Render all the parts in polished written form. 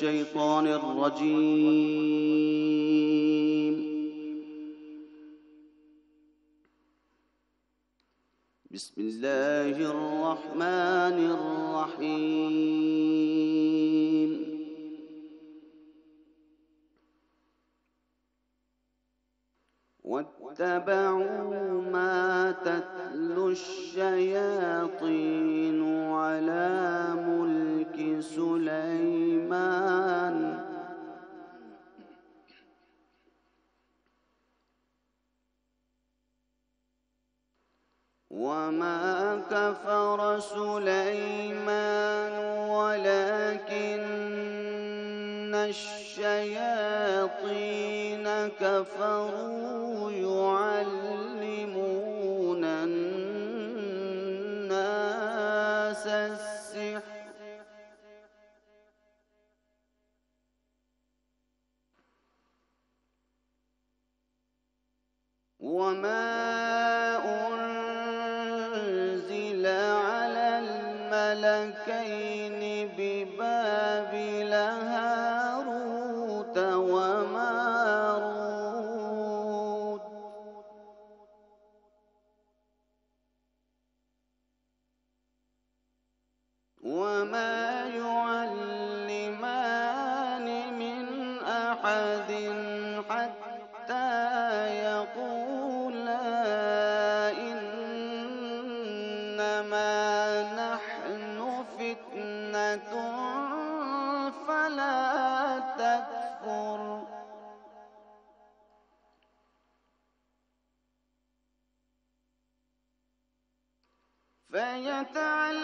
الشيطان الرجيم. بسم الله الرحمن الرحيم. واتبعوا ما تتلو الشياطين على ملك سليمان وما كفر سليمان ولكن الشياطين كفروا يعلمون الناس السحر وما أنزل على الملكين ببابل هاروت وماروت وما يعلمان من أحد حتى يقولا إنما نحن فتنة فلا تكفر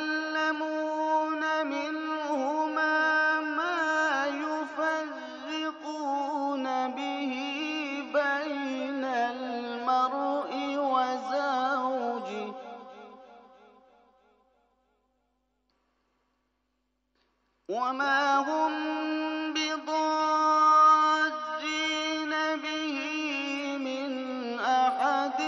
فيتعلمون منهما ما يفرقون به بين المرء وزوجه وما هم بضارين به من أحد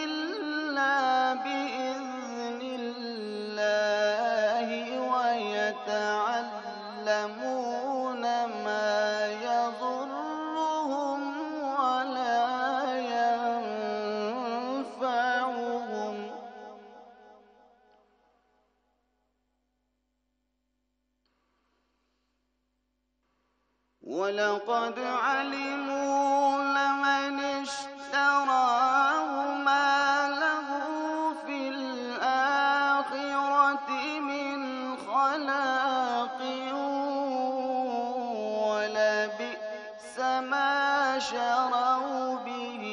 إلا بإذن الله ويتعلمون ما يضرهم ولا ينفعهم ولقد علموا لمن اشتراه ما له في الآخرة من خلاق ولبئس ما شروا به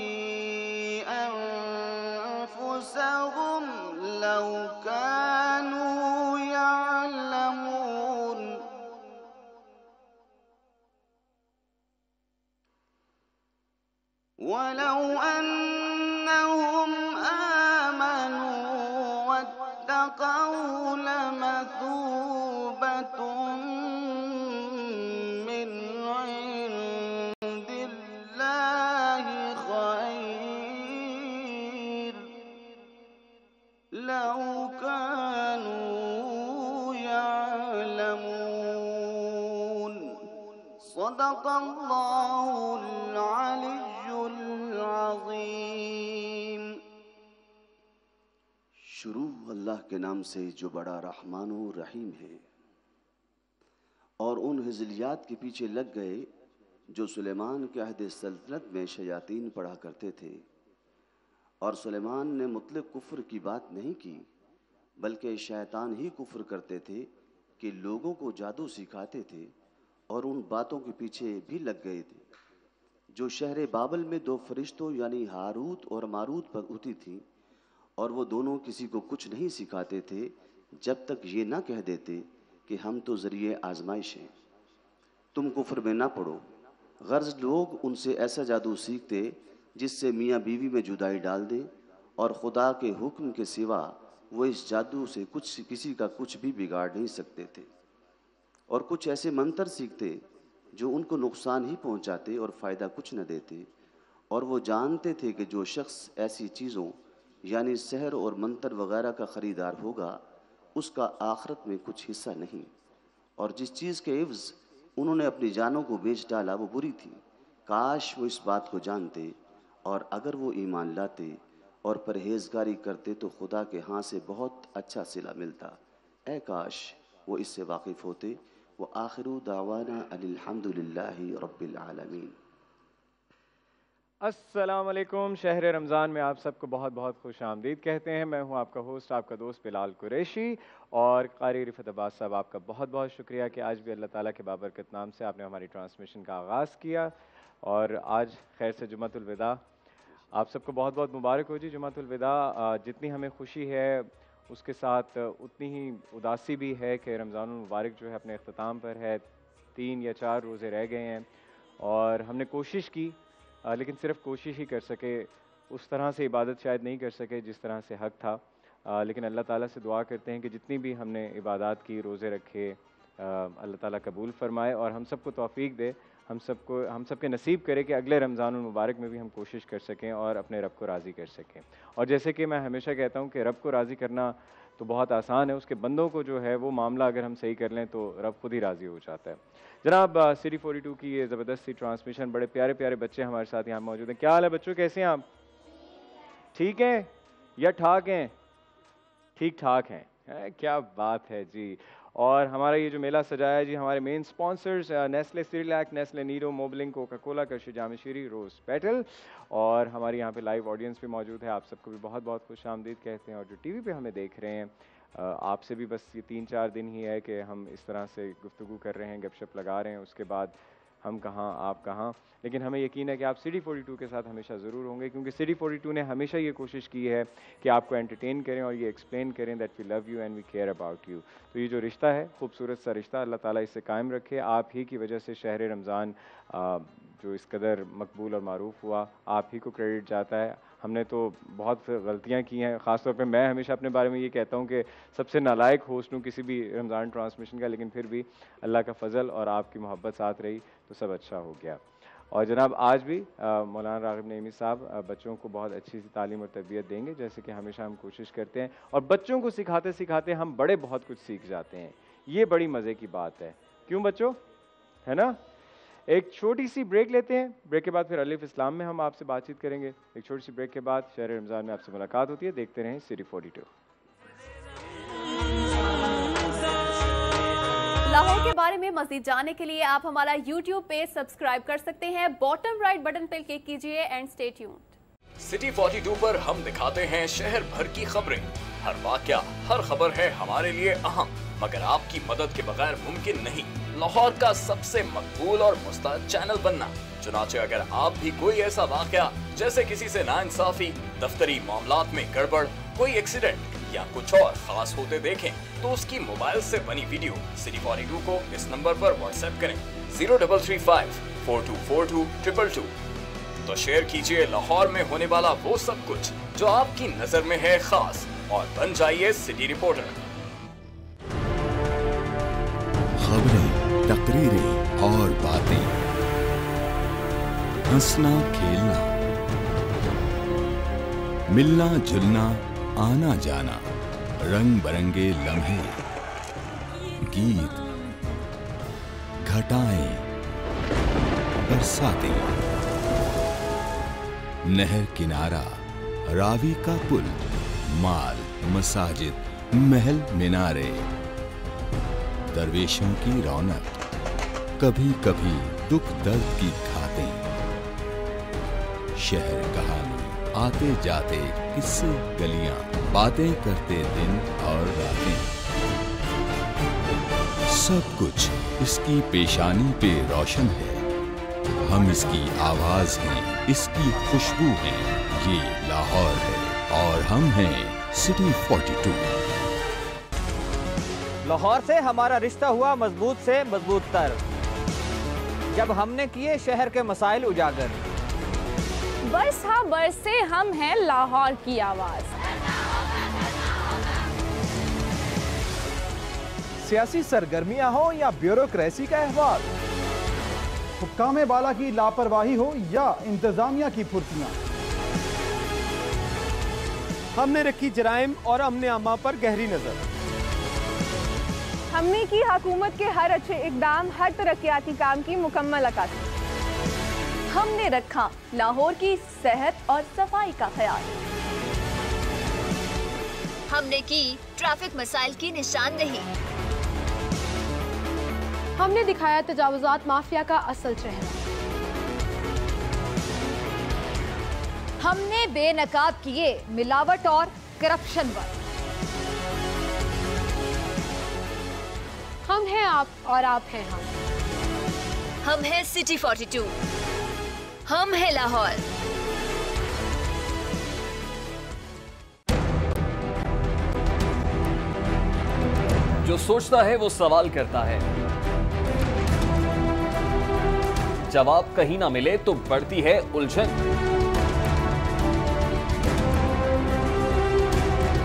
أنفسهم لو كانوا يعلمون ولو أنهم آمنوا واتقوا لمثوبة من عند الله خير لو كانوا يعلمون. صدق الله العلي العظیم. شروع اللہ کے نام سے جو بڑا رحمان و رحیم ہے. اور ان ہزلیات کے پیچھے لگ گئے جو سلیمان کے عہد سلطنت میں شیاطین پڑھا کرتے تھے. اور سلیمان نے مطلق کفر کی بات نہیں کی بلکہ شیطان ہی کفر کرتے تھے کہ لوگوں کو جادو سکھاتے تھے اور ان باتوں کے پیچھے بھی لگ گئے تھے جو شہر بابل میں دو فرشتوں یعنی ہاروت اور ماروت پر ہوتی تھی. اور وہ دونوں کسی کو کچھ نہیں سکھاتے تھے جب تک یہ نہ کہہ دیتے کہ ہم تو ذریعے آزمائش ہیں، تم کفر میں نہ پڑو. غرض لوگ ان سے ایسا جادو سیکھتے جس سے میاں بیوی میں جدائی ڈال دے اور خدا کے حکم کے سوا وہ اس جادو سے کسی کا کچھ بھی بگاڑ نہیں سکتے تھے. اور کچھ ایسے منتر سیکھتے جو ان کو نقصان ہی پہنچاتے اور فائدہ کچھ نہ دیتے. اور وہ جانتے تھے کہ جو شخص ایسی چیزوں یعنی سحر اور منتر وغیرہ کا خریدار ہوگا اس کا آخرت میں کچھ حصہ نہیں. اور جس چیز کے عوض انہوں نے اپنی جانوں کو بیچ ڈالا وہ بری تھی، کاش وہ اس بات کو جانتے، اور اگر وہ ایمان لاتے اور پرہیزگاری کرتے تو خدا کے ہاں سے بہت اچھا صلہ ملتا، اے کاش وہ اس سے واقف ہوتے۔ وآخر دعوانا ان الحمد للہ رب العالمین۔ السلام علیکم۔ شہر رمضان میں آپ سب کو بہت بہت خوش آمدید کہتے ہیں۔ میں ہوں آپ کا ہوسٹ، آپ کا دوست بلال قریشی، اور قاری رفعت عباس صاحب آپ کا بہت بہت شکریہ کہ آج بھی اللہ تعالیٰ کے بابرکت نام سے آپ نے ہماری ٹرانسمیشن کا آغاز کیا، اور آج خیر سے جمعۃ الوداع۔ آپ سب کو بہت بہت مبارک ہو جی جمعۃ الوداع۔ جتنی ہمیں خوشی ہے اس کے ساتھ اتنی ہی اداسی بھی ہے کہ رمضان المبارک جو ہے اپنے اختتام پر ہے، 3 یا 4 روزے رہ گئے ہیں، اور ہم نے کوشش کی لیکن صرف کوشش ہی کر سکے، اس طرح سے عبادت شاید نہیں کر سکے جس طرح سے حق تھا، لیکن اللہ تعالیٰ سے دعا کرتے ہیں کہ جتنی بھی ہم نے عبادات کی، روزے رکھے، اللہ تعالیٰ قبول فرمائے اور ہم سب کو توفیق دے، ہم سب کے نصیب کرے کہ اگلے رمضان المبارک میں بھی ہم کوشش کر سکیں اور اپنے رب کو راضی کر سکیں۔ اور جیسے کہ میں ہمیشہ کہتا ہوں کہ رب کو راضی کرنا تو بہت آسان ہے، اس کے بندوں کو جو ہے وہ معاملہ اگر ہم صحیح کر لیں تو رب خود ہی راضی ہو جاتا ہے۔ جناب سٹی 42 کی یہ زبردست سی ٹرانسمیشن، بڑے پیارے پیارے بچے ہمارے ساتھ یہاں موجود ہیں۔ کیا حال ہے بچوں، کیسے ہیں آپ؟ ٹھیک ہیں یا ٹھاک ہیں؟ ٹھیک ٹھاک ہیں، کیا بات ہے جی۔ اور ہمارا یہ جو میلہ سجایا ہے جی، ہمارے مین سپانسرز نیسلے سیریلیک، نیسلے نیرو، موبلنگ، کوکا کولا، کرشی جام شیری، روز پیٹل، اور ہمارے یہاں پہ لائیو آڈینس بھی موجود ہے۔ آپ سب کو بھی بہت بہت خوش آمدید کہتے ہیں، اور جو ٹی وی پہ ہمیں دیکھ رہے ہیں آپ سے بھی بس یہ 3-4 دن ہی ہے کہ ہم اس طرح سے گفتگو کر رہے ہیں، گپ شپ لگا رہے ہیں، اس کے بعد ہم کہاں آپ کہاں، لیکن ہمیں یقین ہے کہ آپ سٹی 42 کے ساتھ ہمیشہ ضرور ہوں گے، کیونکہ سٹی 42 نے ہمیشہ یہ کوشش کی ہے کہ آپ کو انٹرٹین کریں اور یہ ایکسپلین کریں that we love you and we care about you. تو یہ جو رشتہ ہے، خوبصورت سا رشتہ، اللہ تعالیٰ اس سے قائم رکھے۔ آپ ہی کی وجہ سے شہر رمضان جو اس قدر مقبول اور معروف ہوا، آپ ہی کو کریڈٹ جاتا ہے۔ ہم نے تو بہت غلطیاں کی ہیں، خاص طور پہ میں ہمیشہ اپنے بارے میں یہ کہتا ہوں کہ سب سے نالائق ہوسٹ ہوں کسی بھی رمضان ٹرانسمیشن کا، لیکن پھر بھی اللہ کا فضل اور آپ کی محبت ساتھ رہی تو سب اچھا ہو گیا۔ اور جناب آج بھی مولانا راغب نعیمی صاحب بچوں کو بہت اچھی سی تعلیم اور تربیت دیں گے، جیسے کہ ہمیشہ ہم کوشش کرتے ہیں، اور بچوں کو سکھاتے سکھاتے ہم بڑے بہت کچھ سیکھ جاتے ہیں، یہ بڑی مزے کی بات ہے، کیوں بچوں؟ ہے نا؟ ایک چھوٹی سی بریک لیتے ہیں، بریک کے بعد پھر الف اسلام میں ہم آپ سے بات چیت کریں گے۔ ایک چھوٹی سی بریک کے بعد شہر رمضان میں آپ سے ملاقات ہوتی ہے، دیکھتے رہیں سٹی 42۔ لاہور کے بارے میں مزید جاننے کے لیے آپ ہمارا یوٹیوب پیج سبسکرائب کر سکتے ہیں، باٹم رائٹ بٹن پر کلک کیجئے اینڈ اسٹے ٹیونڈ۔ سٹی 42 پر ہم دکھاتے ہیں شہر بھر کی خبریں، ہر واقعہ، ہر خبر ہے ہمارے لیے اہم، مگر آپ کی مدد کے بغیر ممکن نہیں لاہور کا سب سے مقبول اور مستعد چینل بننا۔ چنانچہ اگر آپ بھی کوئی ایسا واقعہ جیسے کسی سے ناانصافی، دفتری معاملات میں گڑبڑ، کوئی ایکسیڈنٹ یا کچھ اور خاص ہوتے دیکھیں تو اس کی موبائل سے بنی ویڈیو سٹی 42 کو اس نمبر پر واٹس ایپ کریں 0335 4242 222۔ تو شیئر کیجئے لاہور میں ہونے والا وہ سب کچھ جو آپ کی نظر میں ہے خاص، اور بن جائیے سٹی رپورٹر۔ خبریں، تقریریں اور باتیں، ہنسنا کھیلنا، ملنا جلنا، آنا جانا، رنگ برنگے لمحے، گیت، گھٹائیں، برساتیں، نہر کنارہ، راوی کا پل، مال، مساجد، محل مینارے، درویشوں کی رونق، کبھی کبھی دکھ درد کی کھاتیں، شہر کہانی، آتے جاتے قصے، گلیاں، باتیں کرتے دن اور راتیں، سب کچھ اس کی پیشانی پہ روشن ہے، ہم اس کی آواز ہیں، اس کی خوشبو ہیں، یہ لاہور ہے اور ہم ہیں سٹی 42۔ لاہور سے ہمارا رشتہ ہوا مضبوط سے مضبوط تر جب ہم نے کیے شہر کے مسائل اجاگر۔ برس ہاں برس سے ہم ہیں لاہور کی آواز۔ سیاسی سرگرمیاں ہوں یا بیوروکریسی کا احوال، حکام بالا کی لاپرواہی ہو یا انتظامیہ کی پھرتیاں، ہم نے رکھی جرائم اور امن عامہ پر گہری نظر۔ हमने की हुकूमत के हर अच्छे इकदाम, हर तरक्याती काम की मुकम्मल अक्कासी। हमने रखा लाहौर की सेहत और सफाई का ख्याल। हमने की ट्रैफिक मसाइल की निशानदेही। हमने दिखाया तजावुजात माफिया का असल चेहरा। हमने बेनकाब किए मिलावट और करप्शन पर। हम हैं आप और आप हैं हम। हम हैं सिटी 42, हम हैं लाहौर। जो सोचता है वो सवाल करता है, जवाब कहीं ना मिले तो बढ़ती है उलझन।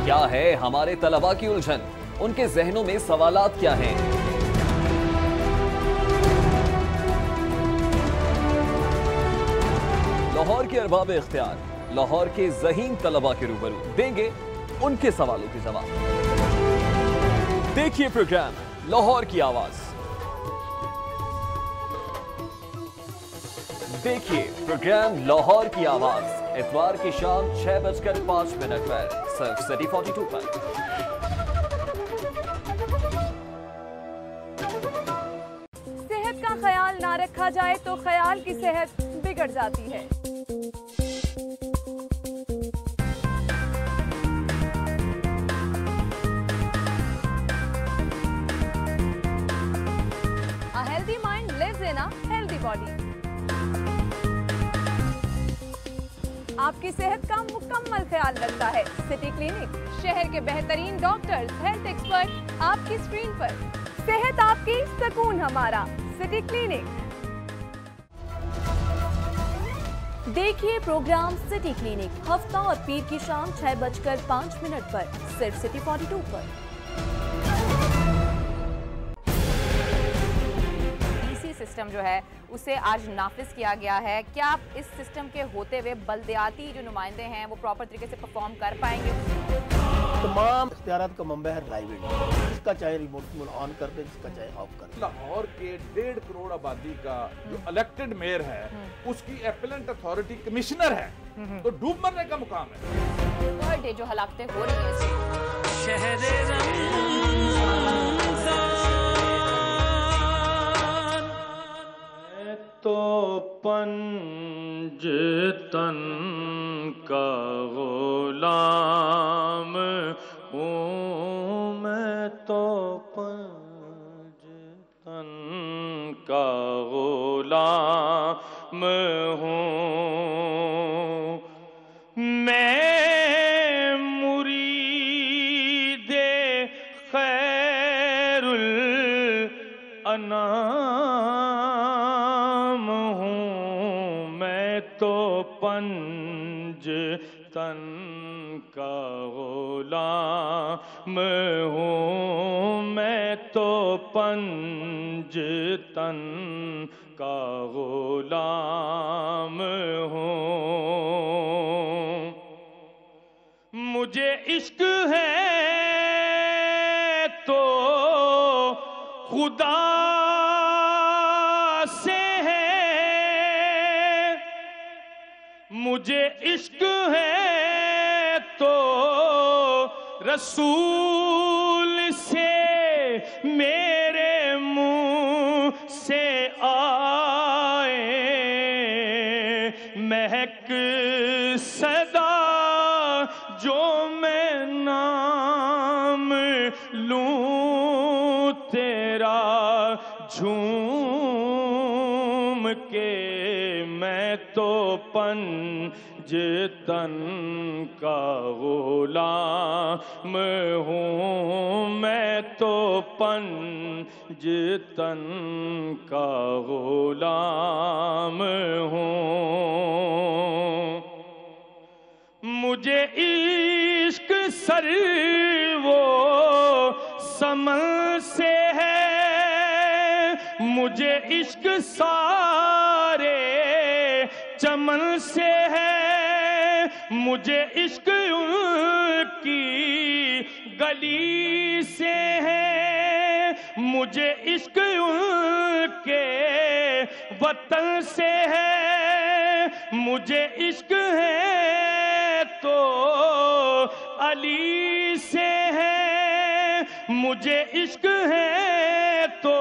क्या है हमारे तलबा की उलझन? उनके जहनों में सवालात क्या हैं? लाहौर के अरबाब इख्तियार, लाहौर के ज़हीन तलबा के रूबरू देंगे उनके सवालों के जवाब। देखिए प्रोग्राम लाहौर की आवाज। देखिए प्रोग्राम लाहौर की आवाज इतवार की शाम 6:05 पर सिर्फ सिटी 42 पर। सेहत का ख्याल ना रखा जाए तो ख्याल की सेहत बिगड़ जाती है। A healthy mind lives in a healthy body. आपकी सेहत का मुकम्मल ख्याल रखता है सिटी क्लिनिक। शहर के बेहतरीन डॉक्टर्स, हेल्थ एक्सपर्ट आपकी स्क्रीन पर। सेहत आपकी, सुकून हमारा, सिटी क्लिनिक। देखिए प्रोग्राम सिटी क्लिनिक हफ्ता और पीर की शाम 6:05 पर सिर्फ सिटी 42 पर। सिस्टम जो है उसे आज नाफिज किया गया है। क्या आप इस सिस्टम के होते हुए बल्दियाती जो नुमाइंदे हैं वो प्रॉपर तरीके से परफॉर्म कर पाएंगे? तमाम इख्तियारात का मंबा है प्राइवेट, इसका चाहे रिमोट ऑन कर दे, इसका चाहे ऑफ कर दे। लाहौर के 1.5 करोड़ आबादी का जो इलेक्टेड मेयर है उसकी एपेलेंट अथॉरिटी कमिश्नर है, तो डूब मरने का मुकाम है। पर डे जो हलाकतें हो रही तो पंज तन का गुलाम हूँ मैं, तो पंज तन का गुलाम हूँ मैं, मुरीदे खैरुल अनाम हूँ मैं, तो पंज तन का गुलाम हूँ मैं, तो पंज तन का गुलाम हूँ। मुझे इश्क है तो खुदा से है, मुझे इश्क है तो रसूल से, मेरे मुंह से आए महक सदा जो मैं नाम लूं तेरा, झूम के मैं तो पंज तन का गुलाम हूँ मैं, तो पंज तन का गुलाम हूँ। मुझे इश्क सर वो समन से है, मुझे इश्क सारे चमन से है, मुझे इश्क उनकी गली से है, मुझे इश्क उनके वतन से है, मुझे इश्क है तो अली से है, मुझे इश्क है तो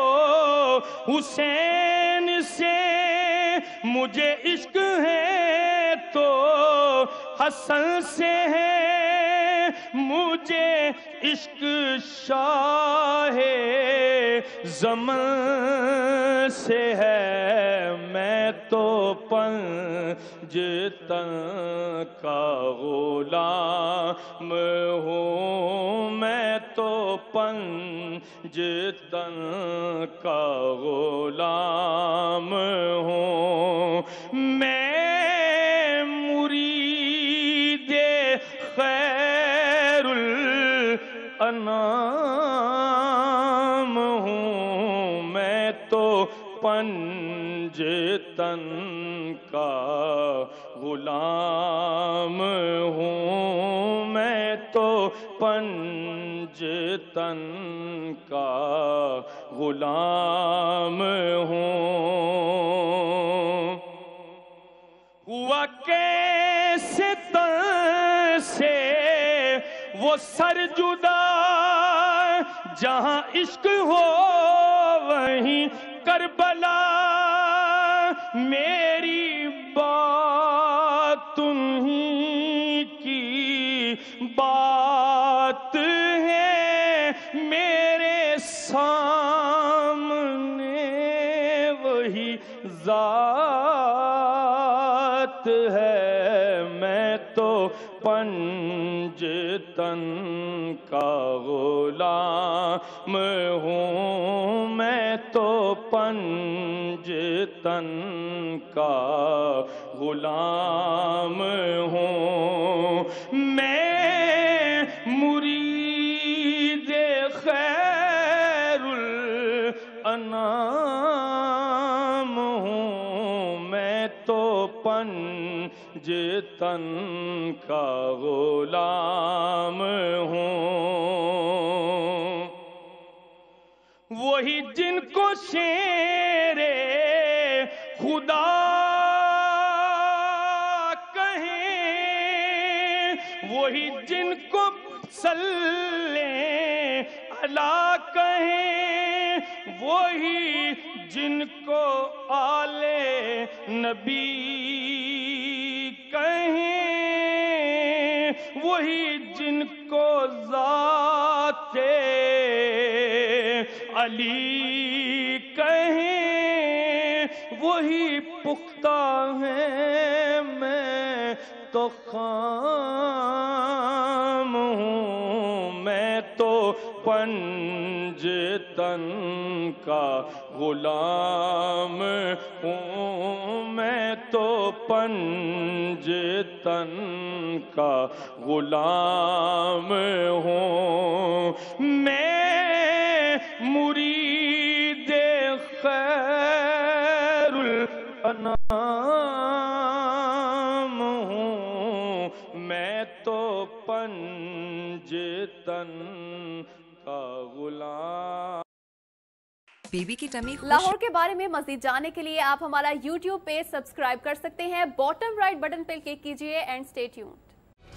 हुसैन से, मुझे इश्क है तो हसन से है, मुझे इश्क शाहे ज़मन से है। मैं तो पंजतन का गुलाम हूँ, मैं तो पंजतन का गुलाम हूँ। मैं मुरीदे खैरुल अनाम हूँ, मैं तो पंजतन का गुलाम हूँ, मैं तो पंजतन का गुलाम हूँ। हुआ कैसे तन से वो सर जुदा, जहां इश्क हो वहीं करबला। मेरी बात उन्हीं की बात है, मेरे सामने वही जात है। मैं तो पंजतन का गुलाम हूँ, मैं तो पंजतन का गुलाम हूँ। मैं मुरीदे खैरुल अनाम हूँ, मैं तो पंजतन का गुलाम हूँ। वही जिनको शेरे खुदा कहें, वही जिनको सल्ले अला कहें, वही जिनको आले नबी कहें, वही जिनको ज़ाते अली कहें, वही पुख्ता है। मैं तो खाम हूँ, मैं तो पंजतन का गुलाम हूँ, मैं तो पंजतन का गुलाम हूँ। मैं मुरीदे खैरुल अनाम हूँ, मैं तो पंजतन का गुलाम। बेबी की टमी लाहौर के बारे में मज़ीद जानने के लिए आप हमारा YouTube पेज सब्सक्राइब कर सकते हैं। बॉटम राइट बटन पर क्लिक कीजिए एंड स्टे ट्यून्ड।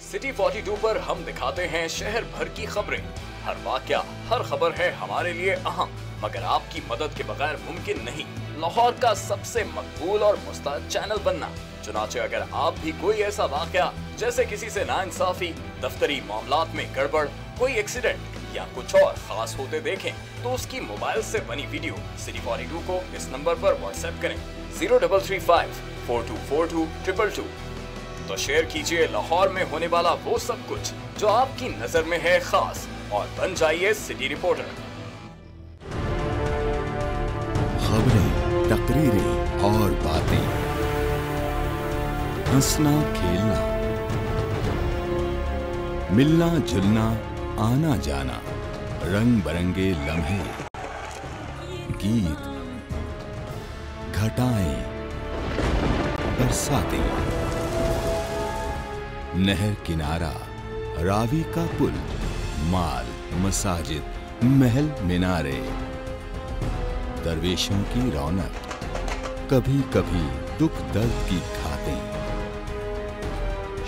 सिटी 42 पर हम दिखाते हैं शहर भर की खबरें। हर वाकया, हर खबर है हमारे लिए अहम, मगर आपकी मदद के बगैर मुमकिन नहीं लाहौर का सबसे मकबूल और मुस्तैद चैनल बनना। चुनाचे अगर आप भी कोई ऐसा वाकया जैसे किसी से नाइंसाफी, दफ्तरी मामलात में गड़बड़, कोई एक्सीडेंट या कुछ और खास होते देखें तो उसकी मोबाइल से बनी वीडियो सिटी 42 को इस नंबर पर व्हाट्सएप करें 0335424222। तो शेयर कीजिए लाहौर में होने वाला वो सब कुछ जो आपकी नजर में है खास, और बन जाइए सिटी रिपोर्टर। खबरें, तकरीरें और बातें, हंसना खेलना, मिलना जुलना, आना जाना, रंग बिरंगे लम्हे, गीत, घटाएं, बरसातें, नहर किनारा, रावी का पुल, माल, मसाजिद, महल, मीनारे, दरवेशों की रौनक, कभी कभी दुख दर्द की खातें,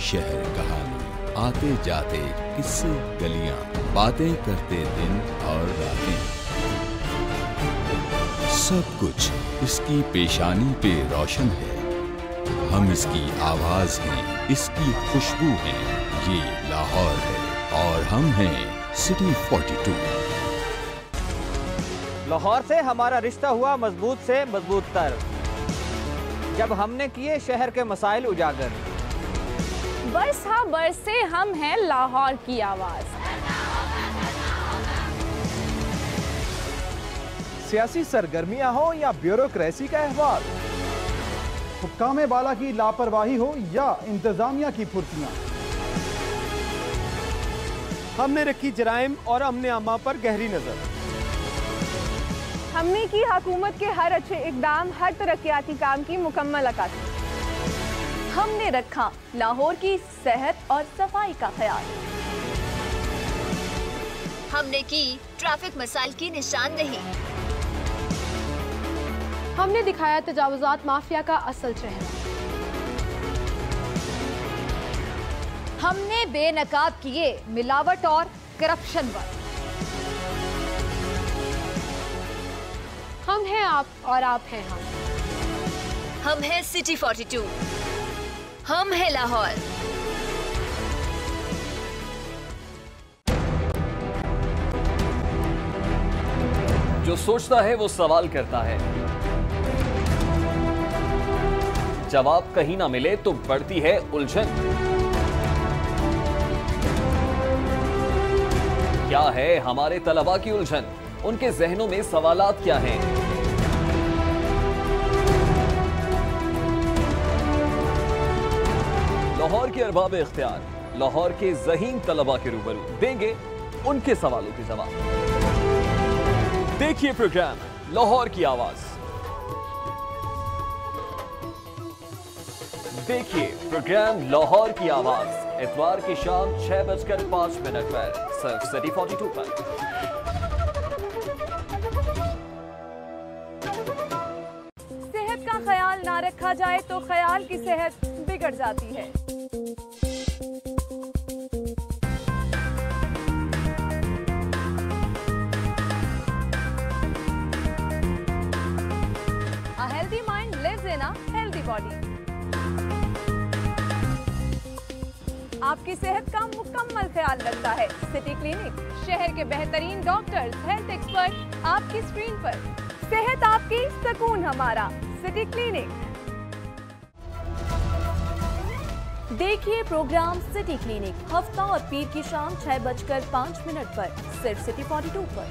शहर कहानी, आते जाते किस्से गलियां, बातें करते दिन और रातें, सब कुछ इसकी पेशानी पे रोशन है। हम इसकी आवाज हैं, इसकी खुशबू हैं। ये लाहौर है और हम हैं सिटी 42। लाहौर से हमारा रिश्ता हुआ मजबूत से मजबूत तर, जब हमने किए शहर के मसाइल उजागर। बरस हाँ बरस से हम हैं लाहौर की आवाज। सियासी सरगर्मियां हो या ब्यूरोक्रेसी का अहवाल, हुक्काम बाला की लापरवाही हो या इंतजामिया की फुर्तियां, हमने रखी जराइम और अमने आमा पर गहरी नजर। हमने की हुकूमत के हर अच्छे इकदाम, हर तरक्याती काम की मुकम्मल अक्कासी। हमने रखा लाहौर की सेहत और सफाई का ख्याल। हमने की ट्रैफिक मसाइल की निशानदेही। हमने दिखाया तजावुजात माफिया का असल चेहरा। हमने बेनकाब किए मिलावट और करप्शन पर। हम हैं आप और आप हैं हम हैं सिटी 42। हम हैं लाहौर। जो सोचता है वो सवाल करता है, जवाब कहीं ना मिले तो बढ़ती है उलझन। क्या है हमारे तलबा की उलझन? उनके जहनों में सवालात क्या हैं? लाहौर के अरबाब इख्तियार, लाहौर के ज़हीन तलबा के रूबरू देंगे उनके सवालों के जवाब। देखिए प्रोग्राम लाहौर की आवाज। देखिए प्रोग्राम लाहौर की आवाज इतवार की शाम 6:05 पर सिर्फ सिटी 42 पर। सेहत का ख्याल ना रखा जाए तो ख्याल की सेहत बिगड़ जाती है। A healthy mind lives in a healthy body. आपकी सेहत का मुकम्मल ख्याल रखता है सिटी क्लिनिक। शहर के बेहतरीन डॉक्टर्स, हेल्थ एक्सपर्ट आपकी स्क्रीन पर। सेहत आपकी, सुकून हमारा, सिटी क्लिनिक। देखिए प्रोग्राम सिटी क्लिनिक हफ्ता और पीर की शाम 6:05 पर सिर्फ सिटी 42 पर।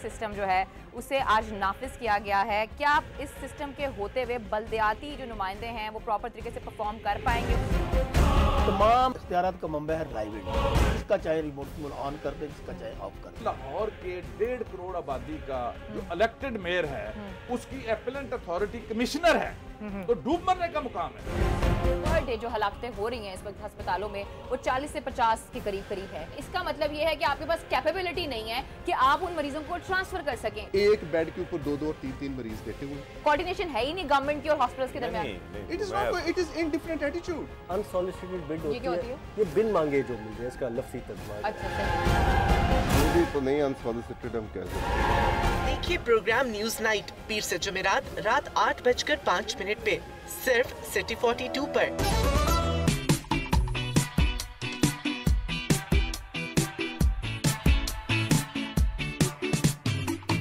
सिस्टम जो है उसे आज नाफिज किया गया है। क्या आप इस सिस्टम के होते हुए बल्दियाती जो नुमाइंदे हैं वो प्रॉपर तरीके से परफॉर्म कर पाएंगे? तमाम इख्तियारात का मंबा है प्राइवेट, इसका चाहे रिमोट ऑन कर दे, इसका चाहे ऑफ कर दे। लाहौर के 1.5 करोड़ आबादी का जो इलेक्टेड मेयर है उसकी एपेलेंट अथॉरिटी कमिश्नर है, तो डूब मरने का मुकाम है। पर डे जो हलाकतें हो रही हैं इस वक्त अस्पतालों में वो 40 से 50 के करीब है। इसका मतलब ये है कि आपके पास कैपेबिलिटी नहीं है कि आप उन मरीजों को ट्रांसफर कर सकें। एक बेड के ऊपर 2 और 3 मरीज बैठे हुए। कोऑर्डिनेशन है ही नहीं गवर्नमेंट की और हॉस्पिटल्स के दरमियान। It is not, it is indifferent attitude. Unsolicited bid ये क्या होती है? ये बिन मांगे जो मिल जाए, इसका लफ्ज़ी तर्जुमा। अच्छा मुझे तो नहीं अनसॉलिसिटेड हम कह सकते। देखिए प्रोग्राम न्यूज नाइट पीर से जुमेरात रात 8:05 पे सिर्फ सिटी 42 पर।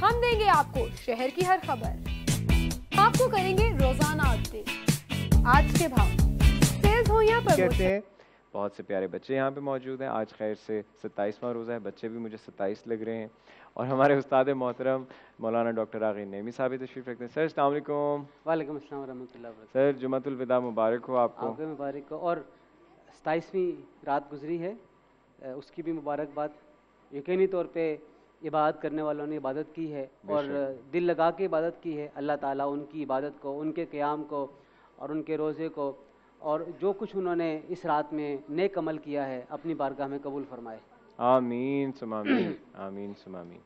हम देंगे आपको शहर की हर खबर। आपको करेंगे रोजाना अपडेट, आज के भाव, सेल्स हो या प्रमोशन। बहुत से प्यारे बच्चे यहाँ पे मौजूद हैं। आज खैर से 27वां रोज़ा है, बच्चे भी मुझे 27 लग रहे हैं। और हमारे उस्ताद मोहतरम मौलाना डॉक्टर आग़ी नेमी साहब तशरीफ़ रखते हैं। सर अस्सलाम वालेकुम। वालेकुम अस्सलाम रहमतुल्लाह। सर जुमअतुल विदा मुबारक हो आपको। आपको मुबारक हो। और 27वीं रात गुजरी है, उसकी भी मुबारकबाद। यकीनी तौर पे इबादत करने वालों ने इबादत की है और दिल लगा के इबादत की है। अल्लाह ताला उनकी इबादत को, उनके क़याम को और उनके रोज़े को और जो कुछ उन्होंने इस रात में नेक अमल किया है अपनी बारगाह में कबूल फरमाए। आमीन सुमा आमीन, आमीन सुमा आमीन।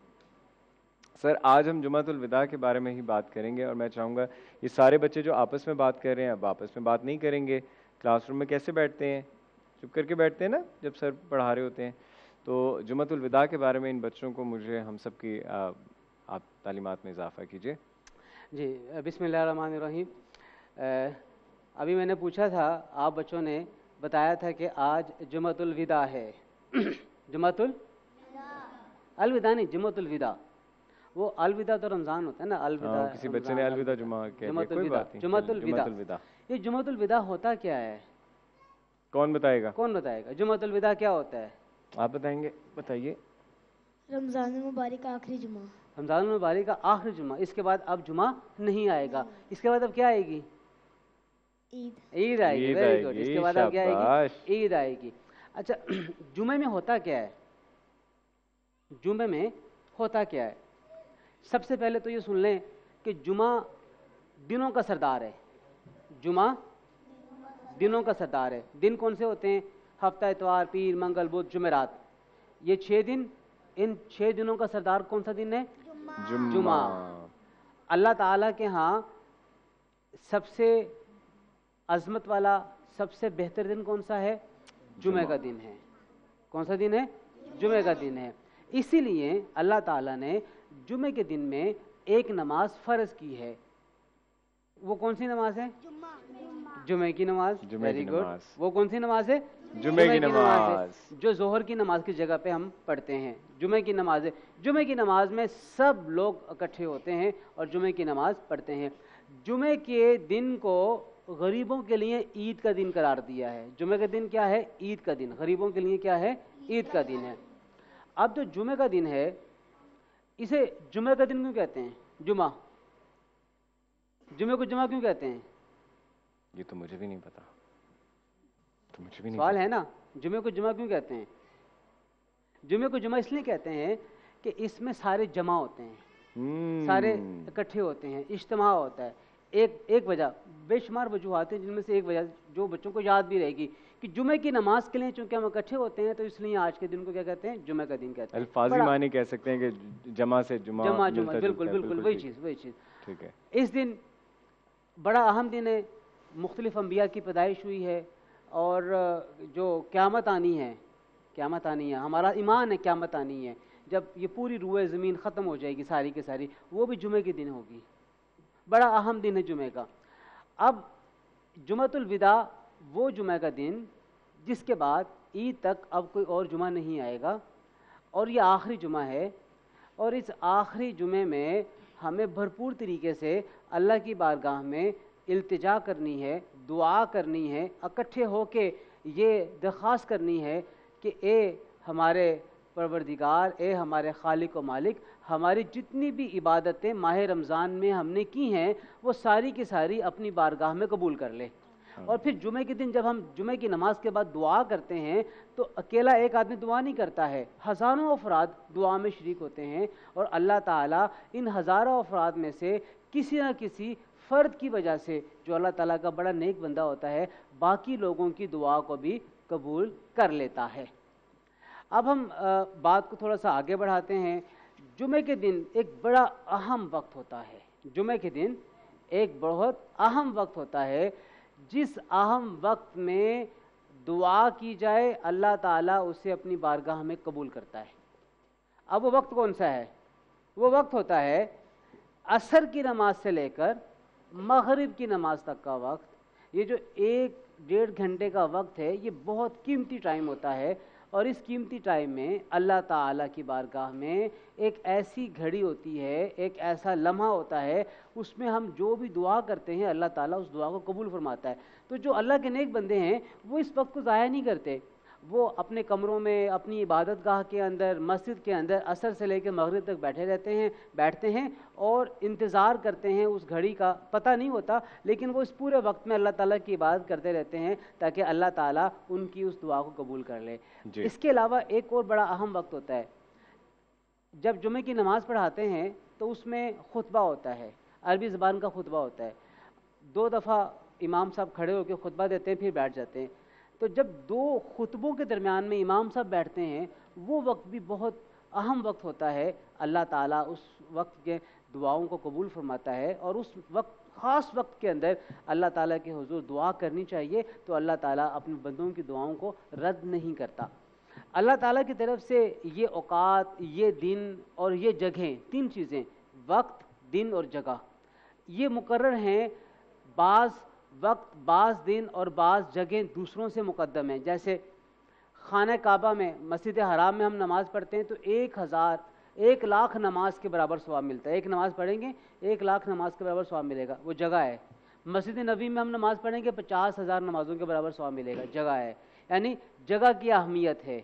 सर आज हम जुमातुल विदा के बारे में ही बात करेंगे और मैं चाहूँगा ये सारे बच्चे जो आपस में बात कर रहे हैं अब आपस में बात नहीं करेंगे, क्लासरूम में कैसे बैठते हैं, चुप करके बैठते हैं ना जब सर पढ़ा रहे होते हैं। तो जुमातुल विदा के बारे में इन बच्चों को मुझे हम सब की आप तालीमात में इजाफ़ा कीजिए। जी बिस्मिल्लाहिर्रहमानिर्रहीम। अभी मैंने पूछा था, आप बच्चों ने बताया था कि आज जुमातुल विदा है। जुमातुल अलविदा नहीं, जुमातुल विदा। वो अलविदा तो रमज़ान होता है ना, अलविदा किसी बच्चे ने अलविदा जुमा कह दिया, कोई बात नहीं। जुमातुल विदा, ये जुमातुल विदा होता क्या है? कौन बताएगा? कौन बताएगा जुमातुल विदा क्या होता है? आप बताएंगे, बताइए। रमज़ान मुबारक का आखिरी जुमा। रमज़ान मुबारक का आखिरी जुमा, इसके बाद अब जुमा नहीं आएगा, इसके बाद अब क्या आएगी? ईद आएगी। Very good. इसके बाद अब क्या आएगी? ईद आएगी। अच्छा, जुमे में होता क्या है? जुमे में होता क्या है? सबसे पहले तो ये सुन लें कि जुमा दिनों का सरदार है। जुमा दिनों का सरदार है। दिन कौन से होते हैं? हफ्ता, इतवार, पीर, मंगल, बुध, जुमेरात, ये 6 दिन। इन 6 दिनों का सरदार कौन सा दिन है? जुमा। अल्लाह ताला के यहाँ सबसे अजमत वाला, सबसे बेहतर दिन कौन सा है? जुमे का दिन है। कौन सा दिन है? जुमे का दिन है। इसीलिए अल्लाह ताला ने जुमे के दिन में एक नमाज फर्ज की है। वो कौन सी नमाज है? जुमे की नमाज। Very good. वो कौन सी नमाज है? जुमे की नमाज है, जो जोहर की नमाज की जगह पे हम पढ़ते हैं। जुमे की नमाज है। जुमे की नमाज में सब लोग इकट्ठे होते हैं और जुमे की नमाज पढ़ते हैं। जुमे के दिन को गरीबों के लिए ईद का दिन करार दिया है। जुमे का दिन क्या है? ईद का दिन। गरीबों के लिए क्या है? ईद का दिन है। अब जो जुमे का दिन है, इसे जुमे का दिन क्यों कहते हैं? जुमा, जुमे को जुमा क्यों कहते हैं? ये तो मुझे भी नहीं पता, तो मुझे भी नहीं सवाल है ना। जुमे को जुमा क्यों कहते हैं? जुमे को जुमा इसलिए कहते हैं कि इसमें सारे जमा होते हैं, सारे इकट्ठे होते हैं, इज्तिमा होता है। एक वजह, बेशुमार वजूहात हैं जिनमें से एक वजह जो बच्चों को याद भी रहेगी कि जुमे की नमाज के लिए चूंकि हम इकट्ठे होते हैं तो इसलिए आज के दिन को क्या कहते हैं? जुमे का दिन कहते हैं। अल्फाजी मानी कह सकते हैं कि जमा से जुमा, बिल्कुल बिल्कुल वही चीज़। ठीक है। इस दिन बड़ा अहम दिन है। मुख्तलिफ अंबिया की पैदाइश हुई है और जो क़यामत आनी है, हमारा ईमान है क़यामत आनी है। जब ये पूरी रूए ज़मीन ख़त्म हो जाएगी सारी की सारी, वो भी जुमे के दिन होगी। बड़ा अहम दिन है जुमे का। अब जुमातुल विदा वो जुमे का दिन जिसके बाद ईद तक अब कोई और जुमा नहीं आएगा और ये आखिरी जुमा है। और इस आखिरी जुमे में हमें भरपूर तरीके से अल्लाह की बारगाह में इल्तिजा करनी है, दुआ करनी है, इकट्ठे होके ये दरख्वास्त करनी है कि ए हमारे परवरदिगार, ए हमारे खालिक व मालिक, हमारी जितनी भी इबादतें माह रमज़ान में हमने की हैं वो सारी की सारी अपनी बारगाह में कबूल कर ले। और फिर जुमे के दिन जब हम जुमे की नमाज के बाद दुआ करते हैं तो अकेला एक आदमी दुआ नहीं करता है, हज़ारों अफराद दुआ में शरीक होते हैं और अल्लाह ताला इन हज़ारों अफराद में से किसी न किसी फ़र्द की वजह से, जो अल्लाह ताला का बड़ा नेक बंदा होता है, बाकी लोगों की दुआ को भी कबूल कर लेता है। अब हम बात को थोड़ा सा आगे बढ़ाते हैं। जुमे के दिन एक बड़ा अहम वक्त होता है। जुमे के दिन एक बहुत अहम वक्त होता है, जिस अहम वक्त में दुआ की जाए अल्लाह ताला उसे अपनी बारगाह में कबूल करता है। अब वो वक्त कौन सा है? वो वक्त होता है असर की नमाज से लेकर मगरिब की नमाज तक का वक्त। ये जो 1-1.5 घंटे का वक्त है, ये बहुत कीमती टाइम होता है और इस कीमती टाइम में अल्लाह ताला की बारगाह में एक ऐसी घड़ी होती है, एक ऐसा लम्हा होता है, उसमें हम जो भी दुआ करते हैं अल्लाह ताला उस दुआ को कबूल फरमाता है। तो जो अल्लाह के नेक बंदे हैं वो इस वक्त को ज़ाया नहीं करते, वो अपने कमरों में, अपनी इबादत गाह के अंदर, मस्जिद के अंदर असर से लेकर मगरिब तक बैठते हैं और इंतज़ार करते हैं उस घड़ी का। पता नहीं होता लेकिन वो इस पूरे वक्त में अल्लाह ताला की इबादत करते रहते हैं ताकि अल्लाह ताला उनकी उस दुआ को कबूल कर ले। इसके अलावा एक और बड़ा अहम वक्त होता है, जब जुमे की नमाज़ पढ़ाते हैं तो उसमें खुतबा होता है, अरबी ज़बान का खुतबा होता है। 2 दफ़ा इमाम साहब खड़े होकर खुतबा देते हैं, फिर बैठ जाते हैं। तो जब 2 खुतबों के दरमियान में इमाम साहब बैठते हैं وہ وقت بھی بہت اہم وقت ہوتا ہے. اللہ تعالیٰ اس وقت کے دعاؤں کو قبول فرماتا ہے, اور اس وقت خاص وقت کے اندر اللہ تعالیٰ کے حضور دعا کرنی چاہیے, تو اللہ تعالیٰ اپنے بندوں کی دعاؤں کو رد نہیں کرتا. اللہ تعالیٰ کی طرف سے یہ اوقات, یہ دن اور یہ جگہیں, 3 چیزیں, وقت, دن اور جگہ, یہ مقرر ہیں. بعض وقت, بعض دن اور بعض جگہیں دوسروں سے مقدم ہیں. جیسے خانہ کعبہ میں, مسجد حرام میں ہم نماز پڑھتے ہیں تو 1,00,000 نماز کے برابر ثواب ملتا ہے. ایک نماز پڑھیں گے 1,00,000 نماز کے برابر ثواب ملے گا, وہ جگہ ہے. مسجد نبوی میں ہم نماز پڑھیں گے 50,000 نمازوں کے برابر ثواب ملے گا, جگہ ہے. یعنی جگہ کی اہمیت ہے.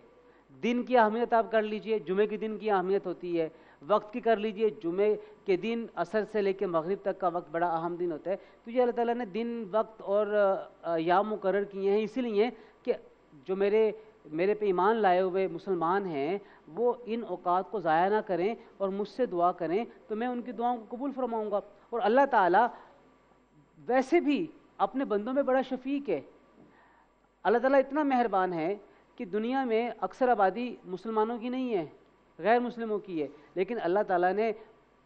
دن کی اہمیت آپ کر لیجئے, جمعے کے دن کی اہمیت ہوتی ہے. وقت کی کر لیجئے, جمعے کے دن عصر سے لے کے مغرب تک کا وقت بڑا اہم دن ہوتا ہے. تو یہ اللہ تعالیٰ نے دن, وقت اور ایام مقرر کیے ہیں, اسی لیے کہ جو میرے پہ ایمان لائے ہوئے مسلمان ہیں وہ ان اوقات کو ضائع نہ کریں اور مجھ سے دعا کریں, تو میں ان کی دعاؤں کو قبول فرماؤں گا. اور اللہ تعالیٰ ویسے بھی اپنے بندوں میں بڑا شفیق ہے. اللہ تعالیٰ اتنا مہربان ہے کہ دنیا میں اکثر آبادی مسلمانوں کی نہیں ہے, غیر مسلموں کی ہے, لیکن اللہ تعالیٰ نے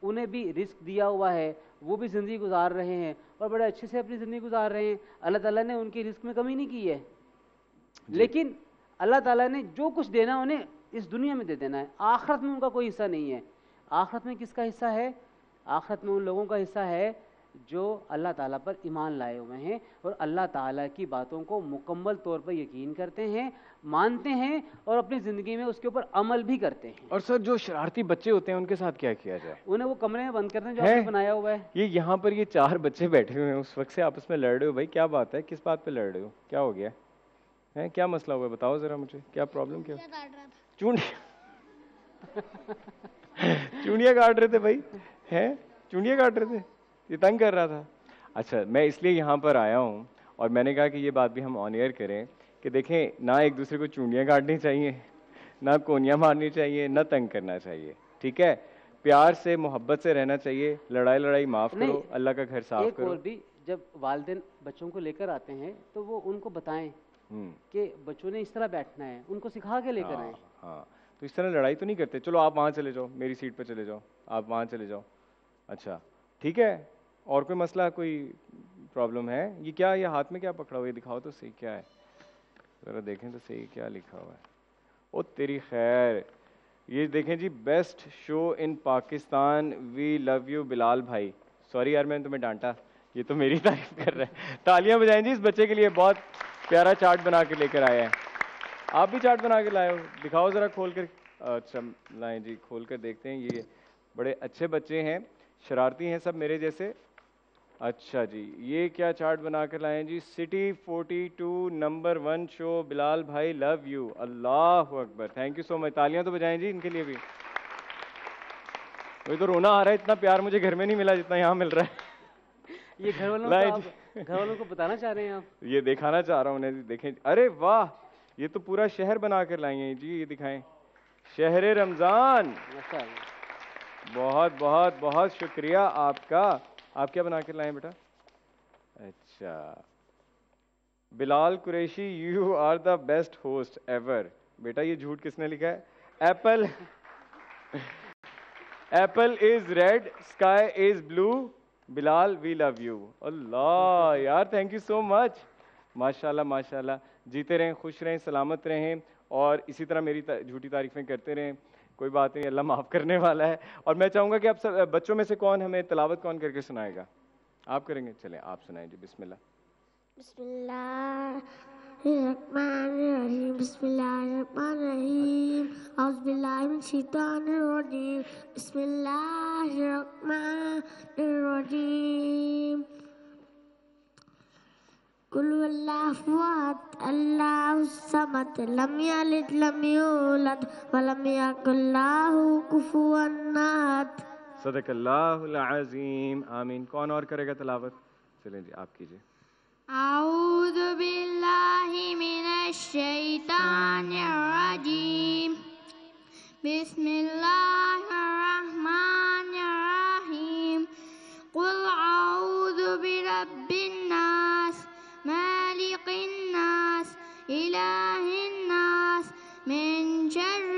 انہیں بھی رزق دیا ہوا ہے, وہ بھی زندگی گزار رہے ہیں اور بڑے اچھے سے اپنی زندگی گزار رہے ہیں. اللہ تعالیٰ نے ان کی رزق میں کمی نہیں کی ہے, لیکن اللہ تعالیٰ نے جو کچھ دینا انہیں اس دنیا میں دے دینا ہے. آخرت میں ان کا کوئی حصہ نہیں ہے. آخرت میں کس کا حصہ ہے؟ آخرت میں ان لوگوں کا حصہ ہے جو اللہ تعالیٰ پر ایمان لائے ہوئے ہیں اور اللہ تعالیٰ کی باتوں کو مکمل طور پر یقین کرتے ہیں, مانتے ہیں اور اپنی زندگی میں اس کے اوپر عمل بھی کرتے ہیں. اور سر جو شرارتی بچے ہوتے ہیں ان کے ساتھ کیا کیا جائے؟ انہیں وہ کمرے میں بند کرتے ہیں جو آپ نے بنایا ہوا ہے. یہ یہاں پر یہ 4 بچے بیٹھے ہوئے ہیں, اس وقت سے آپس میں لڑ رہے ہو. بھائی کیا بات ہے, کس بات پہ لڑ رہے ہو, کیا ہو گیا ہے, کیا مسئلہ ہوا ہے, بتاؤ ذرا مجھے, کیا پرابلم, کیا چونڈیاں کاٹ رہے تھے بھائی, ہیں چونڈیاں کاٹ رہے تھے, یہ تنگ کر رہا تھا. اچھا, میں اس لیے یہاں پر آیا ہوں اور میں نے کہا کہ یہ بات بھی ہم آن ایئر کریں کہ دیکھیں, نہ ایک دوسرے کو چونڈیاں کاٹنی چاہیے, نہ کونیاں مارنی چاہیے, نہ تنگ کرنا چاہیے, ٹھیک ہے, پیار سے محبت سے رہنا چاہیے, لڑائی معاف کرو, اللہ کا گھر صاف کرو. ایک اور بھی, جب والدین بچوں کو لے کر آتے ہیں تو وہ ان کو بتائیں کہ بچوں نے اس طرح بیٹھنا ہے, ان کو سکھا کے لے کر آئیں. ہاں, تو اس طرح لڑائی تو نہیں کرتے, چلو آپ وہاں چلے جاؤ, میری سیٹ پہ چلے جاؤ, آپ وہاں چلے جاؤ, اچھا ٹھیک ہے. اور کوئی مسئلہ, کوئی پرابلم ہے؟ یہ کیا, یہ ہاتھ میں کیا پکڑا ہوا ہے, دکھاؤ تو صحیح کیا ہے, ذرا دیکھیں تو صحیح کیا لکھا ہوا ہے. او تیری خیر, یہ دیکھیں جی, best show in Pakistan, we love you Bilal بھائی. سوری یار میں نے تمہیں ڈانٹا, یہ تو میری تعریف کر رہے ہیں. تالیاں بجائیں جی اس بچے کے لیے, بہت پیارا چارٹ بنا کے لے کر آیا ہے. آپ بھی چارٹ بنا کے لائے ہو, دکھاؤ ذرا کھول کر. اچھا لائیں جی, کھول کر دیکھتے ہیں. یہ بڑے اچھے بچے ہیں, شرارتی ہیں سب میرے جیسے. اچھا جی, یہ کیا چارٹ بنا کر لائیں جی, سٹی 42 نمبر 1 شو, بلال بھائی لو یو. اللہ اکبر, تھینک یو سو مچ. تالیاں تو بجائیں جی ان کے لیے بھی. وہی تو رونا آ رہا ہے, اتنا پیار مجھے گھر میں نہیں ملا جتنا یہاں مل رہا ہے. یہ گھر والوں کو بتانا چاہ رہے ہیں آپ؟ یہ دکھانا چاہ رہا ہوں انہیں, دیکھیں. ارے واہ, یہ تو پورا شہر بنا کر لائیں گے جی, یہ دکھائیں, شہر رمضان. بہت بہت بہت شکریہ آپ کا. آپ کیا بنا کر لائیں بیٹا؟ اچھا, Bilal Qureshi, you are the best host ever. بیٹا یہ جھوٹ کس نے لکھا ہے؟ Apple is red, sky is blue, Bilal we love you. اللہ یار, تھینک یو سو مچ. ماشاء اللہ ماشاء اللہ, جیتے رہیں, خوش رہیں, سلامت رہیں اور اسی طرح میری جھوٹی تعریفیں کرتے رہیں. کوئی بات نہیں, اللہ معاف کرنے والا ہے. اور میں چاہوں گا کہ آپ سب بچوں میں سے کون ہمیں تلاوت کون کر کے سنائے گا؟ آپ کریں گے؟ چلیں آپ سنائیں جی. بسم اللہ. بسم اللہ الرحمن الرحیم, بسم اللہ الرحمن الرحیم, اعوذ باللہ من الشیطان الرجیم, بسم اللہ الرحمن الرحیم. قل هو الله احد الله الصمد لم يلد لم يولد ولم يكن له كفوا احد. صدق اللہ العظیم, آمین. کون اور کرے گا تلاوت؟ چلیں جی آپ کیجئے. اعوذ باللہ من الشیطان الرجیم, بسم اللہ الرحمن الرحیم. قل اعوذ برب الناس مالک الناس الہ الناس من شر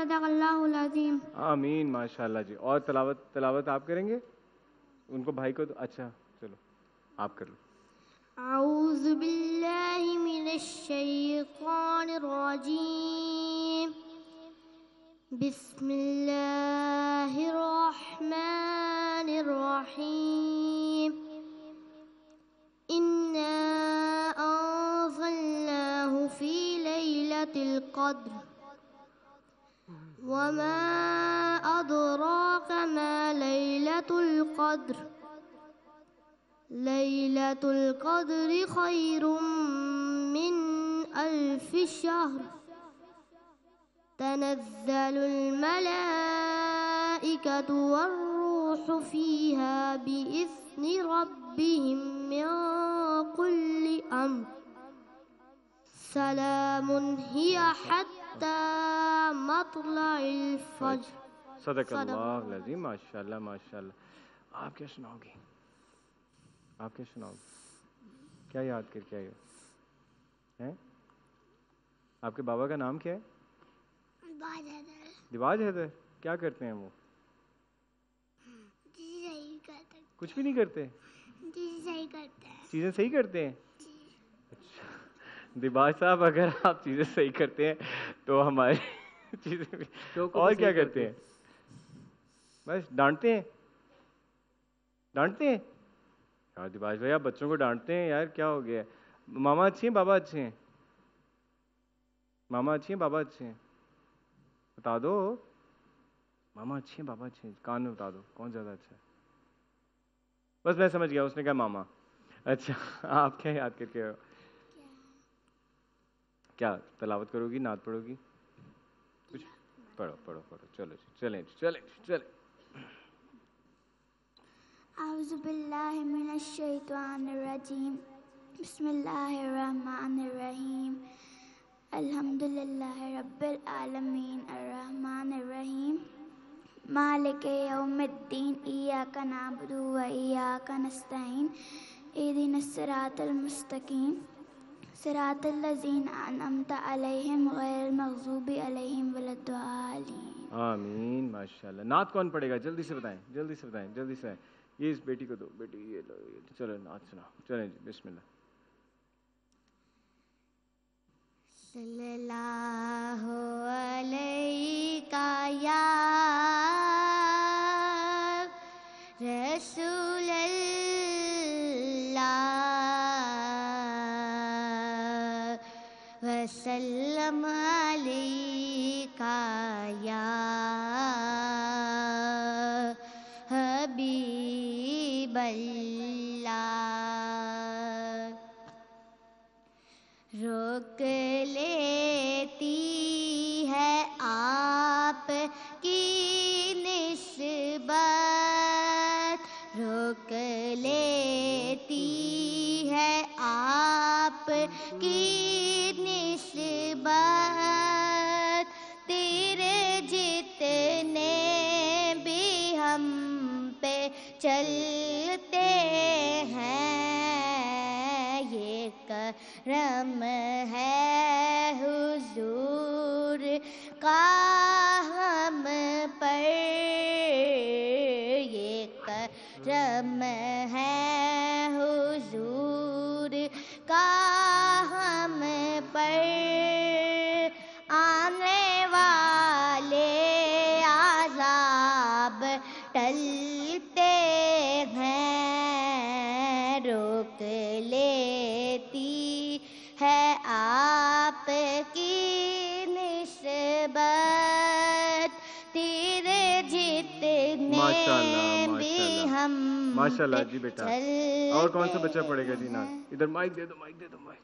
सदक़ल्लाहुल अज़ीम। आमीन, माशाल्लाह जी। और तलावत आप करेंगे? उनको भाई को तो अच्छा, चलो आप कर लो। अऊज़ु बिल्लाहि मिनश शैतानिर रजीम। बिस्मिल्लाहिर रहमानिर रहीम। इन्ना अंज़लनाहु फी लैलतिल क़द्र वमा अदराका मा लैलतुल क़द्र लैलतुल क़द्रि खैरुम मिन अल्फि शहर तनज़्ज़लुल मलाइकतु वर्रूहु फ़ीहा बिइज़्नि रब्बिहिम मिन कुल्लि अम्र सलामुन हिया हत्ता मत्लइल फज्र। सदक़ल्लाहुल अज़ीम। माशाल्लाह माशाल्लाह। आप क्या सुनाओगी? आप क्या सुनाओगे? क्या याद करके आए हो? हैं? आपके बाबा का नाम क्या है? दिवाज हैदर। क्या करते हैं वो? कुछ भी नहीं करते? चीज़ें सही करते हैं। अच्छा दिबाज साहब, अगर आप चीज़ें सही करते हैं तो हमारी चीज़ें भी। और क्या करते हैं? बस डांटते हैं? डांटते हैं यार दिबाज भाई, आप बच्चों को डांटते हैं यार, क्या हो गया? मामा अच्छे हैं, बाबा अच्छे हैं? मामा अच्छे हैं, बाबा अच्छे हैं? बता दो। मामा अच्छे हैं, बाबा अच्छे हैं? कान में बता दो कौन ज़्यादा अच्छा है। बस मैं समझ गया, उसने कहा मामा। अच्छा आप क्या याद करके हो? क्या तलावत करोगी, नात पढ़ोगी? कुछ पढ़ो पढ़ो पढ़ो। चलो चलें चलें चलें। अऊज़ु बिल्लाहि मिनश शैतानिर रजीम। बिस्मिल्लाहिर रहमानिर रहीम। अल्हम्दुलिल्लाहि रब्बिल आलमीन अर्रहमानिर रहीम मालिकि यौमिद्दीन इय्याका नअबुदु व इय्याका नस्तईन इहदिनस सिरातल मुस्तकीम सिरातल लज़ीना अनअमता अलैहिम गैरिल मग़ज़ूबि अलैहिम वलद्दालिन। आमीन, माशाल्लाह। नात कौन पढ़ेगा? जल्दी से बताएं, जल्दी से बताएं, जल्दी से। ये इस बेटी को दो, बेटी ये लो, ये चलो नात सुनाओ। चलें जी, बिस्मिल्लाह। सल्लल्लाहु अलैका या रसूलल्लाह वसल्लम अलैका या हबीबल्लाह। रोक लेती है आप की निस्बत, रोक लेती है आप की निस्बत। तेरे जितने भी हम पे चलते हैं, ये करम है हुजूर का हम पर, ये करम है हुजूर का हम पर। आने वाले आज़ाब टलते हैं, रोक लेती है आपकी निस्बत। तेरे जितने भी हम माशाल्लाह जी बेटा। और कौन सा बच्चा पढ़ेगा जी नात? इधर माइक दे दो, माइक दे दो, माइक।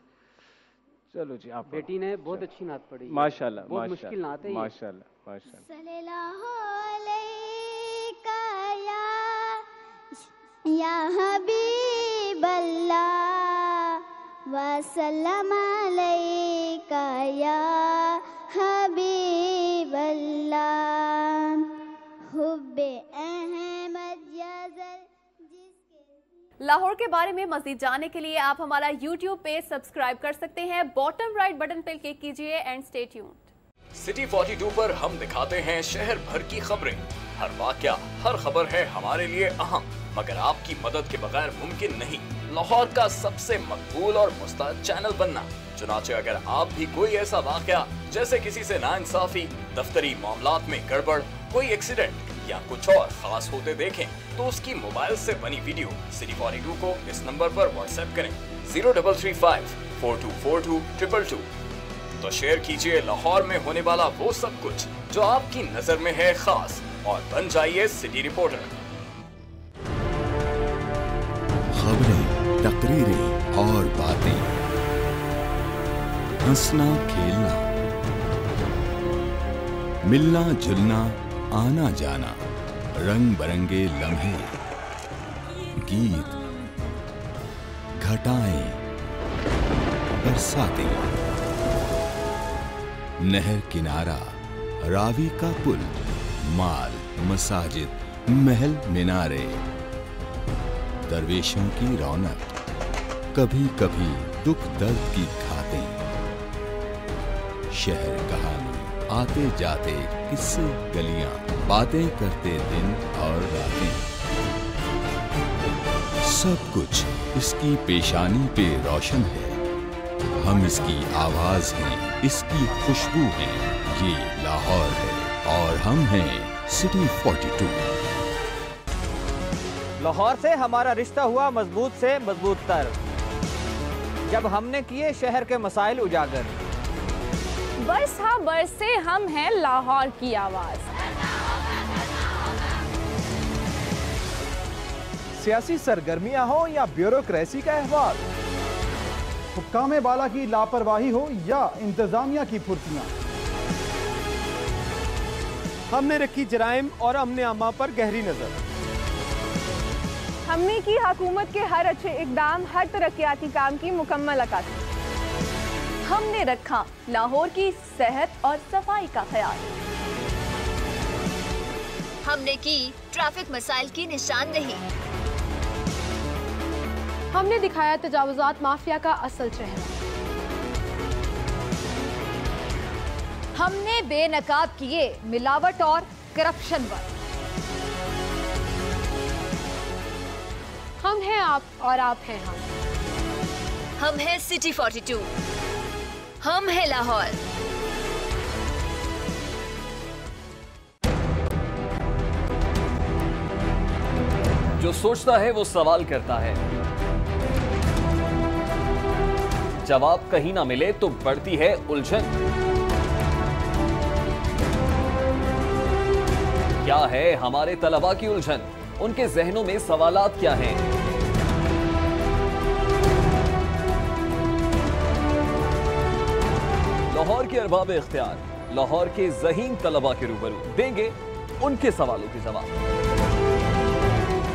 चलो जी आप। बेटी ने बहुत अच्छी नात पढ़ी। माशाल्लाह, बहुत मुश्किल नात है ये। माशाल्लाह माशाल्लाह। सल्लल्लाहु अलैका या हबीबल्लाह वसल्लम अलैका या हबीबल्लाह। हुब्बे अहमद यज़ल। लाहौर के बारे में मज़ीद जानने के लिए आप हमारा YouTube पेज सब्सक्राइब कर सकते हैं। बॉटम राइट बटन पर क्लिक कीजिए एंड स्टे ट्यून्ड। सिटी 42 पर हम दिखाते हैं शहर भर की खबरें। हर वाकया, हर खबर है हमारे लिए अहम, मगर आपकी मदद के बगैर मुमकिन नहीं लाहौर का सबसे मकबूल और मुस्तैद चैनल बनना। चुनाचे अगर आप भी कोई ऐसा वाकया जैसे किसी से नाइंसाफी, दफ्तरी मामलात में गड़बड़, कोई एक्सीडेंट या कुछ और खास होते देखें तो उसकी मोबाइल से बनी वीडियो सिटी 42 को इस नंबर पर व्हाट्सएप करें 0335 4242 222। तो शेयर कीजिए लाहौर में होने वाला वो सब कुछ जो आपकी नजर में है खास, और बन जाइए सिटी रिपोर्टर। खबरें, तकरीरें और बातें, हंसना खेलना, मिलना जुलना, आना जाना, रंग बरंगे लम्हे, गीत, घटाएं, बरसातें, नहर किनारा, रावी का पुल, माल, मसाजिद, महल मीनारे, दरवेशों की रौनक, कभी कभी दुख दर्द की घातें, शहर कहानी, आते जाते किस्से गलियां, बातें करते दिन और रातें, सब कुछ इसकी पेशानी पे रोशन है। हम इसकी आवाज हैं, इसकी खुशबू हैं। ये लाहौर है और हम हैं सिटी 42। लाहौर से हमारा रिश्ता हुआ मजबूत से मजबूत तर, जब हमने किए शहर के मसाइल उजागर। बरसा बरसे हम हैं लाहौर की आवाज। सियासी सरगर्मियां हो या ब्यूरोक्रेसी का अहवाल, हुक्काम बाला की लापरवाही हो या इंतजामिया की फुर्तियां, हमने रखी जराइम और अमने आमा पर गहरी नजर। हमने की हुकूमत के हर अच्छे इकदाम, हर तरक्याती काम की मुकम्मल अक्कासी। हमने रखा लाहौर की सेहत और सफाई का ख्याल। हमने की ट्रैफिक मसाइल की निशानदेही। हमने दिखाया तजावुजात माफिया का असल चेहरा। हमने बेनकाब किए मिलावट और करप्शन पर। हम हैं आप और आप हैं हम। हम हैं सिटी 42। हम हैं लाहौर। जो सोचता है वो सवाल करता है, जवाब कहीं ना मिले तो बढ़ती है उलझन। क्या है हमारे तलबा की उलझन? उनके जहनों में सवालात क्या हैं? लाहौर के अरबाब इख्तियार, लाहौर के ज़हीन तलबा के रूबरू देंगे उनके सवालों के जवाब।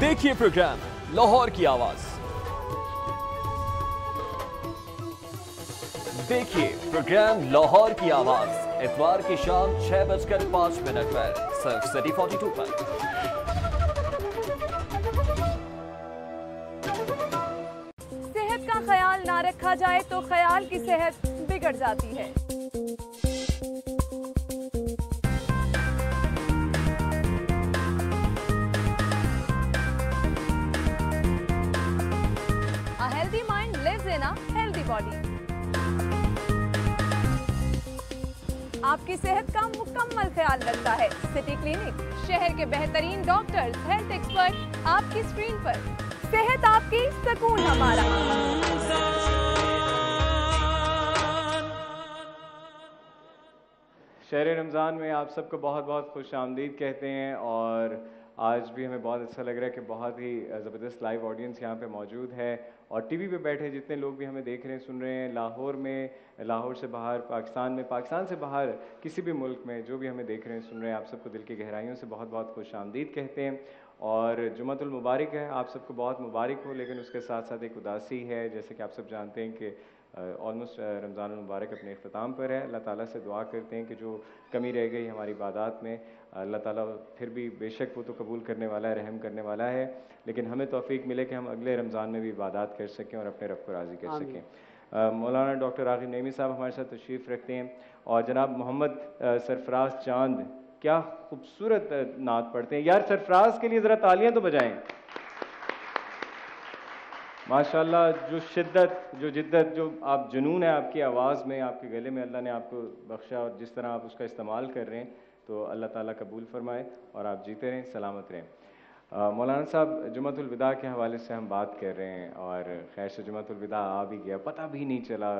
देखिए प्रोग्राम लाहौर की आवाज। देखिए प्रोग्राम लाहौर की आवाज इतवार की शाम 6:05 पर सिर्फ सिटी 42 पर। सेहत का ख्याल ना रखा जाए तो ख्याल की सेहत बिगड़ जाती है। A healthy mind lives in a healthy body. आपकी सेहत का मुकम्मल ख्याल रखता है सिटी क्लिनिक। शहर के बेहतरीन डॉक्टर्स, हेल्थ एक्सपर्ट आपकी स्क्रीन पर। सेहत आपकी, सुकून हमारा। शहर रमज़ान में आप सबको बहुत बहुत खुश आमदीद कहते हैं। और आज भी हमें बहुत अच्छा लग रहा है कि बहुत ही ज़बरदस्त लाइव ऑडियंस यहाँ पे मौजूद है, और टीवी पे बैठे जितने लोग भी हमें देख रहे हैं, सुन रहे हैं, लाहौर में, लाहौर से बाहर, पाकिस्तान में, पाकिस्तान से बाहर किसी भी मुल्क में जो भी हमें देख रहे हैं, सुन रहे हैं, आप सबको दिल की गहराइयों से बहुत बहुत खुश आमदीद कहते हैं। और जुम्मतुल मुबारक है, आप सबको बहुत मुबारक हो। लेकिन उसके साथ साथ एक उदासी है, जैसे कि आप सब जानते हैं कि ऑलमोस्ट रमज़ान मुबारक अपने इख्तिताम पर है। अल्लाह ताला से दुआ करते हैं कि जो कमी रह गई हमारी इबादत में, अल्लाह ताला फिर भी बेशक वो तो कबूल करने वाला है, रहम करने वाला है, लेकिन हमें तौफीक मिले कि हम अगले रमज़ान में भी इबादत कर सकें और अपने रब को राज़ी कर सकें। مولانا ڈاکٹر راغب نعیمی صاحب ہمارے ساتھ تشریف رکھتے ہیں اور جناب محمد سرفراز چاند کیا خوبصورت نعت پڑھتے ہیں. یار سرفراز کے لیے ذرا تالیاں تو بجائیں. ماشاءاللہ جو شدت جو جدت جو آپ جنون ہے آپ کی آواز میں آپ کے گلے میں اللہ نے آپ کو بخشا اور جس طرح آپ اس کا استعمال کر رہے ہیں تو اللہ تعالیٰ قبول فرمائے اور آپ جیتے رہیں سلامت رہیں. مولانا صاحب جمعۃ الوداع کے حوالے سے ہم بات کر رہے ہیں اور خیر سے جمعۃ الوداع آ بھی گیا پتہ بھی نہیں چلا.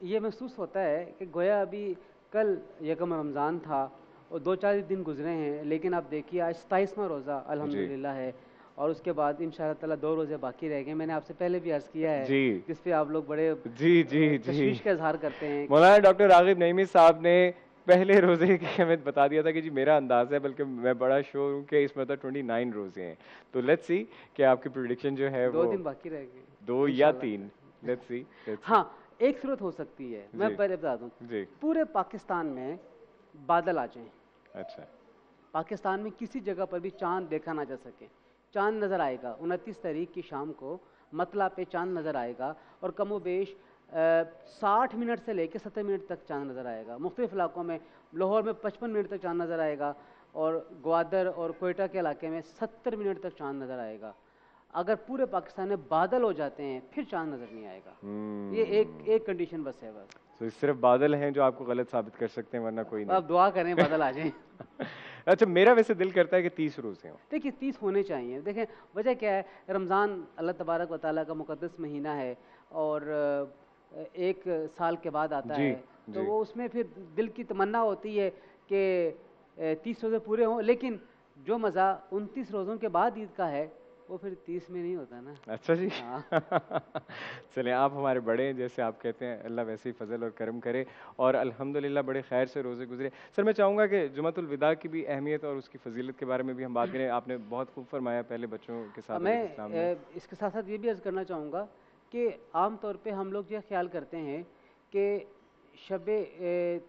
یہ محسوس ہوتا ہے کہ گویا ابھی کل یکم رمضان تھا اور 2-4 دن گزرے ہیں لیکن آپ دیکھیے آج 27واں روزہ الحمدللہ ہے اور اس کے بعد انشاءاللہ تعالیٰ 2 روزے باقی رہ گئے. میں نے آپ سے پہلے بھی عرض کیا ہے جس پہ آپ لوگ بڑے تشویش کا اظہار کرتے ہیں. مولانا ڈاکٹر راغب نعیمی صاحب نے پہلے روزے کی ہمیں بتا دیا تھا کہ جی میرا انداز ہے بلکہ میں بڑا شور ہوں کہ اس میں 29 روزے ہیں. تو لیٹس سی کہ آپ کی پریڈکشن جو ہے 2 دن باقی رہ گئے 2 یا 3 لیٹس سی. ہاں ایک صورت ہو سکتی ہے میں پہلے بتا دوں پورے پاکستان میں بادل آ جائیں. اچھا پاکستان میں کسی جگہ پر بھی چاند دیکھا نہ جا سکے. چاند نظر آئے گا 29 تاریخ کی شام کو مطلع پہ چاند نظر آئے گا اور کم و بیش 60 منٹ سے لے کے 70 منٹ تک چاند نظر آئے گا. مختلف علاقوں میں لاہور میں 55 منٹ تک چاند نظر آئے گا اور گوادر اور کوئٹہ کے علاقے میں 70 منٹ تک چاند نظر آئے گا. اگر پورے پاکستان میں بادل ہو جاتے ہیں پھر چاند نظر نہیں آئے گا. یہ ایک کنڈیشن بس ہے بس. تو صرف بادل ہیں جو آپ کو غلط ثابت کر سکتے ہیں ورنہ کوئی نہیں. آپ دعا کریں بادل آ جائیں. اچھا میرا ویسے دل کرتا ہے کہ 30 روزے ہوں. دیکھیے 30 ہونے چاہیے. دیکھیں وجہ کیا ہے رمضان اللہ تبارک و تعالیٰ کا مقدس مہینہ ہے اور 1 سال کے بعد آتا ہے تو وہ اس میں پھر دل کی تمنا ہوتی ہے کہ 30 روزے پورے ہوں لیکن جو مزہ 29 روزوں کے بعد عید کا ہے وہ پھر 30 میں نہیں ہوتا نا. اچھا جی چلیں آپ ہمارے بڑے ہیں جیسے آپ کہتے ہیں اللہ ویسے ہی فضل اور کرم کرے اور الحمدللہ بڑے خیر سے روزے گزرے. سر میں چاہوں گا کہ جمعۃ الوداع کی بھی اہمیت اور اس کی فضیلت کے بارے میں بھی ہم بات کریں. آپ نے بہت خوب فرمایا پہلے بچوں کے ساتھ. میں اس کے ساتھ ساتھ یہ بھی عرض کرنا چاہوں گا کہ عام طور پہ ہم لوگ یہ خیال کرتے ہیں کہ شب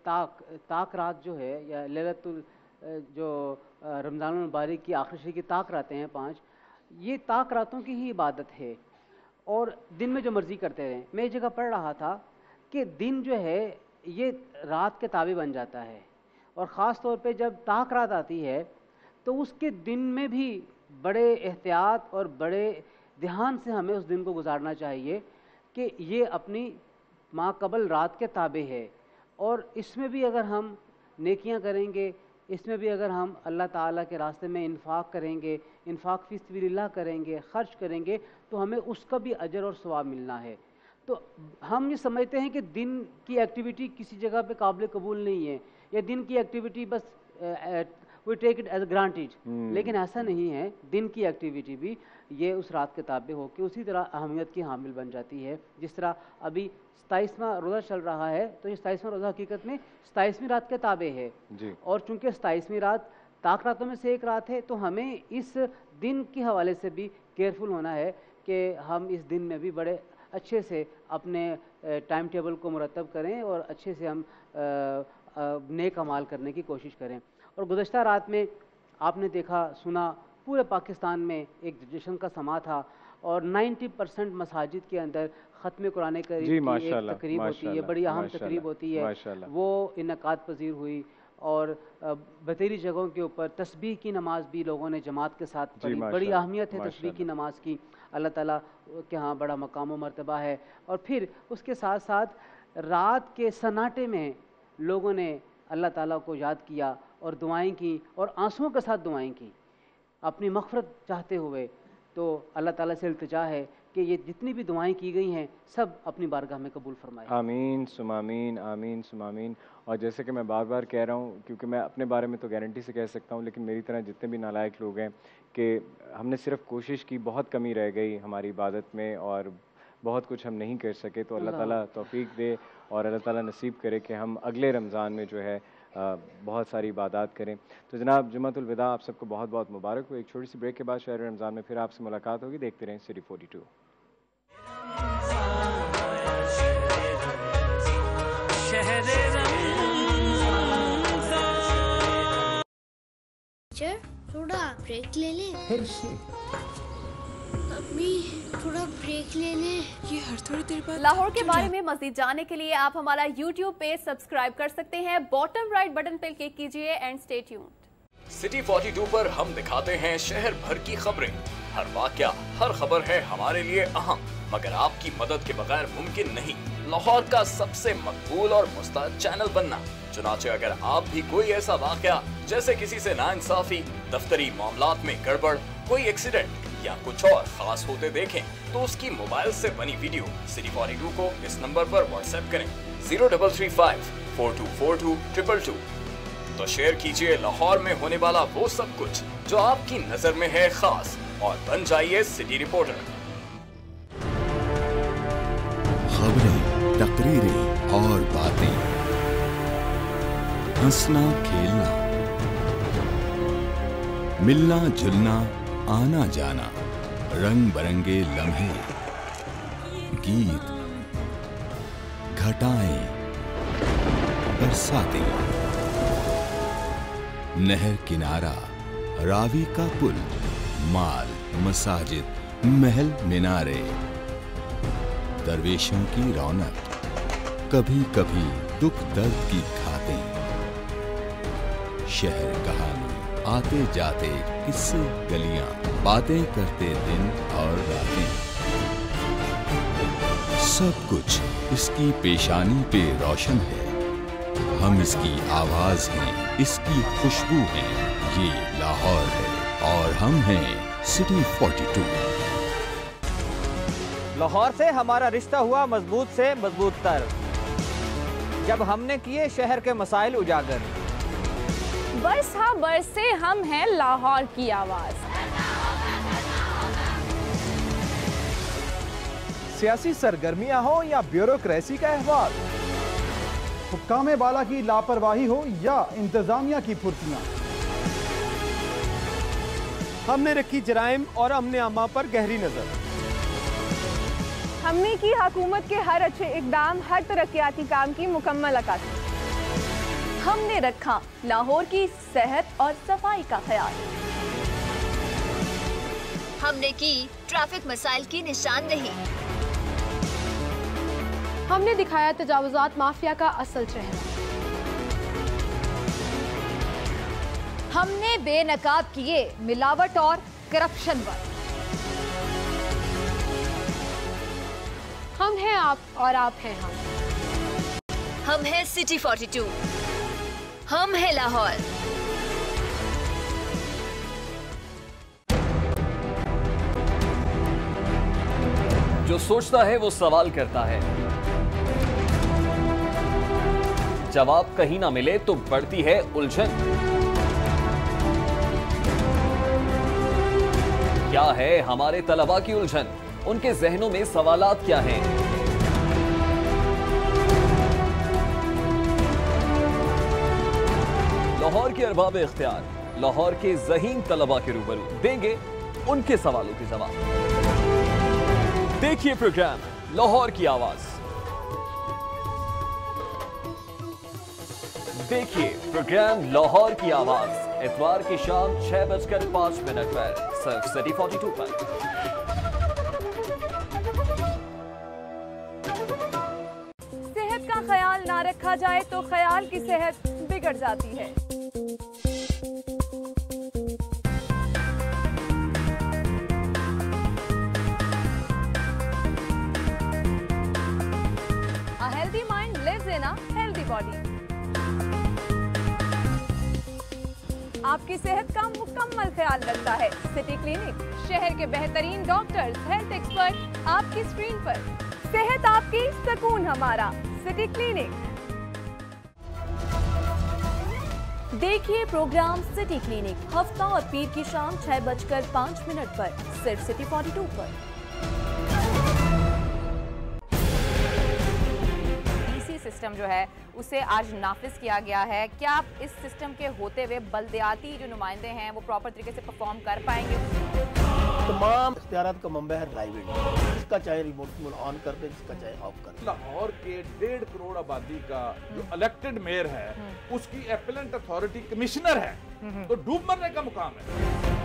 طاق رات جو ہے یا لیلۃ جو رمضان المبارک کی آخری شب کی طاق راتیں ہیں 5 یہ طاق راتوں کی ہی عبادت ہے اور دن میں جو مرضی کرتے رہیں. میں ایک جگہ پڑھ رہا تھا کہ دن جو ہے یہ رات کے تابع بن جاتا ہے اور خاص طور پہ جب طاق رات آتی ہے تو اس کے دن میں بھی بڑے احتیاط اور بڑے دھیان سے ہمیں اس دن کو گزارنا چاہیے کہ یہ اپنی ما قبل رات کے تابع ہے. اور اس میں بھی اگر ہم نیکیاں کریں گے اس میں بھی اگر ہم اللہ تعالیٰ کے راستے میں انفاق کریں گے انفاق فی سبیل اللہ کریں گے خرچ کریں گے تو ہمیں اس کا بھی اجر اور ثواب ملنا ہے. تو ہم یہ سمجھتے ہیں کہ دن کی ایکٹیویٹی کسی جگہ پہ قابل قبول نہیں ہے یا دن کی ایکٹیویٹی بس we take it as granted لیکن ایسا نہیں ہے. دن کی ایکٹیویٹی بھی یہ اس رات کے تابع ہو کے اسی طرح اہمیت کی حامل بن جاتی ہے. جس طرح ابھی 27واں روزہ چل رہا ہے تو یہ 27واں روزہ حقیقت میں 27ویں رات کے تابع ہے اور چونکہ 27ویں رات طاق راتوں میں سے ایک رات ہے تو ہمیں اس دن کے حوالے سے بھی کیئرفل ہونا ہے کہ ہم اس دن میں بھی بڑے اچھے سے اپنے ٹائم ٹیبل کو مرتب کریں اور اچھے سے ہم نیک اعمال کرنے کی کوشش کریں. اور گزشتہ رات میں آپ نے دیکھا سنا پورے پاکستان میں ایک جشن کا سما تھا اور 90% مساجد کے اندر ختم قرآن کریم کی ایک تقریب ہوتی ہے بڑی اہم تقریب ہوتی ہے وہ انعقاد پذیر ہوئی اور بتیری جگہوں کے اوپر تسبیح کی نماز بھی لوگوں نے جماعت کے ساتھ پڑھی. بڑی اہمیت ہے تسبیح کی نماز کی. اللہ تعالیٰ کے ہاں بڑا مقام و مرتبہ ہے. اور پھر اس کے ساتھ ساتھ رات کے سناٹے میں لوگوں نے اللہ تعالیٰ کو یاد کیا اور دعائیں کی اور آنسوؤں کے ساتھ دعائیں کی اپنی مغفرت چاہتے ہوئے. تو اللہ تعالیٰ سے التجا ہے کہ یہ جتنی بھی دعائیں کی گئی ہیں سب اپنی بارگاہ میں قبول فرمائے. آمین ثم آمین آمین ثم آمین. اور جیسے کہ میں بار بار کہہ رہا ہوں کیونکہ میں اپنے بارے میں تو گارنٹی سے کہہ سکتا ہوں لیکن میری طرح جتنے بھی نالائق لوگ ہیں کہ ہم نے صرف کوشش کی بہت کمی رہ گئی ہماری عبادت میں اور بہت کچھ ہم نہیں کر سکے. تو اللہ تعالیٰ توفیق دے اور اللہ تعالیٰ نصیب کرے کہ ہم اگلے رمضان میں جو ہے بہت ساری عبادات کریں. تو جناب جمعۃ الوداع آپ سب کو بہت بہت مبارک ہو. ایک چھوٹی سی بریک کے بعد شہر رمضان میں پھر آپ سے ملاقات ہوگی. دیکھتے رہیں سٹی 42. تھوڑا بریک لے لیں. پھر سے अम्मी थोड़ा ब्रेक ले ले। ये हर थोड़ी देर बाद लाहौर के बारे में मज़ीद जानने के लिए आप हमारा YouTube पेज सब्सक्राइब कर सकते हैं। बॉटम राइट बटन पर क्लिक कीजिए एंड स्टे ट्यून्ड। सिटी 42 पर हम दिखाते हैं शहर भर की खबरें। हर वाकया, हर खबर है हमारे लिए अहम, मगर आपकी मदद के बगैर मुमकिन नहीं लाहौर का सबसे मकबूल और मुस्तैद चैनल बनना। चुनाचे अगर आप भी कोई ऐसा वाकया जैसे किसी से नाइंसाफी, दफ्तरी मामलात में गड़बड़, कोई एक्सीडेंट या कुछ और खास होते देखें तो उसकी मोबाइल से बनी वीडियो सिटी 42 को इस नंबर पर व्हाट्सएप करें 0335 4242 222। तो शेयर कीजिए लाहौर में होने वाला वो सब कुछ जो आपकी नजर में है खास, और बन जाइए सिटी रिपोर्टर। खबरें, तकरीरें और बातें, हंसना खेलना, मिलना जुलना, आना जाना, रंग बरंगे लम्हे, गीत, घटाएं, बरसातें, नहर किनारा, रावी का पुल, माल, मसाजिद, महल मीनारे, दरवेशों की रौनक, कभी कभी दुख दर्द की खातें, शहर कहानी, आते जाते किस्से गलियां, बातें करते दिन और रातें, सब कुछ इसकी पेशानी पे रोशन है। हम इसकी आवाज हैं, इसकी खुशबू हैं। ये लाहौर है और हम हैं सिटी 42। लाहौर से हमारा रिश्ता हुआ मजबूत से मजबूत तर, जब हमने किए शहर के मसाइल उजागर। बस हाँ बरसे हम हैं लाहौर की आवाज। सियासी सरगर्मियां हो या ब्यूरोक्रेसी का अहवाल, हुक्काम बाला की लापरवाही हो या इंतजामिया की फुर्तियां, हमने रखी जराइम और अमने आमा पर गहरी नजर। हमने की हुकूमत के हर अच्छे इकदाम, हर तरक्याती काम की मुकम्मल अक्कासी। हमने रखा लाहौर की सेहत और सफाई का ख्याल। हमने की ट्रैफिक मसाइल की निशानदेही। हमने दिखाया तजावुजात माफिया का असल चेहरा। हमने बेनकाब किए मिलावट और करप्शन पर। हम हैं आप और आप हैं हम। हम हैं सिटी 42, हम हैं लाहौर। जो सोचता है वो सवाल करता है, जवाब कहीं ना मिले तो बढ़ती है उलझन। क्या है हमारे तलबा की उलझन? उनके जहनों में सवालात क्या हैं? लाहौर के अरबाब इख्तियार, लाहौर के ज़हीन तलबा के रूबरू देंगे उनके सवालों के जवाब। देखिए प्रोग्राम लाहौर की आवाज। देखिए प्रोग्राम लाहौर की आवाज इतवार की शाम 6:05 पर सिर्फ सिटी 42 पर। सेहत का ख्याल ना रखा जाए तो ख्याल की सेहत बिगड़ जाती है। A healthy mind lives in a healthy body. आपकी सेहत का मुकम्मल ख्याल रखता है सिटी क्लिनिक। शहर के बेहतरीन डॉक्टर्स, हेल्थ एक्सपर्ट आपकी स्क्रीन पर। सेहत आपकी, सुकून हमारा, सिटी क्लिनिक। देखिए प्रोग्राम सिटी क्लिनिक हफ्ता और पीर की शाम 6:05 पर सिर्फ सिटी 42 पर। सिस्टम जो है उसे आज नाफिज किया गया है। क्या आप इस सिस्टम के होते हुए बल्दियाती जो नुमाइंदे हैं वो प्रॉपर तरीके से परफॉर्म कर पाएंगे? तमाम इख्तियारात का मंबा है प्राइवेट, जिसका चाहे रिमोट ऑन कर दे, जिसका चाहे ऑफ कर दे। लाहौर के 1.5 करोड़ आबादी का जो इलेक्टेड मेयर है उसकी एपेलेंट अथॉरिटी कमिश्नर है तो डूब मरने का मुकाम है।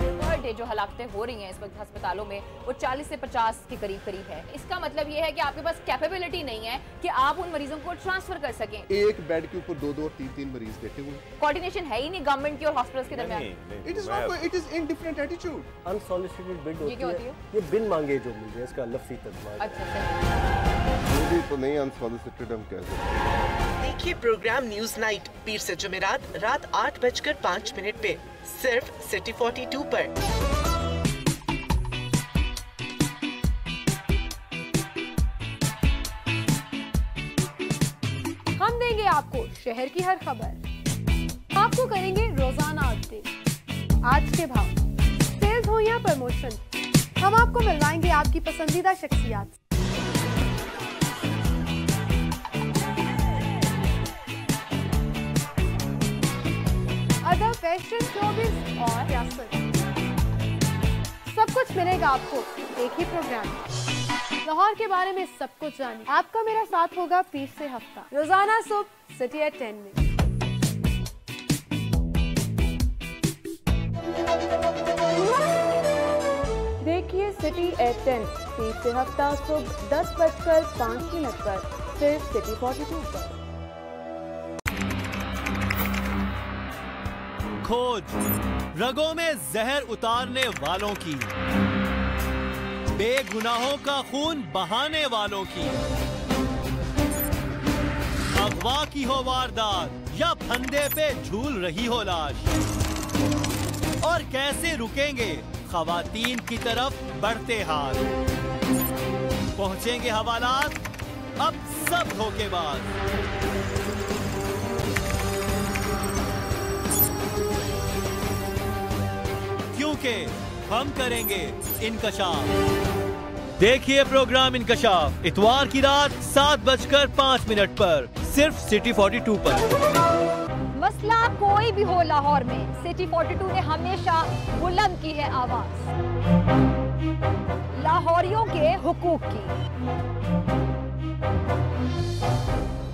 पर डे जो हलाकतें हो रही हैं इस वक्त अस्पतालों में वो 40 से 50 के करीब है। इसका मतलब ये है कि आपके पास कैपेबिलिटी नहीं है कि आप उन मरीजों को ट्रांसफर कर सकें। एक बेड के ऊपर 2 और 3 मरीज बैठे हुए। कोऑर्डिनेशन है ही नहीं गवर्नमेंट की और हॉस्पिटल्स के दरमियान। It is in different attitude. Unsolicited bid होती है, ये बिन मांगे जो मिल जाए, इसका लफ्ज़ी तर्जुमा। अच्छा मुझे तो नहीं अनसॉलिसिटेड हम कह सकते। देखिए प्रोग्राम न्यूज नाइट पीर से जुमेरात रात 8:05 पे सिर्फ सिटी 42 पर। हम देंगे आपको शहर की हर खबर, आपको करेंगे रोजाना अपडेट, आज के भाव, सेल्स हो या प्रमोशन, हम आपको मिलवाएंगे आपकी पसंदीदा शख्सियात। अदब, फैशन, शोबिज़ और सियासत, सब कुछ मिलेगा आपको एक ही प्रोग्राम में। लाहौर के बारे में सब कुछ जानिए। आपका मेरा साथ होगा पीर से हफ्ता, रोजाना सुबह सिटी एट 10 में। देखिए सिटी एट 10 पीर से हफ्ता सुबह 10:05 पर सिर्फ सिटी 42 पर। खोज रगों में जहर उतारने वालों की, बेगुनाहों का खून बहाने वालों की, अगवा की हो वारदात या फंदे पे झूल रही हो लाश, और कैसे रुकेंगे खवातीन की तरफ बढ़ते हाथ। पहुंचेंगे हवालात अब सब धोखेबाज। क्योंकि हम करेंगे इनकशाफ। देखिए प्रोग्राम इनकशाफ इतवार की रात 7:05 पर सिर्फ सिटी 42 पर। मसला कोई भी हो लाहौर में, सिटी 42 ने हमेशा बुलंद की है आवाज लाहौरियों के हुकूक की।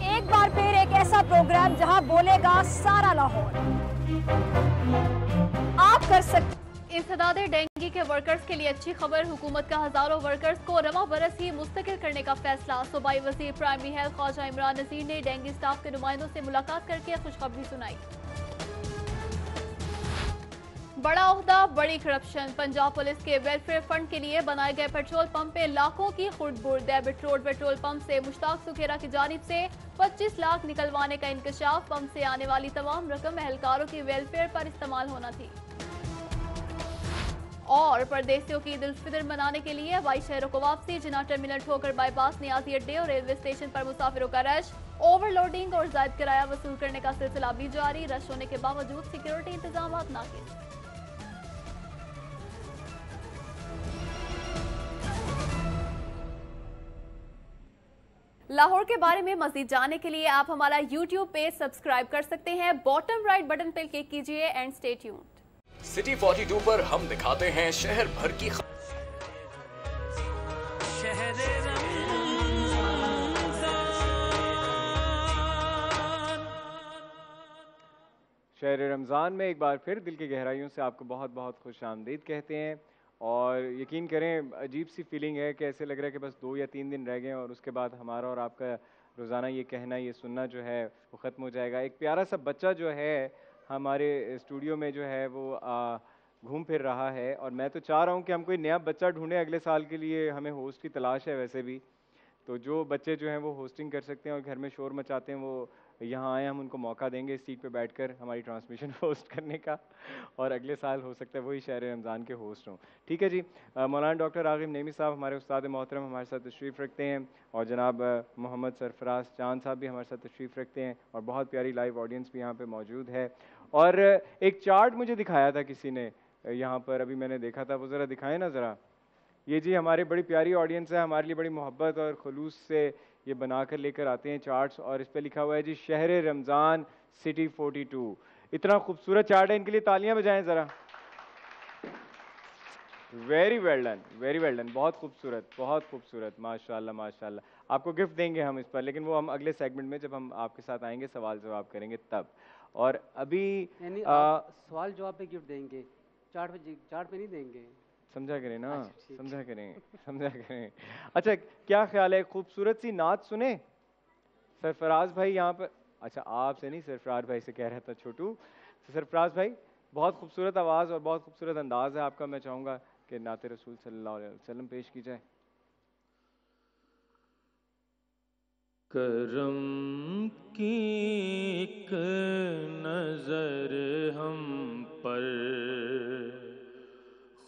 एक बार फिर एक ऐसा प्रोग्राम जहां बोलेगा सारा लाहौर। आप कर सकते। इंसदादे डेंगू के वर्कर्स के लिए अच्छी खबर, हुकूमत का हजारों वर्कर्स को रवा बरस ही मुस्तकिल करने का फैसला। सूबाई वजीर प्राइमरी हेल्थ ख्वाजा इमरान नजीर ने डेंगू स्टाफ के नुमाइंदों से मुलाकात करके खुशखबरी सुनाई। बड़ा ओहदा, बड़ी करप्शन। पंजाब पुलिस के वेलफेयर फंड के लिए बनाए गए पेट्रोल पंप पे लाखों की खुर्द-बुर्द। डेबिट रोड पेट्रोल पंप से मुश्ताक सुखेरा की जानिब से 25 लाख निकलवाने का इंकशाफ। पंप से आने वाली तमाम रकम एहलकारों की वेलफेयर पर इस्तेमाल होना थी। और परदेसियों की ईद उल फितर मनाने के लिए हवाई शहरों को वापसी। जिना टर्मिनल ठोकर बाईपास, नियाजी अड्डे और रेलवे स्टेशन पर मुसाफिरों का रश। ओवरलोडिंग और जायद किराया वसूल करने का सिलसिला भी जारी। रश होने के बावजूद सिक्योरिटी इंतजाम नाकिस। लाहौर के बारे में मज़ीद जानने के लिए आप हमारा YouTube पेज सब्सक्राइब कर सकते हैं। बॉटम राइट बटन पर क्लिक कीजिए एंड स्टे ट्यून्ड। सिटी 42 पर हम दिखाते हैं शहर भर की शहर रमज़ान में एक बार फिर दिल की गहराइयों से आपको बहुत बहुत खुश आमदीद कहते हैं। और यकीन करें अजीब सी फीलिंग है कि ऐसे लग रहा है कि बस 2 या 3 दिन रह गए और उसके बाद हमारा और आपका रोज़ाना ये कहना ये सुनना जो है वो ख़त्म हो जाएगा। एक प्यारा सा बच्चा जो है हमारे स्टूडियो में जो है वो घूम फिर रहा है और मैं तो चाह रहा हूँ कि हम कोई नया बच्चा ढूंढें अगले साल के लिए। हमें होस्ट की तलाश है वैसे भी, तो जो बच्चे जो हैं वो होस्टिंग कर सकते हैं और घर में शोर मचाते हैं वो यहाँ आए, हम उनको मौका देंगे इस सीट पे बैठकर हमारी ट्रांसमिशन होस्ट करने का और अगले साल हो सकता है वही शहर रमज़ान के होस्ट हों। ठीक है जी। मौलाना डॉक्टर राग़िब नईमी साहब हमारे उस्ताद मोहतरम हमारे साथ तशरीफ़ रखते हैं और जनाब मोहम्मद सरफराज चांद साहब भी हमारे साथ तशरीफ़ रखते हैं और बहुत प्यारी लाइव ऑडियंस भी यहाँ पर मौजूद है। और एक चार्ट मुझे दिखाया था किसी ने यहाँ पर, अभी मैंने देखा था, वो ज़रा दिखाएं ना ज़रा। ये जी हमारी बड़ी प्यारी ऑडियंस है, हमारे लिए बड़ी मोहब्बत और खुलूस से ये बनाकर लेकर आते हैं चार्ट्स और इस पे लिखा हुआ है जी शहर रमज़ान सिटी 42। इतना खूबसूरत चार्ट है, इनके लिए तालियां बजाएं ज़रा। वेरी वेल डन, बहुत खूबसूरत, माशाल्लाह माशाल्लाह। आपको गिफ्ट देंगे हम इस पर, लेकिन वो हम अगले सेगमेंट में जब हम आपके साथ आएंगे सवाल जवाब करेंगे तब। اور ابھی یعنی سوال جواب پہ گفٹ دیں گے، چارٹ پہ نہیں دیں گے. سمجھا کریں نا، سمجھا کریں. اچھا کیا خیال ہے، خوبصورت سی نعت سنیں؟ سرفراز بھائی یہاں پر، اچھا آپ سے نہیں، سرفراز بھائی سے کہہ رہا تھا چھوٹو. سرفراز بھائی بہت خوبصورت آواز اور بہت خوبصورت انداز ہے آپ کا، میں چاہوں گا کہ نعت رسول صلی اللہ علیہ وسلم پیش کی جائے. کرم کی ایک نظر ہم پر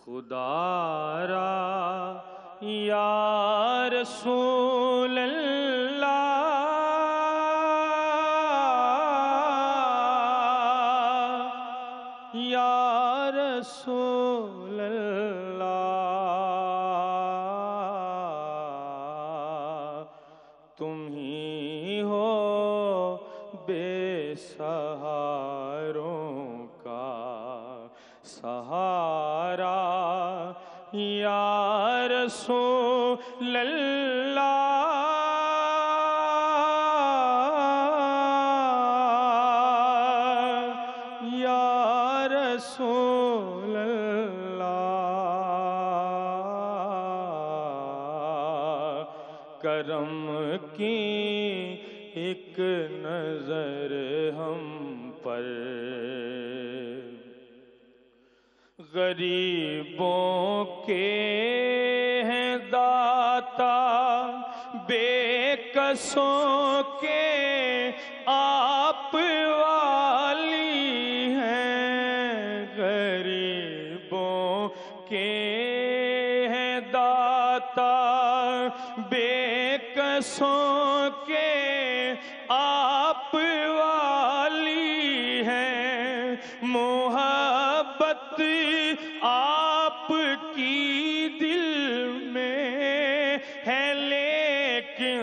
خدا را یا رسول اللہ، یا رسول اللہ، تم ہی ہو بے سہاروں کا سہارا، یا رسول اللہ، یا رسول اللہ. کرم کی ایک نظر ہم پر، غریبوں کے ہیں داتا، بے کسوں کے آپ والی ہیں، غریبوں کے ہیں داتا، بے کسوں کے آپ والی ہیں، محبت آپ کی دل میں ہے لیکن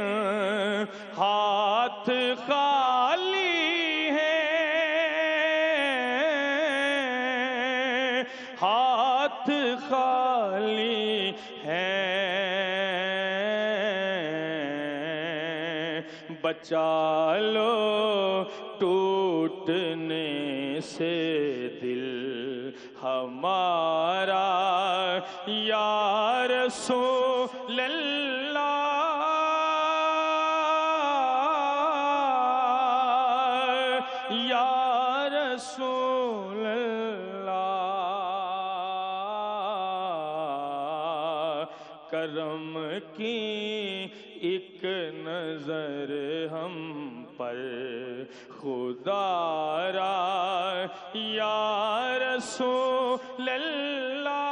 ہاتھ خالی ہے، ہاتھ خالی ہے. بچا لو ٹوٹنے سے دل ہمارا، یا رسول اللہ، یا رسول اللہ. کرم کی ایک نظر ہم پر خدا را، یا رسول اللہ،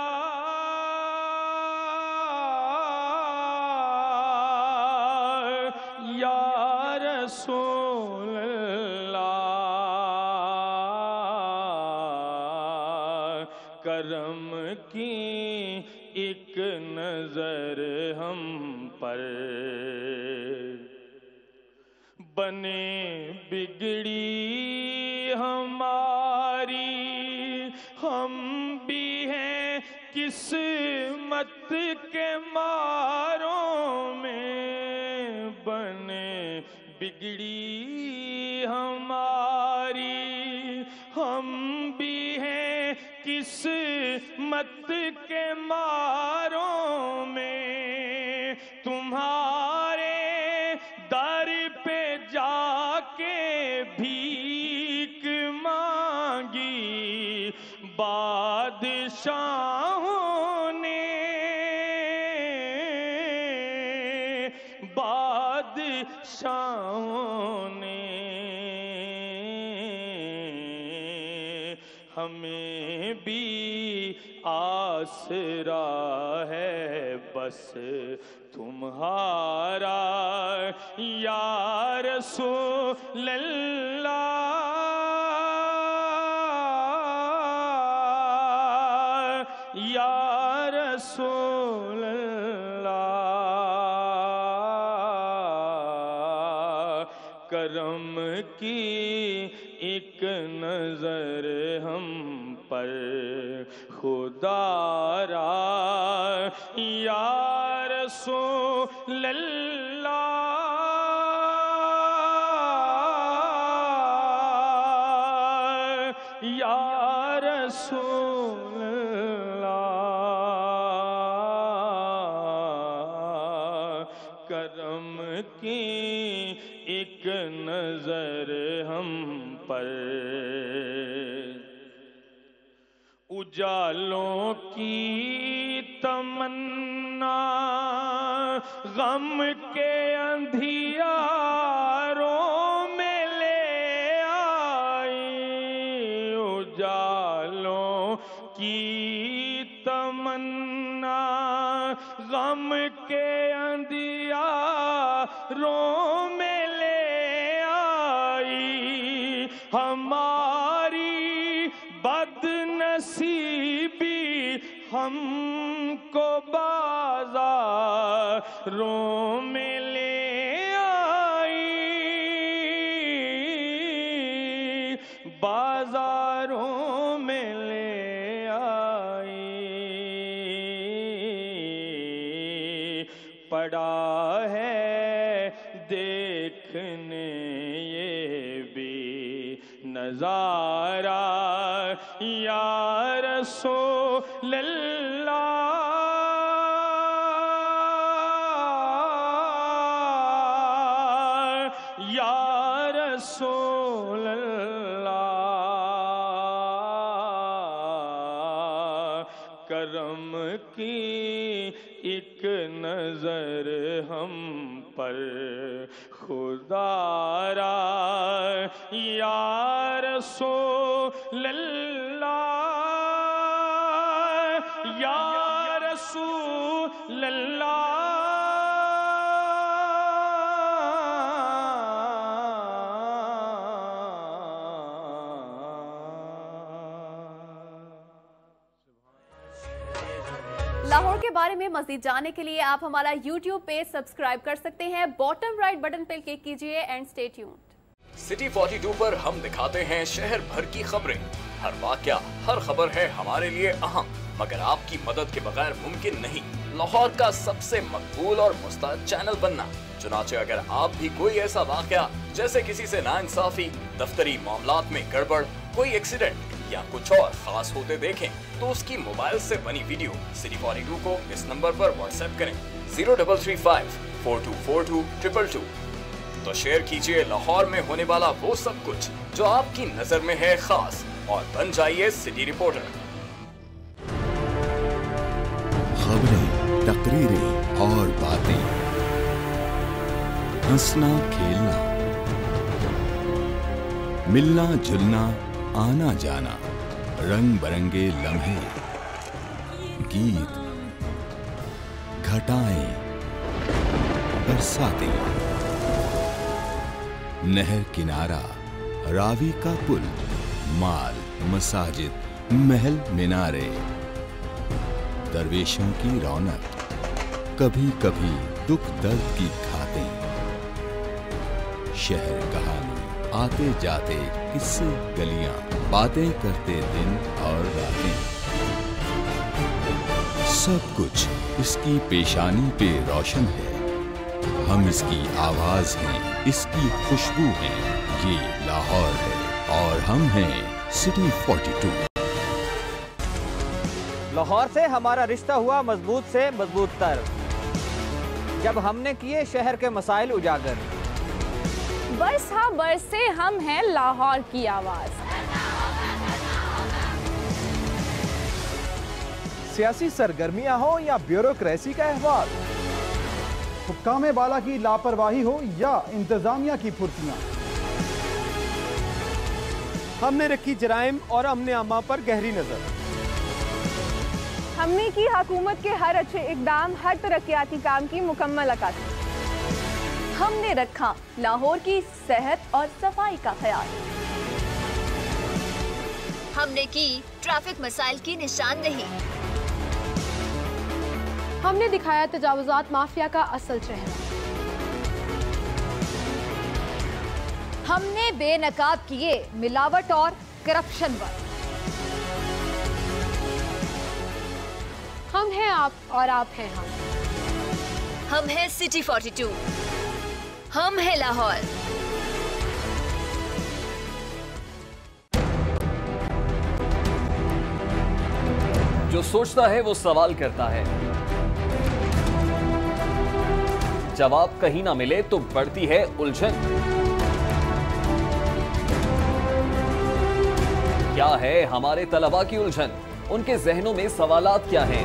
یا رسول اللہ. کرم کی ایک نظر ہم پر، بنے بگڑی ہماری، ہم بھی ہیں قسمت کے ماروں میں، بنے بگڑی ہماری، ہم بھی ہیں قسمت کے ماروں میں، تمہارے در پہ جا کے بھیک مانگی بادشاہوں نے، بادشاہوں نے. ہمیں بھی آسرا ہے بس تمہارا، یا رسول اللہ، یا رسول اللہ. کرم کی ایک نظر ہم پر خدا را، یا رسول اللہ، रसूल अल्लाह, करम की एक नजर हम पर, उजालों की तमन्ना गम के अंधियारों में ले आई, उजालों की तमन्ना गम के अंधियारों में ले आई, हमारी बदनसीबी हमको बाजारों में ले आई, बाजारों में ले आई। पड़ा है देखने ये भी नजारा या रसूल अल्लाह, या रसूल अल्लाह, करम की एक नजर हम पर खुदारा या रसूल अल्लाह, या रसूल अल्लाह। लाहौर के बारे में मज़ीद जानने के लिए आप हमारा YouTube पेज सब्सक्राइब कर सकते हैं। बॉटम राइट बटन पर क्लिक कीजिए एंड स्टे ट्यून्ड। सिटी 42 पर हम दिखाते हैं शहर भर की खबरें। हर वाकया, हर खबर है हमारे लिए अहम, मगर आपकी मदद के बगैर मुमकिन नहीं लाहौर का सबसे मकबूल और मुस्तैद चैनल बनना। चुनाचे अगर आप भी कोई ऐसा वाकया जैसे किसी से नाइंसाफी, दफ्तरी मामलात में गड़बड़, कोई एक्सीडेंट या कुछ और खास होते देखें तो उसकी मोबाइल से बनी वीडियो सिटी 42 को इस नंबर पर व्हाट्सएप करें 0335424222। तो शेयर कीजिए लाहौर में होने वाला वो सब कुछ जो आपकी नजर में है खास, और बन जाइए सिटी रिपोर्टर। खबरें, तकरीरें और बातें, हंसना खेलना, मिलना जुलना, आना जाना, रंग बिरंगे लम्हे, गीत, घटाएं, बरसातें, नहर किनारा, रावी का पुल, माल, मसाजिद, महल मिनारे, दरवेशों की रौनक, कभी कभी दुख दर्द की खातें, शहर कहानी, आते जाते किस्से गलियां, बातें करते दिन और रातें, सब कुछ इसकी पेशानी पे रोशन है। हम इसकी आवाज हैं, इसकी खुशबू हैं। ये लाहौर है और हम हैं सिटी 42। लाहौर से हमारा रिश्ता हुआ मजबूत से मजबूत तर, जब हमने किए शहर के मसाइल उजागर। बस हाँ बस से हम हैं लाहौर की आवाज। सियासी सरगर्मियां हो या ब्यूरोक्रेसी का अहवाल, हुक्काम बाला की लापरवाही हो या इंतजामिया की फुर्तियां, हमने रखी जराइम और अमन आमा पर गहरी नजर। हमने की हुकूमत के हर अच्छे इकदाम, हर तरक्याती काम की मुकम्मल अक्कासी। हमने रखा लाहौर की सेहत और सफाई का ख्याल। हमने की ट्रैफिक मसाइल की निशानदेही। हमने दिखाया तजावुजात माफिया का असल चेहरा। हमने बेनकाब किए मिलावट और करप्शन पर। हम हैं आप और आप हैं हम हैं सिटी 42, हम हैं लाहौर। सोचता है वो सवाल करता है, जवाब कहीं ना मिले तो बढ़ती है उलझन। क्या है हमारे तलबा की उलझन? उनके जहनों में सवालात क्या हैं?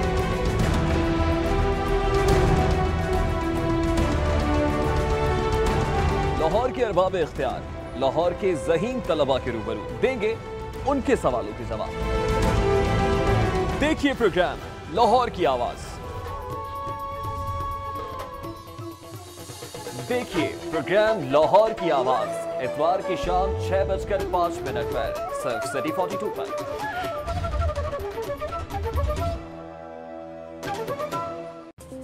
लाहौर के अरबाब इख्तियार लाहौर के ज़हीन तलबा के रूबरू देंगे उनके सवालों के जवाब। देखिए प्रोग्राम लाहौर की आवाज। देखिए प्रोग्राम लाहौर की आवाज इतवार की शाम 6:05 पर सिर्फ सिटी 42 पर।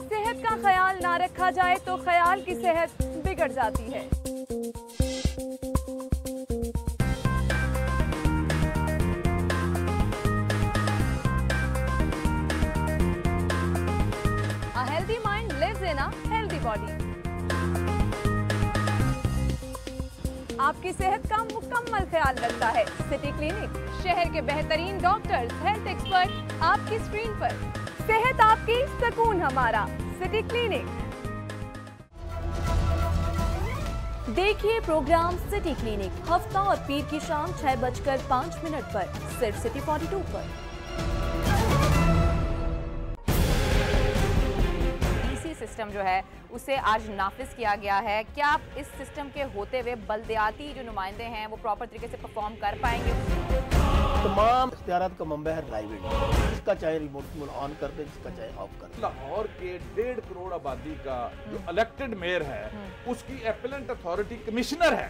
सेहत का ख्याल ना रखा जाए तो ख्याल की सेहत बिगड़ जाती है। A healthy mind lives in a healthy body. आपकी सेहत का मुकम्मल ख्याल रखता है सिटी क्लिनिक। शहर के बेहतरीन डॉक्टर्स, हेल्थ एक्सपर्ट आपकी स्क्रीन पर। सेहत आपकी, सुकून हमारा। City clinic. देखिए प्रोग्राम सिटी क्लिनिक हफ्ता और पीर की शाम 6:05 पर सिर्फ सिटी 42 पर। सिस्टम जो है उसे आज नाफिज किया गया है। क्या आप इस सिस्टम के होते हुए बल्दियाती जो नुमाइंदे हैं वो प्रॉपर तरीके से परफॉर्म कर पाएंगे? तमाम इख्तियारात का मंबा है प्राइवेट, इसका चाहे रिमोट ऑन कर दे, इसका चाहे ऑफ कर दे। लाहौर के 1.5 करोड़ आबादी का जो इलेक्टेड मेयर है उसकी एपेलेंट अथॉरिटी कमिश्नर है,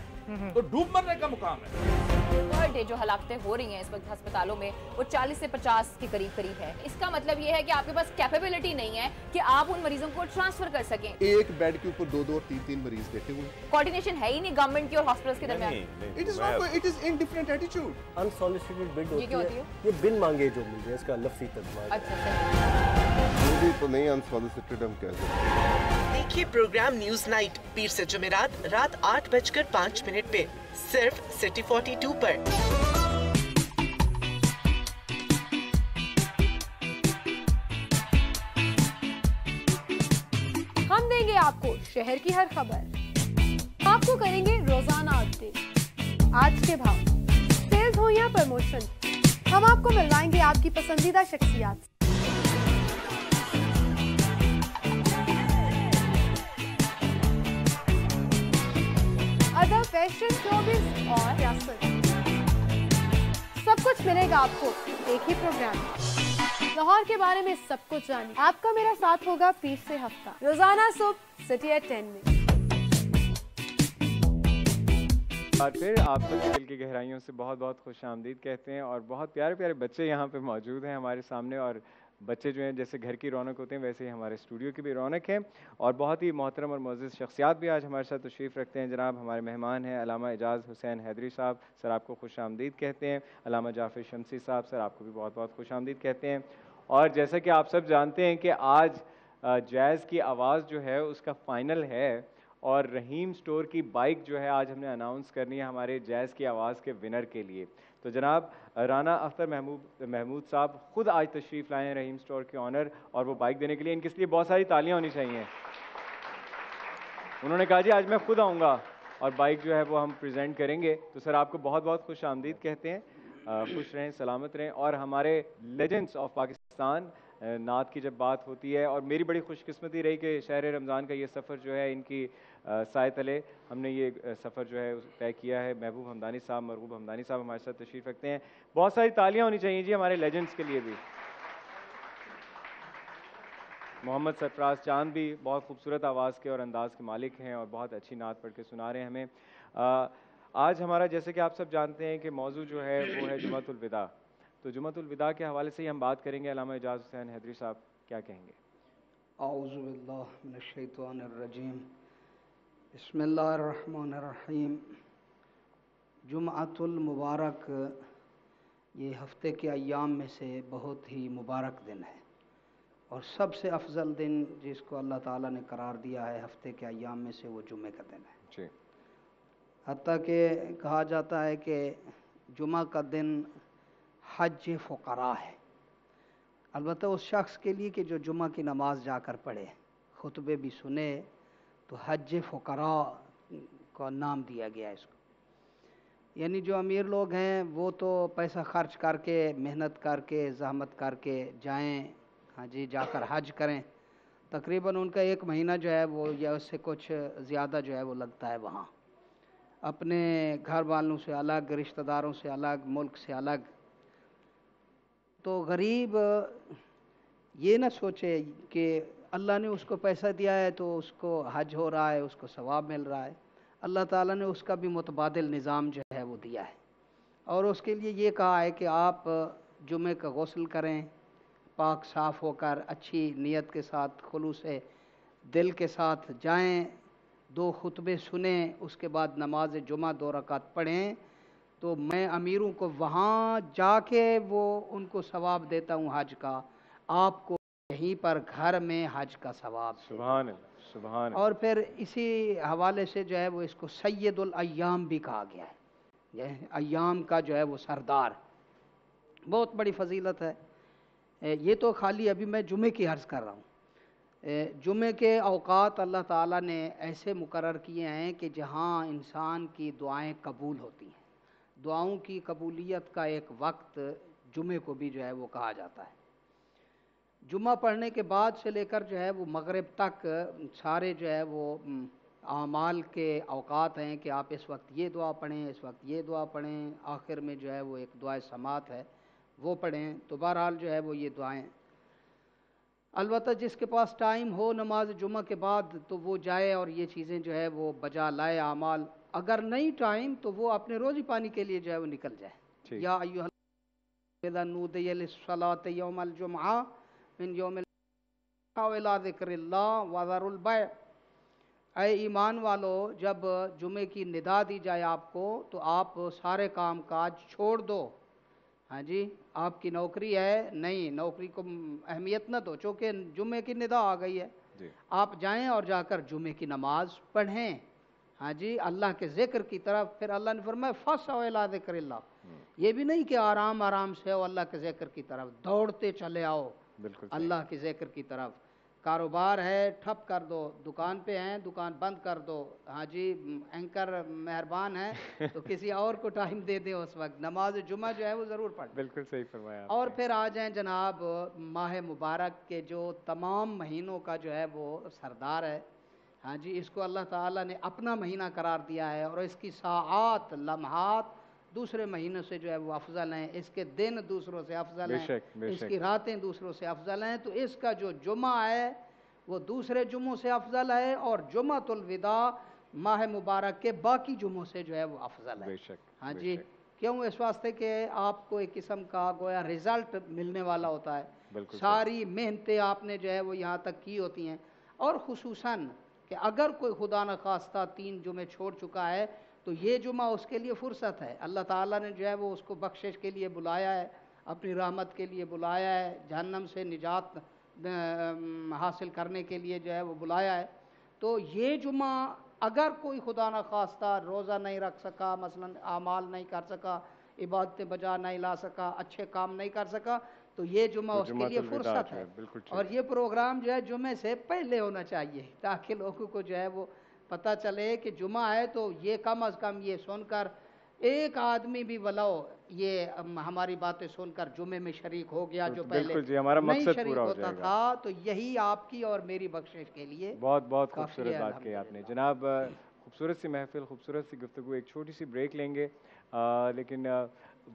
तो डूब मरने का मुकाम है। पर डे जो हलाकतें हो रही हैं इस वक्त अस्पतालों में वो 40 से 50 के करीब है। इसका मतलब ये है कि आपके पास कैपेबिलिटी नहीं है कि आप उन मरीजों को ट्रांसफर कर सकें। एक बेड के ऊपर 2 और 3 मरीज बैठे हुए। कोऑर्डिनेशन है ही नहीं गवर्नमेंट की और हॉस्पिटल्स के दरमियान। It is not, it is in different attitude. Unsolicited bid होती है, ये बिन मांगे जो मिल जाए, इसका लफ्ज़ी तर्जुमा। अच्छा मुझे तो नहीं अनसॉलिसिटेड हम कह सकते। देखिए प्रोग्राम न्यूज नाइट पीर से जुमेरात रात 8:05 पे सिर्फ सिटी 42 पर। हम देंगे आपको शहर की हर खबर। आपको करेंगे रोजाना अपडेट, आज के भाव, सेल्स हो या प्रमोशन, हम आपको मिलवाएंगे आपकी पसंदीदा शख्सियात। अदब, फैशन, शोबिज़ और सियासत, सब कुछ मिलेगा आपको एक ही प्रोग्राम। लाहौर के बारे में सब कुछ जानिए। आपका मेरा साथ होगा पीर से हफ्ता, रोजाना सुबह सिटी at 10 में। और फिर आप सबके दिल की गहराइयों से बहुत बहुत खुश आमदीद कहते हैं। और बहुत प्यारे प्यारे बच्चे यहाँ पे मौजूद हैं हमारे सामने। और बच्चे जो हैं जैसे घर की रौनक होते हैं वैसे ही हमारे स्टूडियो की भी रौनक है। और बहुत ही मोहतरम और मुअज़्ज़ज़ शख्सियात भी आज हमारे साथ तशरीफ़ रखते हैं। जनाब हमारे मेहमान हैं अल्लामा एजाज़ हुसैन हैदरी साहब, सर आपको खुश आमदीद कहते हैं। अल्लामा जाफ़र शमसी साहब, सर आपको भी बहुत बहुत खुश आमदीद कहते हैं। और जैसा कि आप सब जानते हैं कि आज जैज़ की आवाज़ जो है उसका फ़ाइनल है और रहीम स्टोर की बाइक जो है आज हमने अनाउंस करनी है हमारे जैज़ की आवाज़ के विनर के लिए। तो जनाब राना अख्तर महमूद साहब खुद आज तशरीफ़ लाए हैं रहीम स्टोर के ऑनर और वो बाइक देने के लिए। इनके लिए बहुत सारी तालियां होनी चाहिए। उन्होंने कहा जी आज मैं खुद आऊँगा और बाइक जो है वो हम प्रेजेंट करेंगे। तो सर आपको बहुत बहुत खुश आमदीद कहते हैं। खुश रहें, सलामत रहें। और हमारे लेजेंड्स ऑफ पाकिस्तान नात की जब बात होती है, और मेरी बड़ी खुशकिस्मती रही कि शहर रमज़ान का ये सफ़र जो है इनकी साय तले हमने ये सफ़र जो है तय किया है। महबूब हमदानी साहब, मरगूब हमदानी साहब हमारे साथ तशरीफ़ रखते हैं। बहुत सारी तालियां होनी चाहिए जी हमारे लेजेंड्स के लिए भी। मोहम्मद सरफराज चांद भी बहुत खूबसूरत आवाज़ के और अंदाज़ के मालिक हैं और बहुत अच्छी नात पढ़ के सुना रहे हैं हमें। आज हमारा जैसे कि आप सब जानते हैं कि मौजू जो है वो है जुमअतुल विदा। तो जुमअतुल विदा के हवाले से ही हम बात करेंगे। अल्लामा एजाज़ हुसैन हैदरी साहब क्या कहेंगे? औज़ु बिल्लाहि मिनश्शैतानिर रजीम, बिस्मिल्लाहिर्रहमानिर्रहीम। जुमअतुल मुबारक ये हफ्ते के अय्याम में से बहुत ही मुबारक दिन है और सबसे अफजल दिन जिसको अल्लाह ताला ने करार दिया है हफ्ते के अय्याम में से वो जुमे का दिन है जी। हत्ता कि कहा जाता है कि जुमा का दिन हज फ़ुक़रा है। अलबत्ता उस शख्स के लिए कि जो जुम्मा की नमाज जाकर पढ़े, खुतबे भी सुने, तो हज फ़ुकरा का नाम दिया गया इसको। यानी जो अमीर लोग हैं वो तो पैसा खर्च करके, मेहनत करके, ज़हमत करके जाएं, हाँ जी, जाकर हज करें। तकरीबन उनका 1 महीना जो है वो या उससे कुछ ज़्यादा जो है वो लगता है वहाँ, अपने घर वालों से अलग, रिश्तेदारों से अलग, मुल्क से अलग। तो गरीब ये ना सोचे कि अल्लाह ने उसको पैसा दिया है तो उसको हज हो रहा है, उसको सवाब मिल रहा है। अल्लाह ताला ने उसका भी मुतबादिल निज़ाम जो है वो दिया है, और उसके लिए ये कहा है कि आप जुमे का गुस्ल करें, पाक साफ़ होकर अच्छी नीयत के साथ, खुलूस से दिल के साथ जाएं, 2 खुतबे सुने, उसके बाद नमाज जुमा 2 रकात पढ़ें। तो मैं अमीरों को वहाँ जाके वो उनको सवाब देता हूँ हज का, आपको यहीं पर घर में हज का सवाब। सुभान अल्लाह, सुभान अल्लाह। और फिर इसी हवाले से जो है वो इसको सैयदुल अय्याम भी कहा गया है, यह अय्याम का जो है वो सरदार। बहुत बड़ी फजीलत है। ये तो खाली अभी मैं जुमे की अर्ज़ कर रहा हूँ। जुमे के औकात अल्लाह ताला ने ऐसे मुकर्रर किए हैं कि जहाँ इंसान की दुआएं कबूल होती हैं। दुआओं की कबूलियत का एक वक्त जुमे को भी जो है वो कहा जाता है। जुमा पढ़ने के बाद से लेकर जो है वो मगरिब तक सारे जो है वो आमाल के औकात हैं कि आप इस वक्त ये दुआ पढ़ें, इस वक्त ये दुआ पढ़ें, आखिर में जो है वो एक दुआ समात है वो पढ़ें। तो बहरहाल जो है वो ये दुआएं, अलबत्ता जिसके पास टाइम हो नमाज जुमा के बाद तो वो जाए और ये चीज़ें जो है वो बजा लाए आमाल। अगर नहीं टाइम तो वो अपने रोज़ी पानी के लिए जो है वो निकल जाए। या अय्युहल्लज़ीना नूदिया लिस्सलाति यौमल जुमआ मिन यौमिल इला ज़िक्रिल्लाह व ज़रुल बै। ऐ ईमान वालो, जब जुमे की निदा दी जाए आपको तो आप सारे काम काज छोड़ दो। हाँ जी, आपकी नौकरी है, नहीं नौकरी को अहमियत न दो, चूँकि जुमे की निदा आ गई है। आप जाएं और जाकर जुमे की नमाज पढ़ें। हाँ जी, अल्लाह के ज़िक्र की तरफ। फिर अल्लाह ने फरमाया फसअव इला ज़िक्रिल्लाह। ये भी नहीं कि आराम आराम से हो, अल्लाह के ज़िक्र की तरफ दौड़ते चले आओ अल्लाह के ज़िक्र की तरफ। कारोबार है ठप कर दो, दुकान पे हैं दुकान बंद कर दो। हाँ जी, एंकर मेहरबान है तो किसी और को टाइम दे दे उस वक्त। नमाज जुमा जो है वो ज़रूर पढ़। बिल्कुल सही फरमाया। और फिर आ जाएं जनाब माह मुबारक के जो तमाम महीनों का जो है वो सरदार है। हाँ जी, इसको अल्लाह ताला ने अपना महीना करार दिया है और इसकी साआत लम्हात दूसरे महीनों से जो है वो अफजल हैं, इसके दिन दूसरों से अफजल हैं, इसकी रातें दूसरों से अफजल हैं। तो इसका जो जुमा है वो दूसरे जुमों से अफजल है और जुमातुल विदा माह मुबारक के बाकी जुमों से जो है वो अफजल है। हाँ जी, क्यों? इस वास्ते कि आपको एक किस्म का गोया रिज़ल्ट मिलने वाला होता है। सारी मेहनतें आपने जो है वो यहाँ तक की होती हैं। और ख़ुसूसन कि अगर कोई खुदा न खास्ता 3 जुमे छोड़ चुका है तो ये जुमा उसके लिए फ़ुर्सत है। अल्लाह ताला ने जो है वो उसको बख्शिश के लिए बुलाया है, अपनी रहमत के लिए बुलाया है, जहन्नम से निजात हासिल करने के लिए जो है वो बुलाया है। तो ये जुमा अगर कोई खुदा न खास्ता रोज़ा नहीं रख सका, मसलन आमाल नहीं कर सका, इबादतें बजा नहीं ला सका, अच्छे काम नहीं कर सका, तो ये जुमा उसके लिए फ़ुर्सत है। और ये प्रोग्राम जो है जुमे से पहले होना चाहिए ताकि लोगों को जो है वो पता चले कि जुमा है। तो ये कम अज़ कम ये सुनकर एक आदमी भी वलाओ ये हमारी बातें सुनकर जुमे में शरीक हो गया, जो पहले नहीं शरीक होता था, तो यही आपकी और मेरी बख्शिश के लिए बहुत बहुत खूबसूरत बात कही आपने जनाब। खूबसूरत सी महफिल, खूबसूरत सी गुफ्तगू। एक छोटी सी ब्रेक लेंगे, लेकिन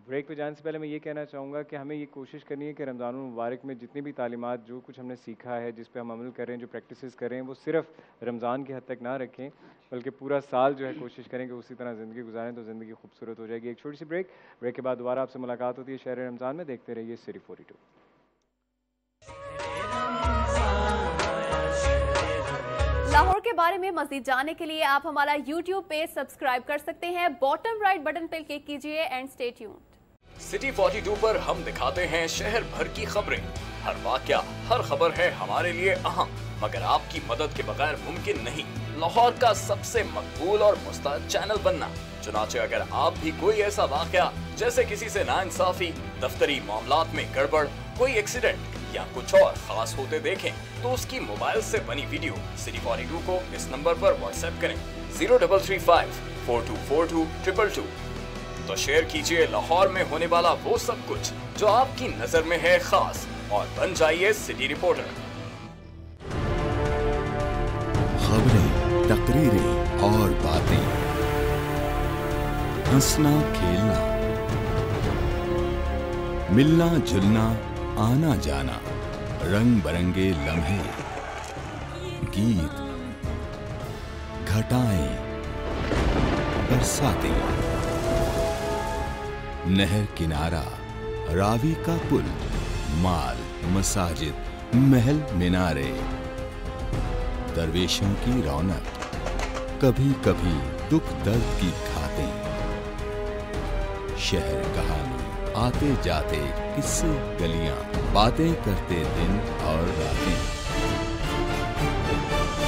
ब्रेक पे जाने से पहले मैं ये कहना चाहूँगा कि हमें ये कोशिश करनी है कि रमज़ान मुबारक में जितनी भी तालीमात, जो कुछ हमने सीखा है, जिस पे हम अमल कर रहे हैं, जो प्रैक्टिसेस कर रहे हैं, वो सिर्फ रमज़ान की हद तक ना रखें, बल्कि पूरा साल जो है कोशिश करें कि उसी तरह ज़िंदगी गुजारें, तो ज़िंदगी खूबसूरत हो जाएगी। एक छोटी सी ब्रेक के बाद दोबारा आपसे मुलाकात होती है शहर रमज़ान में। देखते रहिए सिटी 42। लाहौर के बारे में मज़ीद जानने के लिए आप हमारा YouTube पेज सब्सक्राइब कर सकते हैं। बॉटम राइट बटन पर क्लिक कीजिए एंड स्टे ट्यून्ड। सिटी 42 पर हम दिखाते हैं शहर भर की खबरें। हर वाकया, हर खबर है हमारे लिए अहम, मगर आपकी मदद के बगैर मुमकिन नहीं लाहौर का सबसे मकबूल और मुस्तद चैनल बनना। चुनाचे अगर आप भी कोई ऐसा वाकया जैसे किसी से नाइंसाफी, दफ्तरी मामलात में गड़बड़, कोई एक्सीडेंट या कुछ और खास होते देखें तो उसकी मोबाइल से बनी वीडियो सिटी 42 को इस नंबर पर व्हाट्सएप करें 0335424222। तो शेयर कीजिए लाहौर में होने वाला वो सब कुछ जो आपकी नजर में है खास और बन जाइए सिटी रिपोर्टर। खबरें, तकरीरें और बातें, हंसना खेलना, मिलना जुलना, आना जाना, रंग बरंगे लम्हे, गीत, घटाएं, बरसातें, नहर किनारा, रावी का पुल, माल, मसाजिद, महल मीनारे, दरवेशों की रौनक, कभी कभी दुख दर्द की खातें, शहर कहानी, आते जाते किस्से गलियां, बातें करते दिन और रातें,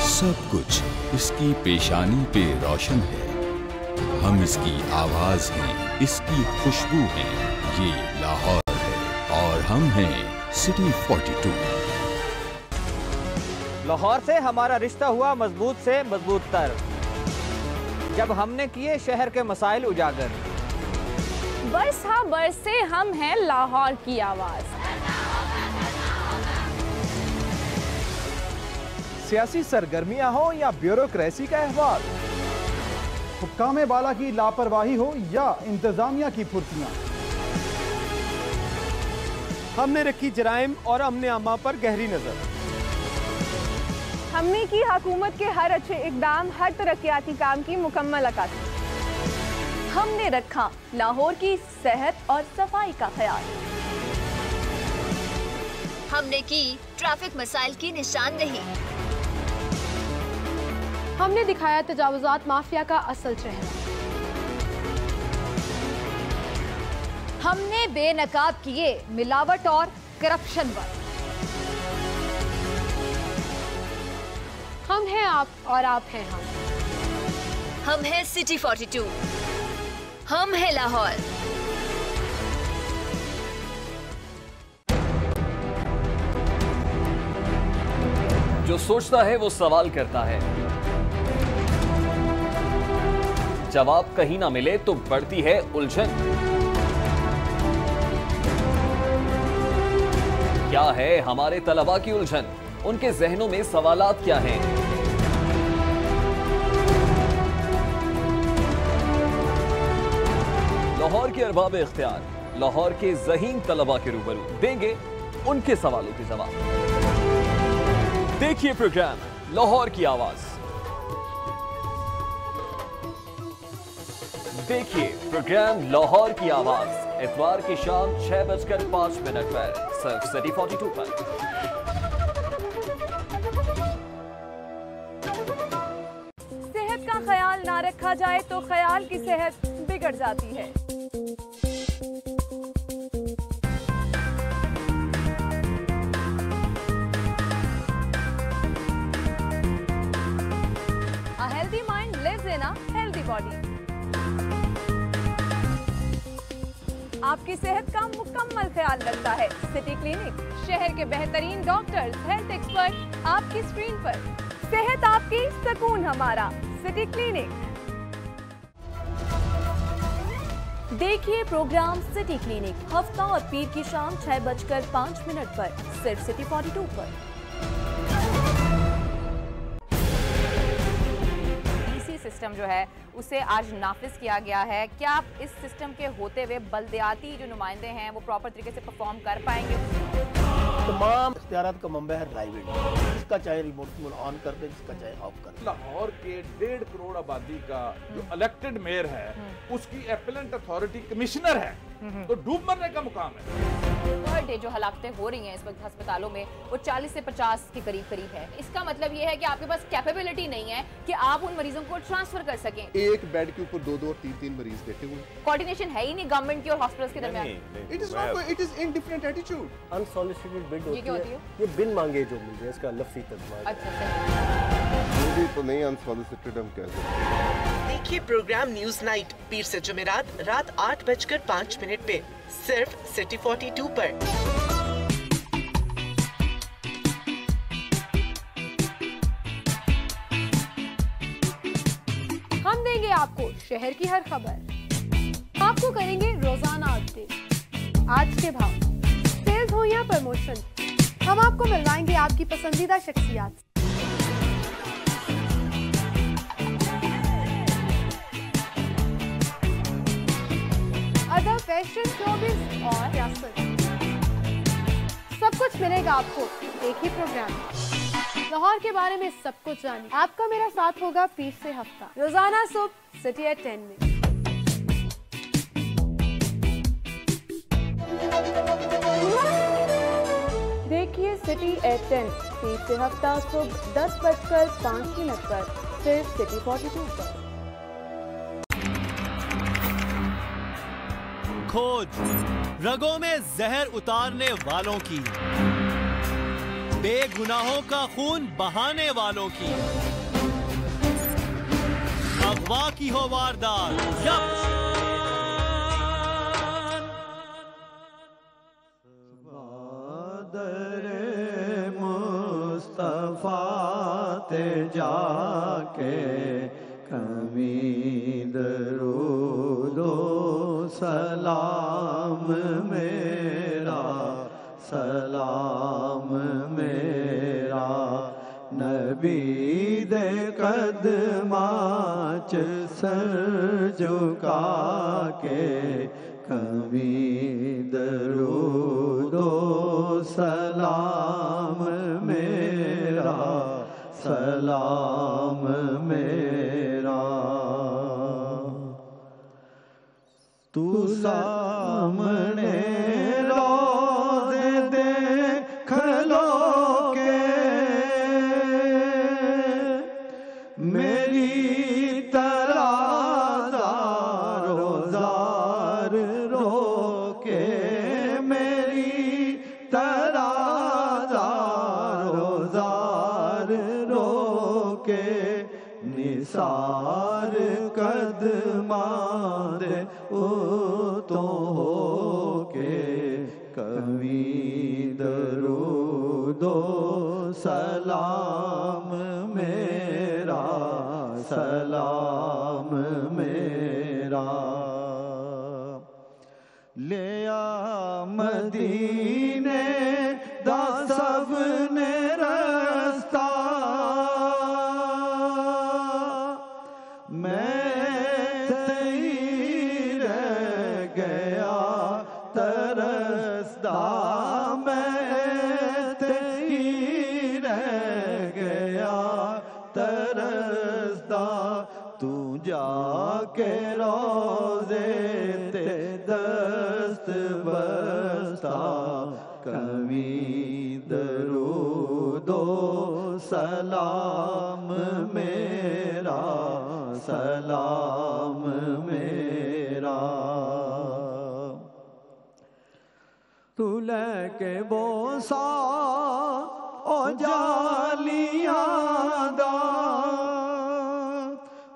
सब कुछ इसकी पेशानी पे रोशन है। हम इसकी आवाज हैं, इसकी खुशबू हैं। ये लाहौर है और हम हैं सिटी 42। लाहौर से हमारा रिश्ता हुआ मजबूत से मजबूत तर, जब हमने किए शहर के मसाइल उजागर। बरसा बरसे हम हैं लाहौर की आवाज। सियासी सरगर्मियां हो या ब्यूरोक्रेसी का अहवाल, हुक्काम बाला की लापरवाही हो या इंतजामिया की फुर्तियां, हमने रखी जराइम और अमने आमा पर गहरी नजर। हमने की हुकूमत के हर अच्छे इकदाम, हर तरक्याती काम की मुकम्मल अक्कासी। हमने रखा लाहौर की सेहत और सफाई का ख्याल। हमने की ट्रैफिक मसाइल की निशानदेही। हमने दिखाया तजावुजात माफिया का असल चेहरा। हमने बेनकाब किए मिलावट और करप्शन पर। हम हैं आप और आप हैं हम। हम हैं सिटी 42। हम हैं लाहौर। जो सोचता है वो सवाल करता है, जवाब कहीं ना मिले तो बढ़ती है उलझन। क्या है हमारे तलबा की उलझन? उनके जहनों में सवालात क्या हैं? लाहौर के अरबाब इख्तियार, लाहौर के ज़हीन तलबा के रूबरू देंगे उनके सवालों के जवाब। देखिए प्रोग्राम लाहौर की आवाज। देखिए प्रोग्राम लाहौर की आवाज इतवार की शाम 6:05 पर सिर्फ सिटी 42 पर। सेहत का ख्याल ना रखा जाए तो ख्याल की सेहत बिगड़ जाती है। A healthy mind lives in a healthy body. आपकी सेहत का मुकम्मल ख्याल रखता है सिटी क्लिनिक। शहर के बेहतरीन डॉक्टर्स, हेल्थ एक्सपर्ट आपकी स्क्रीन पर। सेहत आपकी, सुकून हमारा, सिटी क्लिनिक। देखिए प्रोग्राम सिटी क्लिनिक हफ्ता और पीर की शाम 6:05 पर सिर्फ सिटी 42 पर। सिस्टम जो है उसे आज नाफिज किया गया है। क्या आप इस सिस्टम के होते हुए बल्दियाती जो नुमाइंदे हैं वो प्रॉपर तरीके से परफॉर्म कर पाएंगे? तमाम इख्तियारात का मंबा है प्राइवेट, जिसका चाहे रिमोट ऑन कर दे, जिसका चाहे ऑफ कर दे। लाहौर के 1.5 करोड़ आबादी का जो इलेक्टेड मेयर है उसकी एपेलेंट अथॉरिटी कमिश्नर है, तो डूब मरने का मुकाम है। पर डे जो हलाकतें हो रही हैं इस वक्त अस्पतालों में वो 40 से 50 के करीब है। इसका मतलब ये है कि आपके पास कैपेबिलिटी नहीं है कि आप उन मरीजों को ट्रांसफर कर सकें। एक बेड के ऊपर 2 और 3 मरीज बैठे हुए। कोऑर्डिनेशन है ही नहीं गवर्नमेंट की और हॉस्पिटल्स के दरमियान। It is not, it is in different attitude. Unsolicited bid ये क्या होती है? ये बिन मांगे जो मिल रहे हैं, इसका लफ्ज़ी तर्जुमा। अच्छा ये तो नहीं अनसॉलिसिटेड हम कह सकते। देखिए प्रोग्राम न्यूज नाइट पीर से जुमेरात रात 8:05 पे सिर्फ सिटी 42 पर। آپ کو شہر کی ہر خبر، آپ کو کریں گے روزانہ اپڈیٹ، آج کے بھاؤ، سیلز ہو یا پروموشن، ہم آپ کو ملوائیں گے آپ کی پسندیدہ شخصیات۔ ادب، فیشن، شوبز اور سیاست، سب کچھ ملے گا آپ کو ایک ہی پروگرام میں۔ لاہور کے بارے میں سب کچھ جانیں۔ آپ کا میرا ساتھ ہوگا پیر سے ہفتہ، روزانہ صبح سٹی ایٹ 10 میں۔ دیکھیے سٹی ایٹ 10 پیر سے ہفتہ صبح 10:05 پر صرف سٹی 42 پر۔ کھوج رگوں میں زہر اتارنے والوں کی، بے گناہوں کا خون بہانے والوں کی، اغوا کی ہو واردات یا تے جا کے کمی درود و سلام میرا، سلام میرا نبی دے قدماں چ سر جھکا کے کمی درود و سلام میرا، سلام میرا تو سامنے روزے دیکھ لو کے میری طرح زارو زار رو کے، میری طرح زارو زار رو کے نثار قدماں دے تو ہو کے کمی درود و سلام میرا، سلام میرا لیا مدینے دا سب نے رستہ، میں تئی رہ گیا ترسدا، میں تئی رہ گیا ترسدا، تو جا کے روزے تے دست بستا کمی درود و سلام میرا، سلام میرا تو لے کے بوسا او جالیاں دا،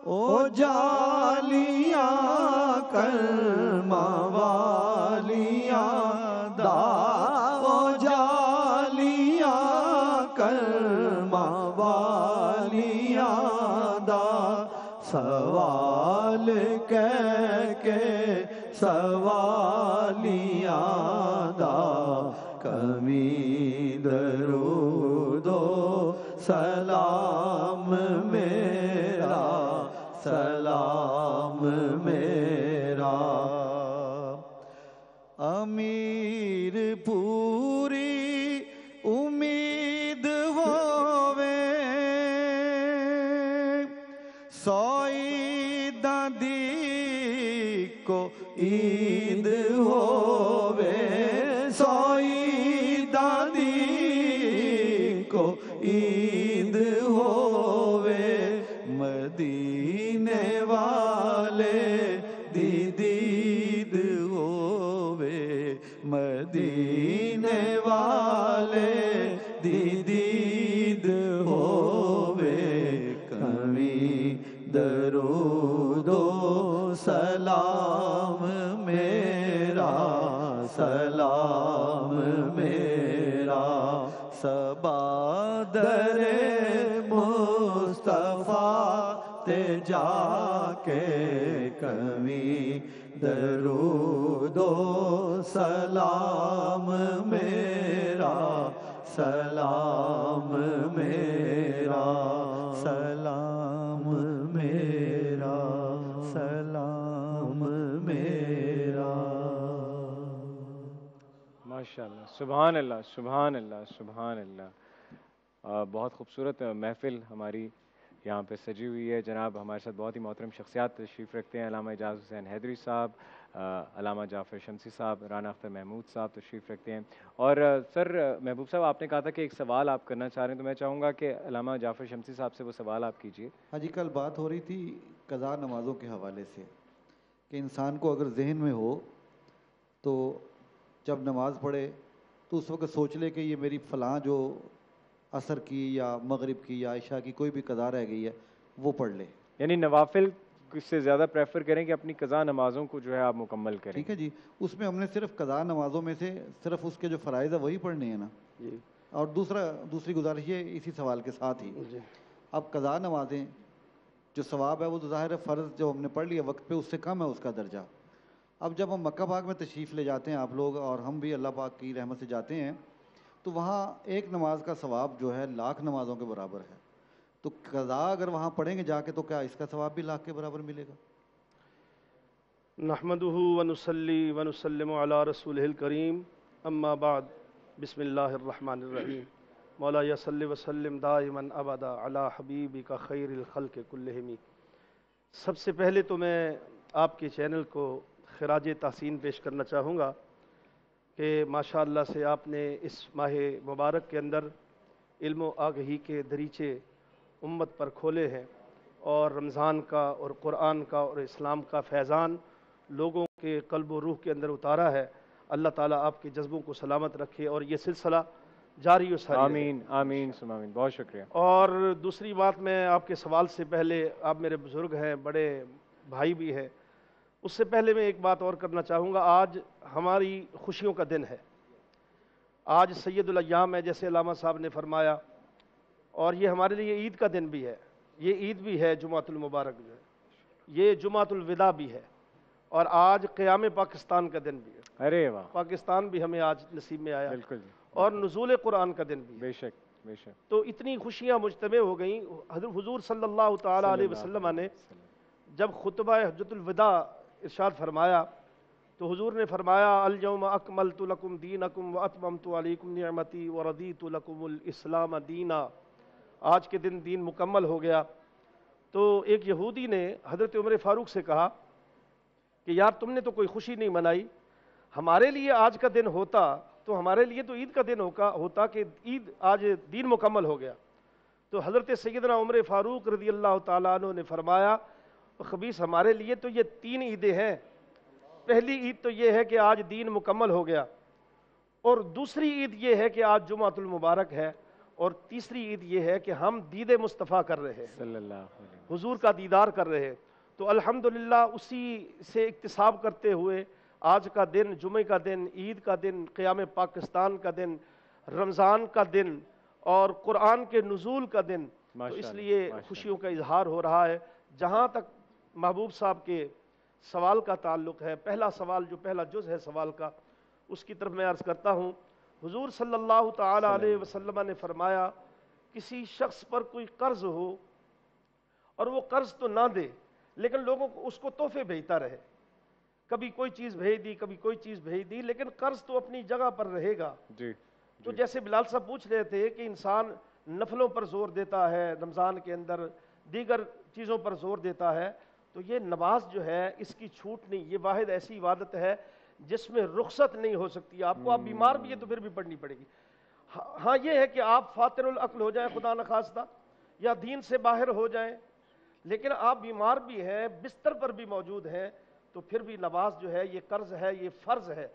او جالیاں کلمہ والیاں دا، او جالیاں کلمہ والیاں دا، سوال کہہ کے سوالیاں دا کمی درود و سلام میرا، سلام میرا امیر پوری امید ہووے، سوئی دادی کو عید ہووے، سوئی دادی کو عید ہووے، مدینے والے دی دید ہووے، مدینے والے دی دید ہووے، کمی درود و سلام میرا، سلام میرا سبا در مصطفیٰ تے جا کے کبھی درود و سلام میرا، سلام میرا، سلام میرا، سلام میرا۔ ماشاءاللہ، سبحان اللہ، سبحان اللہ، سبحان اللہ۔ بہت خوبصورت محفل ہماری یہاں پہ سجی ہوئی ہے۔ جناب ہمارے ساتھ بہت ہی محترم شخصیات تشریف رکھتے ہیں، علامہ اعجاز حسین حیدری صاحب، علامہ جعفر شمسی صاحب، رانا اختر محمود صاحب تشریف رکھتے ہیں۔ اور سر محبوب صاحب، آپ نے کہا تھا کہ ایک سوال آپ کرنا چاہ رہے ہیں، تو میں چاہوں گا کہ علامہ جعفر شمسی صاحب سے وہ سوال آپ کیجیے۔ ہاں جی، کل بات ہو رہی تھی قضا نمازوں کے حوالے سے کہ انسان کو اگر ذہن میں ہو تو جب نماز پڑھے تو اس وقت سوچ لے کہ یہ میری فلاں جو عصر کی یا مغرب کی یا عشاء کی کوئی بھی قضا رہ گئی ہے وہ پڑھ لے، یعنی نوافل سے زیادہ پریفر کریں کہ اپنی قضا نمازوں کو جو ہے آپ مکمل کریں۔ ٹھیک ہے جی، اس میں ہم نے صرف قضا نمازوں میں سے صرف اس کے جو فرائض ہے وہی پڑھنے ہیں نا جی۔ اور دوسری گزارش یہ اسی سوال کے ساتھ ہی، اب قضا نمازیں جو ثواب ہے وہ تو ظاہر ہے فرض جو ہم نے پڑھ لیا وقت پہ اس سے کم ہے اس کا درجہ۔ اب جب ہم مکہ پاک میں تشریف لے جاتے ہیں آپ لوگ، اور ہم بھی اللہ پاک کی رحمت سے جاتے ہیں، تو وہاں ایک نماز کا ثواب جو ہے 1,00,000 نمازوں کے برابر ہے۔ تو قضا اگر وہاں پڑھیں گے جا کے تو کیا اس کا ثواب بھی 1,00,000 کے برابر ملے گا؟ نحمدہ ونصلی ونسلم علی رسولہ الکریم، اما بعد، بسم اللہ الرحمن الرحیم۔ مولا یا صلی وسلم دائما ابدا علی حبیبک خیر الخلق کلہم۔ سب سے پہلے تو میں آپ کے چینل کو خراج تحسین پیش کرنا چاہوں گا کہ ماشاءاللہ سے آپ نے اس ماہ مبارک کے اندر علم و آگہی کے دریچے امت پر کھولے ہیں، اور رمضان کا اور قرآن کا اور اسلام کا فیضان لوگوں کے قلب و روح کے اندر اتارا ہے۔ اللہ تعالیٰ آپ کے جذبوں کو سلامت رکھے اور یہ سلسلہ جاری و ساری رہے۔ آمین آمین ثم آمین، بہت شکریہ۔ اور دوسری بات، میں آپ کے سوال سے پہلے، آپ میرے بزرگ ہیں، بڑے بھائی بھی ہیں، اس سے پہلے میں ایک بات اور کرنا چاہوں گا۔ آج ہماری خوشیوں کا دن ہے، آج سید الایام ہے جیسے علامہ صاحب نے فرمایا، اور یہ ہمارے لیے عید کا دن بھی ہے۔ یہ عید بھی ہے جمعۃ المبارک جو ہے، یہ جمعۃ الوداع بھی ہے، اور آج قیام پاکستان کا دن بھی ہے۔ ارے واہ، پاکستان بھی ہمیں آج نصیب میں آیا، بالکل، اور نزول قرآن کا دن بھی ہے۔ بے شک بے شک۔ تو اتنی خوشیاں مجتمع ہو گئیں۔ حضور صلی اللہ تعالیٰ علیہ وسلم نے جب خطبہ حجۃ الوداع ارشاد فرمایا تو حضور نے فرمایا الیوم اکملت لکم دینکم واتممت علیکم نعمتی ورضیت لکم الاسلام دینا۔ آج کے دن دین مکمل ہو گیا۔ تو ایک یہودی نے حضرت عمر فاروق سے کہا کہ یار تم نے تو کوئی خوشی نہیں منائی، ہمارے لیے آج کا دن ہوتا تو ہمارے لیے تو عید کا دن ہوتا کہ عید آج دین مکمل ہو گیا۔ تو حضرت سیدنا عمر فاروق رضی اللہ تعالیٰ عنہ نے فرمایا خبیث، ہمارے لیے تو یہ 3 عیدیں ہیں۔ پہلی عید تو یہ ہے کہ آج دین مکمل ہو گیا، اور دوسری عید یہ ہے کہ آج جمعۃ المبارک ہے، اور تیسری عید یہ ہے کہ ہم دید مصطفیٰ کر رہے ہیں، صلی اللہ علیہ وسلم، حضور کا دیدار کر رہے ہیں۔ تو الحمدللہ اسی سے اکتساب کرتے ہوئے آج کا دن، جمعے کا دن، عید کا دن، قیام پاکستان کا دن، رمضان کا دن، اور قرآن کے نزول کا دن، تو اس لیے خوشیوں کا اظہار ہو رہا ہے۔ جہاں تک محبوب صاحب کے سوال کا تعلق ہے، پہلا سوال جو پہلا جز ہے سوال کا، اس کی طرف میں عرض کرتا ہوں۔ حضور صلی اللہ تعالیٰ علیہ وسلم نے فرمایا کسی شخص پر کوئی قرض ہو اور وہ قرض تو نہ دے لیکن لوگوں کو اس کو تحفے بھیجتا رہے، کبھی کوئی چیز بھیج دی، کبھی کوئی چیز بھیج دی، لیکن قرض تو اپنی جگہ پر رہے گا۔ تو جیسے بلال صاحب پوچھ رہے تھے کہ انسان نفلوں پر زور دیتا ہے رمضان کے اندر، دیگر چیزوں پر زور دیتا ہے، تو یہ نماز جو ہے اس کی چھوٹ نہیں، یہ واحد ایسی عبادت ہے جس میں رخصت نہیں ہو سکتی۔ آپ کو، آپ بیمار بھی ہے تو پھر بھی پڑھنی پڑے گی۔ ہاں یہ ہے کہ آپ فاتر العقل ہو جائیں خدا نخواستہ، یا دین سے باہر ہو جائیں، لیکن آپ بیمار بھی ہیں، بستر پر بھی موجود ہیں، تو پھر بھی نماز جو ہے یہ قرض ہے، یہ فرض ہے،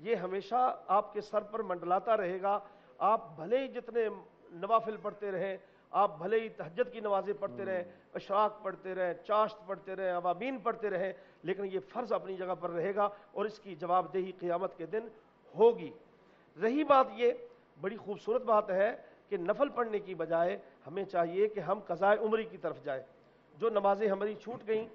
یہ ہمیشہ آپ کے سر پر منڈلاتا رہے گا۔ آپ بھلے ہی جتنے نوافل پڑھتے رہیں، آپ بھلے ہی تہجد کی نمازیں پڑھتے رہیں، اشراق پڑھتے رہیں، چاشت پڑھتے رہیں، اوابین پڑھتے رہیں، لیکن یہ فرض اپنی جگہ پر رہے گا، اور اس کی جواب دہی قیامت کے دن ہوگی۔ رہی بات، یہ بڑی خوبصورت بات ہے کہ نفل پڑھنے کی بجائے ہمیں چاہیے کہ ہم قضاء عمری کی طرف جائیں۔ जो नमाजें हमारी छूट गई,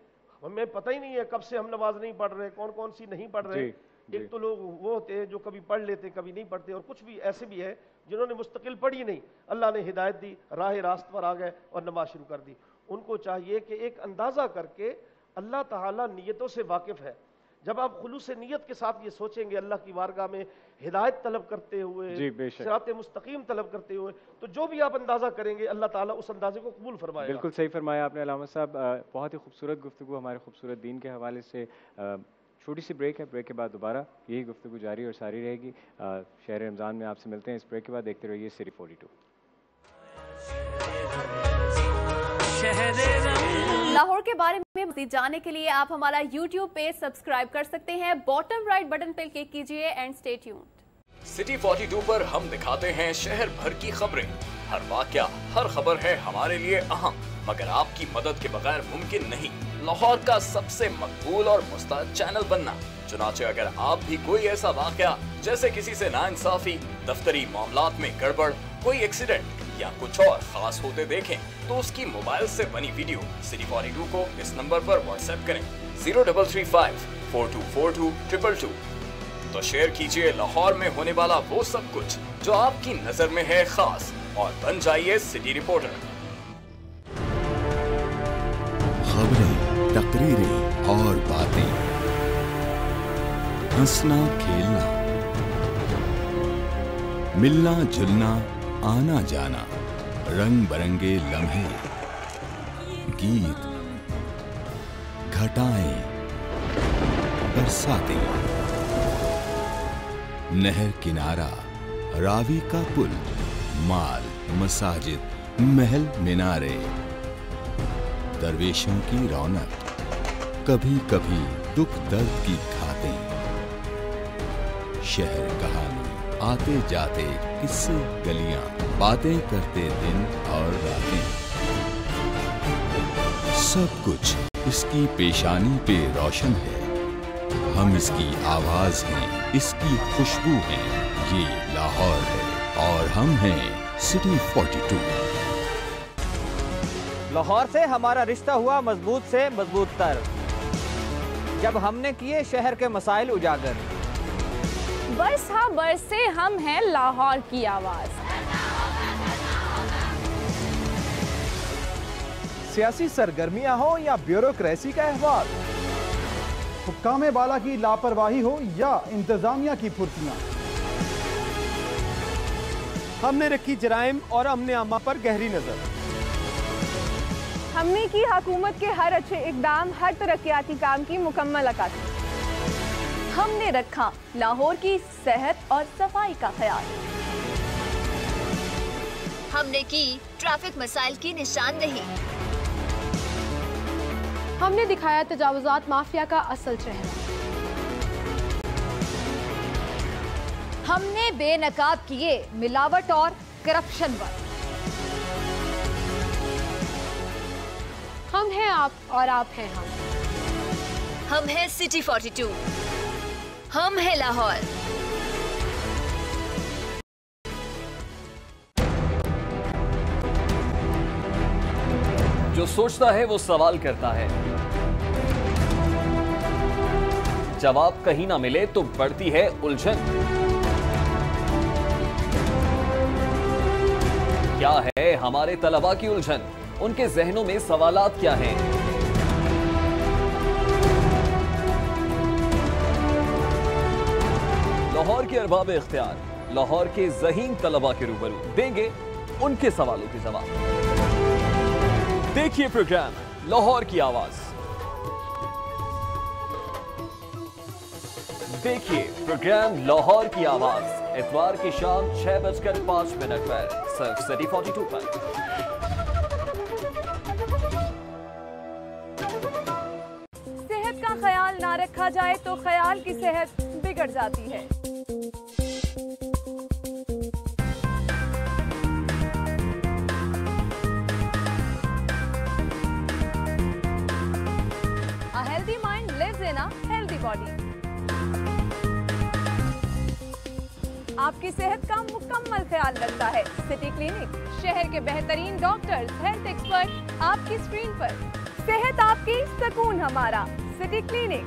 हमें पता ही नहीं है कब से हम नमाज नहीं पढ़ रहे, कौन कौन सी नहीं पढ़ रहे। एक तो लोग वो होते हैं जो कभी पढ़ लेते कभी नहीं पढ़ते, और कुछ भी ऐसे भी है जिन्होंने मुस्तकिल पढ़ी नहीं, अल्लाह ने हिदायत दी, राह रास्त पर आ गए और नमाज शुरू कर दी। उनको चाहिए कि एक अंदाज़ा करके अल्लाह ताला नियतों से वाकिफ़ है। जब आप खुलूस नियत के साथ ये सोचेंगे अल्लाह की बारगाह में हिदायत तलब करते हुए, सिरात मुस्तकीम तलब करते हुए, तो जो भी आप अंदाज़ा करेंगे अल्लाह ताला उस अंदाजे को कबूल फरमाएगा। बिल्कुल सही फरमाया आपने अलामा साहब। बहुत ही खूबसूरत गुफ्तगू हमारे खूबसूरत दीन के हवाले से। छोटी सी ब्रेक है, ब्रेक के बाद दोबारा यही गुफ्तगू जारी और सारी रहेगी। शहर रमज़ान में आपसे मिलते हैं। इस ब्रेक के बाद देखते रहिए सिटी 42। लाहौर के बारे में मज़ीद जानने के लिए आप हमारा YouTube पेज सब्सक्राइब कर सकते हैं। बॉटम राइट बटन पर क्लिक कीजिए एंड स्टे ट्यून्ड। सिटी 42 पर हम दिखाते हैं शहर भर की खबरें। हर वाकया, हर खबर है हमारे लिए अहम, मगर आपकी मदद के बगैर मुमकिन नहीं लाहौर का सबसे मकबूल और मुस्तअद चैनल बनना। चुनाचे अगर आप भी कोई ऐसा वाकया जैसे किसी से नाइंसाफी, दफ्तरी मामलात में गड़बड़, कोई एक्सीडेंट या कुछ और खास होते देखें तो उसकी मोबाइल से बनी वीडियो सिटी 42 को इस नंबर पर व्हाट्सएप करें 0335 4242 222। तो शेयर कीजिए लाहौर में होने वाला वो सब कुछ जो आपकी नजर में है खास, और बन जाइए सिटी रिपोर्टर। खबरें, तकरीरें और बातें, हंसना खेलना, मिलना जुलना, आना जाना, रंग बरंगे लम्हे, गीत, घटाएं, बरसातें, नहर किनारा, रावी का पुल, माल, मसाजिद, महल मीनारे, दरवेशों की रौनक, कभी कभी दुख दर्द की घातें, शहर कहानी, आते जाते किस्से गलियां, बातें करते दिन और रातें, सब कुछ इसकी पेशानी पे रोशन है। हम इसकी आवाज हैं, इसकी खुशबू हैं। ये लाहौर है और हम हैं सिटी 42। लाहौर से हमारा रिश्ता हुआ मजबूत से मजबूत तर, जब हमने किए शहर के मसाइल उजागर। बरस हाँ बरस से हम हैं लाहौर की आवाज। सियासी सरगर्मियां हो या ब्यूरोक्रेसी का अहवाल, हुक्काम बाला की लापरवाही हो या इंतजामिया की फुर्तियां, हमने रखी जराइम और अमने आमा पर गहरी नजर। हमने की हुकूमत के हर अच्छे इकदाम, हर तरक्याती काम की मुकम्मल अक्कासी। हमने रखा लाहौर की सेहत और सफाई का ख्याल। हमने की ट्रैफिक मसाइल की निशानदेही। हमने दिखाया तजावुजात माफिया का असल चेहरा। हमने बेनकाब किए मिलावट और करप्शन पर। हम हैं आप और आप हैं हम। हम हैं सिटी 42। हम हैं लाहौर। जो सोचता है वो सवाल करता है, जवाब कहीं ना मिले तो बढ़ती है उलझन। क्या है हमारे तलबा की उलझन? उनके जहनों में सवालात क्या हैं? लाहौर के अरबाब इख्तियार लाहौर के ज़हीन तलबा के रूबरू देंगे उनके सवालों के जवाब। देखिए प्रोग्राम लाहौर की आवाज। देखिए प्रोग्राम लाहौर की आवाज इतवार की शाम 6:05 पर सिर्फ सिटी 42 पर। सेहत का ख्याल ना रखा जाए तो ख्याल की सेहत बिगड़ जाती है। A healthy mind lives in a healthy body. आपकी सेहत का मुकम्मल ख्याल रखता है सिटी क्लिनिक। शहर के बेहतरीन डॉक्टर्स, हेल्थ एक्सपर्ट आपकी स्क्रीन पर। सेहत आपकी सुकून हमारा, सिटी क्लिनिक।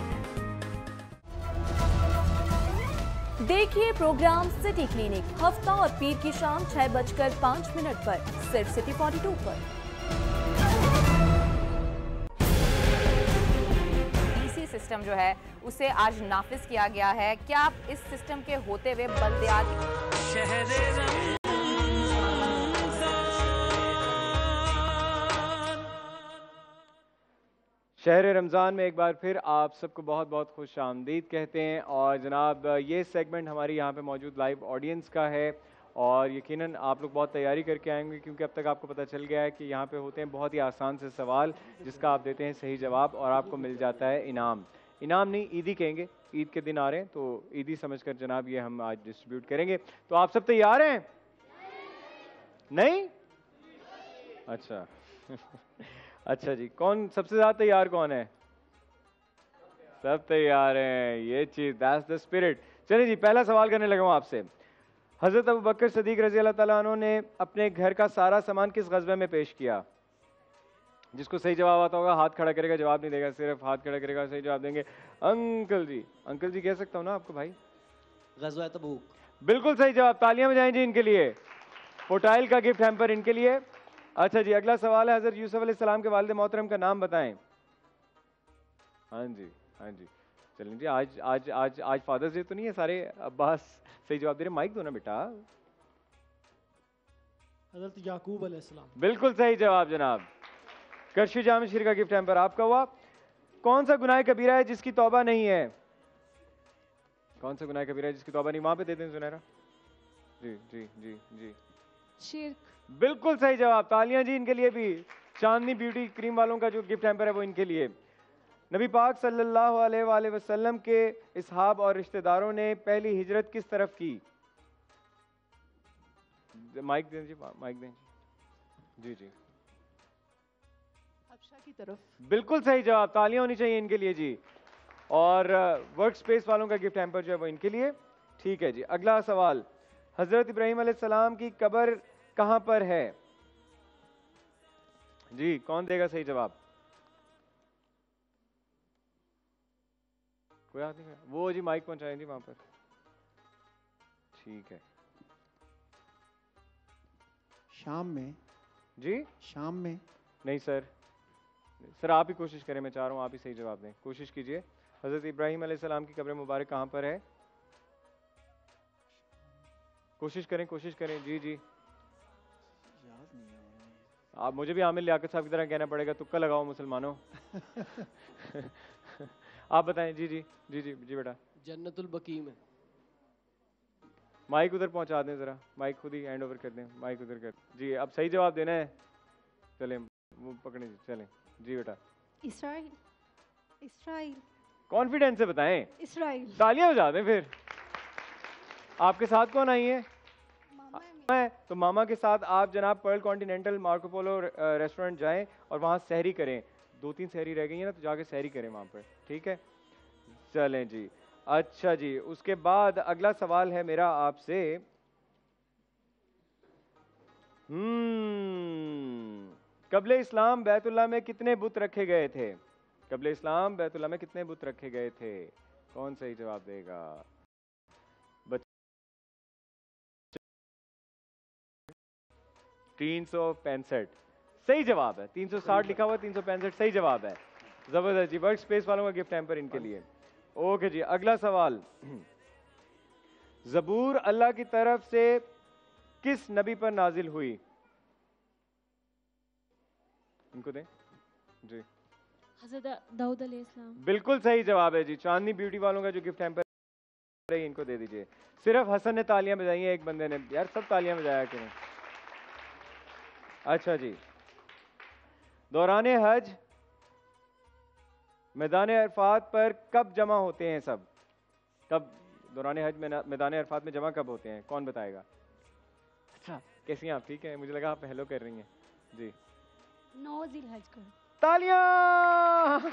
देखिए प्रोग्राम सिटी क्लिनिक हफ्ता और पीर की शाम 6:05 पर सिर्फ सिटी 42 पर। डीसी सिस्टम जो है उसे आज नाफिज किया गया है। क्या आप इस सिस्टम के होते हुए बल्दियात शहर रमज़ान में एक बार फिर आप सबको बहुत बहुत खुश आमदीद कहते हैं। और जनाब ये सेगमेंट हमारी यहाँ पे मौजूद लाइव ऑडियंस का है और यकीनन आप लोग बहुत तैयारी करके आएंगे क्योंकि अब तक आपको पता चल गया है कि यहाँ पे होते हैं बहुत ही आसान से सवाल जिसका आप देते हैं सही जवाब और आपको मिल जाता है इनाम। इनाम नहीं, ईदी कहेंगे, ईद के दिन आ रहे हैं तो ईदी समझकर जनाब ये हम आज डिस्ट्रीब्यूट करेंगे। तो आप सब तैयार हैं? नहीं? अच्छा अच्छा जी, कौन सबसे ज्यादा तैयार कौन है? सब तैयार हैं, ये चीज दैट्स द स्पिरिट। चलिए जी, पहला सवाल करने लगा हूं आपसे। हजरत अबू बकर सदीक रजी अल्लाह ताला अन्हु ने अपने घर का सारा सामान किस गज़वे में पेश किया? जिसको सही जवाब आता होगा हाथ खड़ा करेगा, जवाब नहीं देगा, सिर्फ हाथ खड़ा करेगा, सही जवाब देंगे। अंकल जी, अंकल जी कह सकता हूँ ना आपको भाई? ग़ज़वा तबूक। बिल्कुल सही जवाब, तालियां बजाएं जी इनके लिए। पोटाइल का गिफ्ट हैम्पर इनके लिए। अच्छा जी, अगला सवाल है, हज़रत यूसुफ अलैहिस्सलाम के वालिद मोहतरम का नाम बताएं। हाँ जी, हाँ जी, चलें जी। आज आज आज आज फादर्स डे तो नहीं है, सारे अब्बास सही जवाब दे रहे। माइक दो ना बेटा। हज़रत याकूब अलैहिस्सलाम। बिल्कुल सही जवाब जनाब। करशी जाम शीर का गिफ्ट हैम्पर आपका हुआ। कौन सा गुनाह कबीरा है जिसकी तौबा नहीं है? कौन सा गुनाह कबीरा है जिसकी तौबा नहीं? वहां पे दे दें सुनहरा। जी जी जी जी, शिर्क। बिल्कुल सही जवाब, तालियां जी इनके लिए भी। चांदनी ब्यूटी क्रीम वालों का जो गिफ्ट हैम्पर है वो इनके लिए। नबी पाक सल्लल्लाहु अलैहि वसल्लम के इसहाब और रिश्तेदारों ने पहली हिजरत किस तरफ की? माइक दें जी, माइक दें जी जी। हबशा की तरफ। बिल्कुल सही जवाब, तालियां होनी चाहिए इनके लिए जी। और वर्क स्पेस वालों का गिफ्ट हैम्पर जो है वो इनके लिए। ठीक है जी, अगला सवाल। हजरत इब्राहिम अलैहिस्सलाम की कब्र कहां पर है? जी, कौन देगा सही जवाब? कोई आदमी है? वो जी माइक पहुंचाएं जी वहां पर। ठीक है। शाम में। जी, शाम में नहीं सर, सर आप ही कोशिश करें, मैं चाह रहा हूँ आप ही सही जवाब दें, कोशिश कीजिए। हजरत इब्राहिम अलैहिस्सलाम की कब्र मुबारक कहाँ पर है? कोशिश करें, कोशिश करें। जी जी, आप मुझे भी आमिर लियाकत साहब की तरह कहना पड़ेगा, तुक्का लगाओ मुसलमानों। आप बताएं। जी जी जी जी जी बेटा। जन्नतुल बकी में। माइक उधर पहुंचा दें जरा, माइक खुद ही हैंड ओवर कर दें, माइक उधर कर। जी, अब सही जवाब देना है। चलें वो पकड़े जी, चलें जी बेटा। इसराइल। इसराइल। कॉन्फिडेंस से बताएं। इसराइल। तालियां बजा दें फिर। आपके साथ कौन आई है? मामा। तो मामा के साथ आप जनाब Perl continental Marco Polo restaurant जाएं और वहाँ सहरी करें। 2-3 सहरी रह गई है ना, तो जाके सहरी करें वहाँ पर, ठीक है? चलें जी। अच्छा जी, उसके बाद अगला सवाल है मेरा आपसे। कब्ले इस्लाम बैतुल्लाह में कितने बुत रखे गए थे? कब्ले इस्लाम बैतुल्लाह में कितने बुत रखे गए थे? कौन सही जवाब देगा? 365 सही जवाब है। 360 लिखा हुआ, 365 सही जवाब है। जबरदस्त जी, वर्क स्पेस वालों का गिफ्ट हैम्पर इनके लिए। ओके जी, अगला सवाल। ज़बूर अल्लाह की तरफ से किस नबी पर नाजिल हुई? इनको दें जी। हज़रत दाऊद अलैहिस्सलाम। बिल्कुल सही जवाब है जी। चांदनी ब्यूटी वालों का जो गिफ्ट हैम्पर है इनको दे दीजिए। सिर्फ हसन ने तालियां बजाई हैं, एक बंदे ने। यार सब तालियां बजाया कि नहीं? अच्छा जी, दौराने हज मैदान अरफात पर कब जमा होते हैं सब? कब दौराने हज मैदान अरफात में जमा कब होते हैं? कौन बताएगा? अच्छा, कैसी हैं आप? ठीक है, मुझे लगा आप हेलो कर रही हैं जी। 9 ज़िलहज को। तालियां।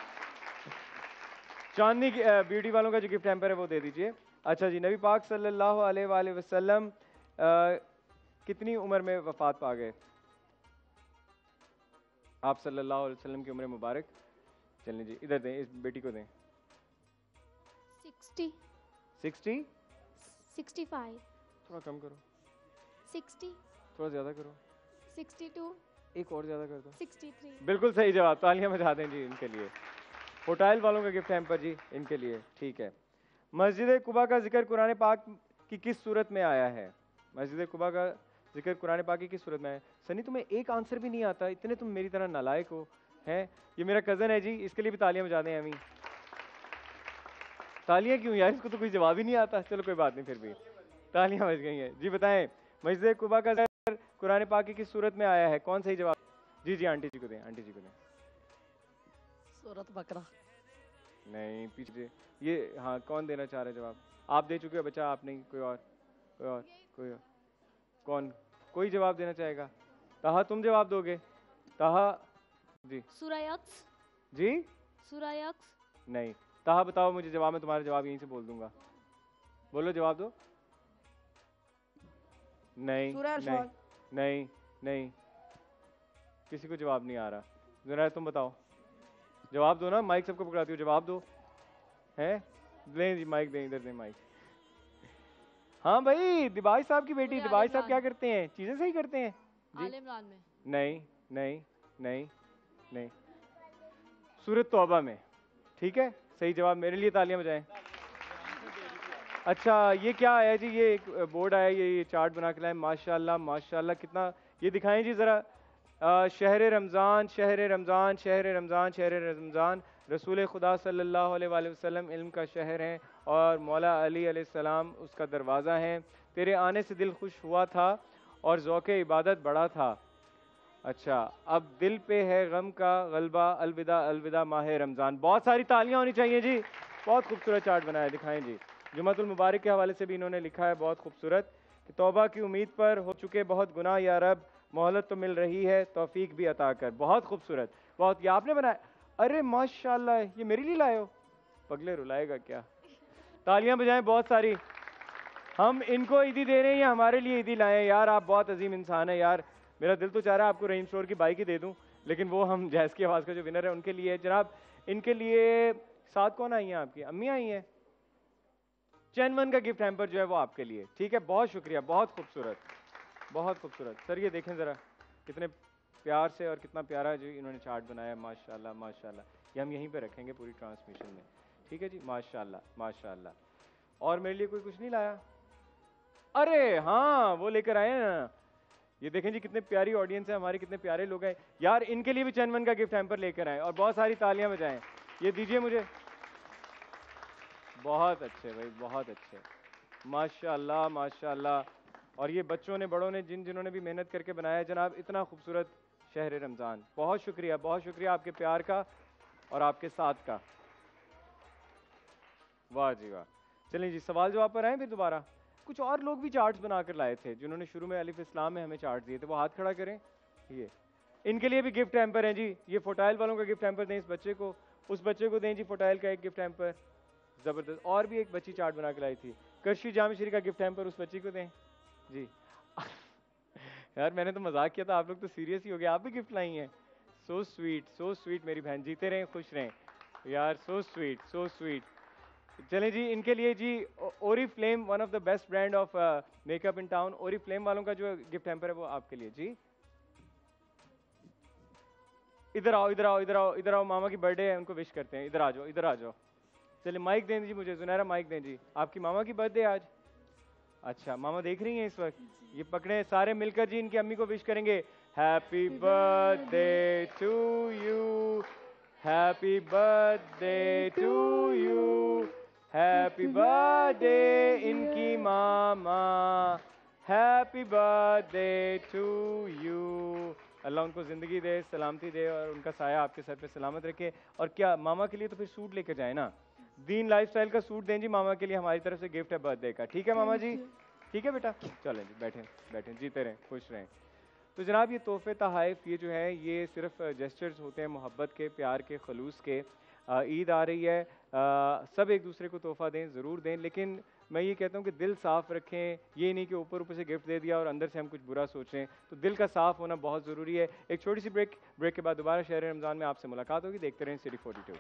चांदनी ब्यूटी वालों का जो गिफ्ट हैम्पर है वो दे दीजिए। अच्छा जी, नबी पाक सल्लल्लाहु अलैहि वसल्लम कितनी उम्र में वफात पा गए? आप सल्लल्लाहु अलैहि वसल्लम की उम्र मुबारक। चलें जी, इधर दें, इस बेटी को दें। 60 60 65 थोड़ा कम करो, 60 थोड़ा ज़्यादा करो, 62 एक और ज़्यादा कर दो। 63 बिल्कुल सही जवाब, तालियां बजा दें जी इनके लिए। होटल वालों का गिफ्ट हैम्पर जी इनके लिए। ठीक है, मस्जिद कुबा का जिक्र कुरान पाक की किस सूरत में आया है? मस्जिद कुबा का जिक्र कुरान पाक की किस सूरत में है? सनी तुम्हें एक आंसर भी नहीं आता, इतने तुम मेरी तरह नालायक हो हैं। ये मेरा कज़न है जी, इसके लिए भी तालियां बजा दें अमी। तालियां क्यों यार, इसको तो कोई जवाब ही नहीं आता। चलो कोई बात नहीं, फिर भी तालियां बज गई हैं जी। बताएं मस्जिद कुबा का जिक्र कुरान पाक की किस सूरत में आया है? कौन सही जवाब? जी जी आंटी जी को दें, आंटी जी को दें। सूरत बकरा। नहीं पीछे ये, हाँ कौन देना चाह रहे जवाब? आप दे चुके हो बच्चा, आप नहीं, कोई और, कोई और, कोई और, कौन कोई जवाब देना चाहेगा? ताहा तुम जवाब दोगे? ताहा जी। सूरह यक्स। जी सूरह यक्स। नहीं, ताहा बताओ मुझे जवाब, मैं तुम्हारा जवाब यहीं से बोल दूंगा। बोलो जवाब दो। नहीं नहीं नहीं नहीं, किसी को जवाब नहीं आ रहा। जरा तुम बताओ, जवाब दो ना, माइक सबको पकड़ाती हो, जवाब दो। हैं दें जी माइक, दें इधर दें माइक। हाँ भाई, दिबाई साहब की बेटी, दिबाई साहब क्या करते हैं? चीजें सही करते हैं जी। आले इमरान में। नहीं नहीं नहीं नहीं, सूरत तौबा में। ठीक है, सही जवाब, मेरे लिए तालियां बजाएं। अच्छा ये क्या आया जी? ये एक बोर्ड आया, ये चार्ट बना के लाए। माशाल्लाह माशाल्लाह, कितना, ये दिखाएं जी ज़रा। शहर रमज़ान शहर रमज़ान शहर रमज़ान शहर रमज़ान, रसूल खुदा सल्लल्लाहु अलैहि वसल्लम इल्म का शहर हैं और मौला अली अलैहिस्सलाम उसका दरवाज़ा हैं। तेरे आने से दिल खुश हुआ था और ज़ौक़े इबादत बढ़ा था। अच्छा, अब दिल पे है गम का गलबा, अलविदा अलविदा माह रमज़ान। बहुत सारी तालियां होनी चाहिए जी। बहुत खूबसूरत चार्ट बनाया, दिखाएं जी। जुमातुल मुबारक के हवाले से भी इन्होंने लिखा है बहुत खूबसूरत कि तौबा की उम्मीद पर हो चुके बहुत गुनाह, या रब मोहलत तो मिल रही है, तौफीक भी अता कर। बहुत खूबसूरत, बहुत। ये आपने बनाया? अरे माशाल्लाह, ये मेरे लिए लाए हो? पगले रुलाएगा क्या? तालियां बजाएं बहुत सारी। हम इनको ईदी दे रहे हैं या हमारे लिए ईदी लाए हैं? यार आप बहुत अजीम इंसान है यार। मेरा दिल तो चाह रहा है आपको रहीम स्टोर की बाइक ही दे दूं, लेकिन वो हम जैस की आवाज़ का जो विनर है उनके लिए है। जनाब इनके लिए साथ कौन आई हैं? आपकी अम्मी आई हैं। चैनवन का गिफ्ट हैम्पर जो है वो आपके लिए। ठीक है, बहुत शुक्रिया, बहुत खूबसूरत, बहुत खूबसूरत। सर ये देखें ज़रा, कितने प्यार से और कितना प्यारा जो इन्होंने चार्ट बनाया। माशाल्लाह माशाल्लाह, ये हम यहीं पे रखेंगे पूरी ट्रांसमिशन में। ठीक है जी, माशाल्लाह माशाल्लाह। और मेरे लिए कोई कुछ नहीं लाया? अरे हाँ, वो लेकर आए हैं ना। ये देखें जी, कितने प्यारी ऑडियंस है हमारी, कितने प्यारे लोग हैं यार। इनके लिए भी चैनवन का गिफ्ट हैम्पर लेकर आए और बहुत सारी तालियां बजाएं। ये दीजिए मुझे। बहुत अच्छे भाई, बहुत अच्छे, माशाल्लाह माशाल्लाह। और ये बच्चों ने, बड़ों ने, जिन्होंने भी मेहनत करके बनाया है जनाब, इतना खूबसूरत शहर रमज़ान। बहुत शुक्रिया आपके प्यार का और आपके साथ का। वाह जी वाह। चलिए जी, सवाल जवाब पर आए फिर दोबारा। कुछ और लोग भी चार्ट्स बनाकर लाए थे जिन्होंने शुरू में अलिफ इस्लाम में हमें चार्ट दिए थे, वो हाथ खड़ा करें। ये इनके लिए भी गिफ्ट हैम्पर हैं जी। ये फोटाइल वालों का गिफ्ट हैम्पर दें इस बच्चे को, उस बच्चे को दें जी फोटाइल का एक गिफ्ट हैम्पर। ज़बरदस्त। और भी एक बच्ची चार्ट बना के लाई थी, करशी जामशरी का गिफ्ट हैम्पर उस बच्ची को दें जी। यार मैंने तो मजाक किया था, आप लोग तो सीरियस ही हो गए, आप भी गिफ्ट लाई हैं। सो स्वीट मेरी बहन, जीते रहें, खुश रहें यार। So sweet. चलें जी, इनके लिए जी Oriflame, one of the best brand of makeup in town, Oriflame वालों का जो गिफ्ट हैम्पर है वो आपके लिए जी। इधर आओ, मामा की बर्थडे है, उनको विश करते हैं। इधर आ जाओ। चलिए माइक दें जी मुझे, जुनैरा माइक दें जी। आपकी मामा की बर्थडे आज? अच्छा, मामा देख रही हैं इस वक्त? ये पकड़े, सारे मिलकर जी इनकी अम्मी को विश करेंगे। Happy birthday to you, happy birthday to you, happy birthday इनकी मामा, हैप्पी बर्थडे टू यू। अल्लाह उनको ज़िंदगी दे, सलामती दे और उनका साया आपके सर पे सलामत रखे। और क्या मामा के लिए तो फिर सूट लेकर जाए ना, दीन लाइफस्टाइल का सूट दें जी मामा के लिए, हमारी तरफ से गिफ्ट है बर्थडे का। ठीक है मामा जी? ठीक है बेटा, चलें जी, बैठें, जीते रहें, खुश रहें। तो जनाब ये तोहफे तहाइफ, ये जो है ये सिर्फ जेस्चर्स होते हैं मोहब्बत के, प्यार के, खलूस के। عید آ رہی ہے, سب ایک دوسرے کو تحفہ دیں, ضرور دیں, لیکن میں یہ کہتا ہوں کہ دل صاف رکھیں. یہ نہیں کہ اوپر سے گفٹ دے دیا اور اندر سے ہم کچھ برا سوچیں. تو دل کا صاف ہونا بہت ضروری ہے. ایک چھوٹی سی بریک کے بعد دوبارہ شہر رمضان میں آپ سے ملاقات ہوگی. دیکھتے رہیں City 42.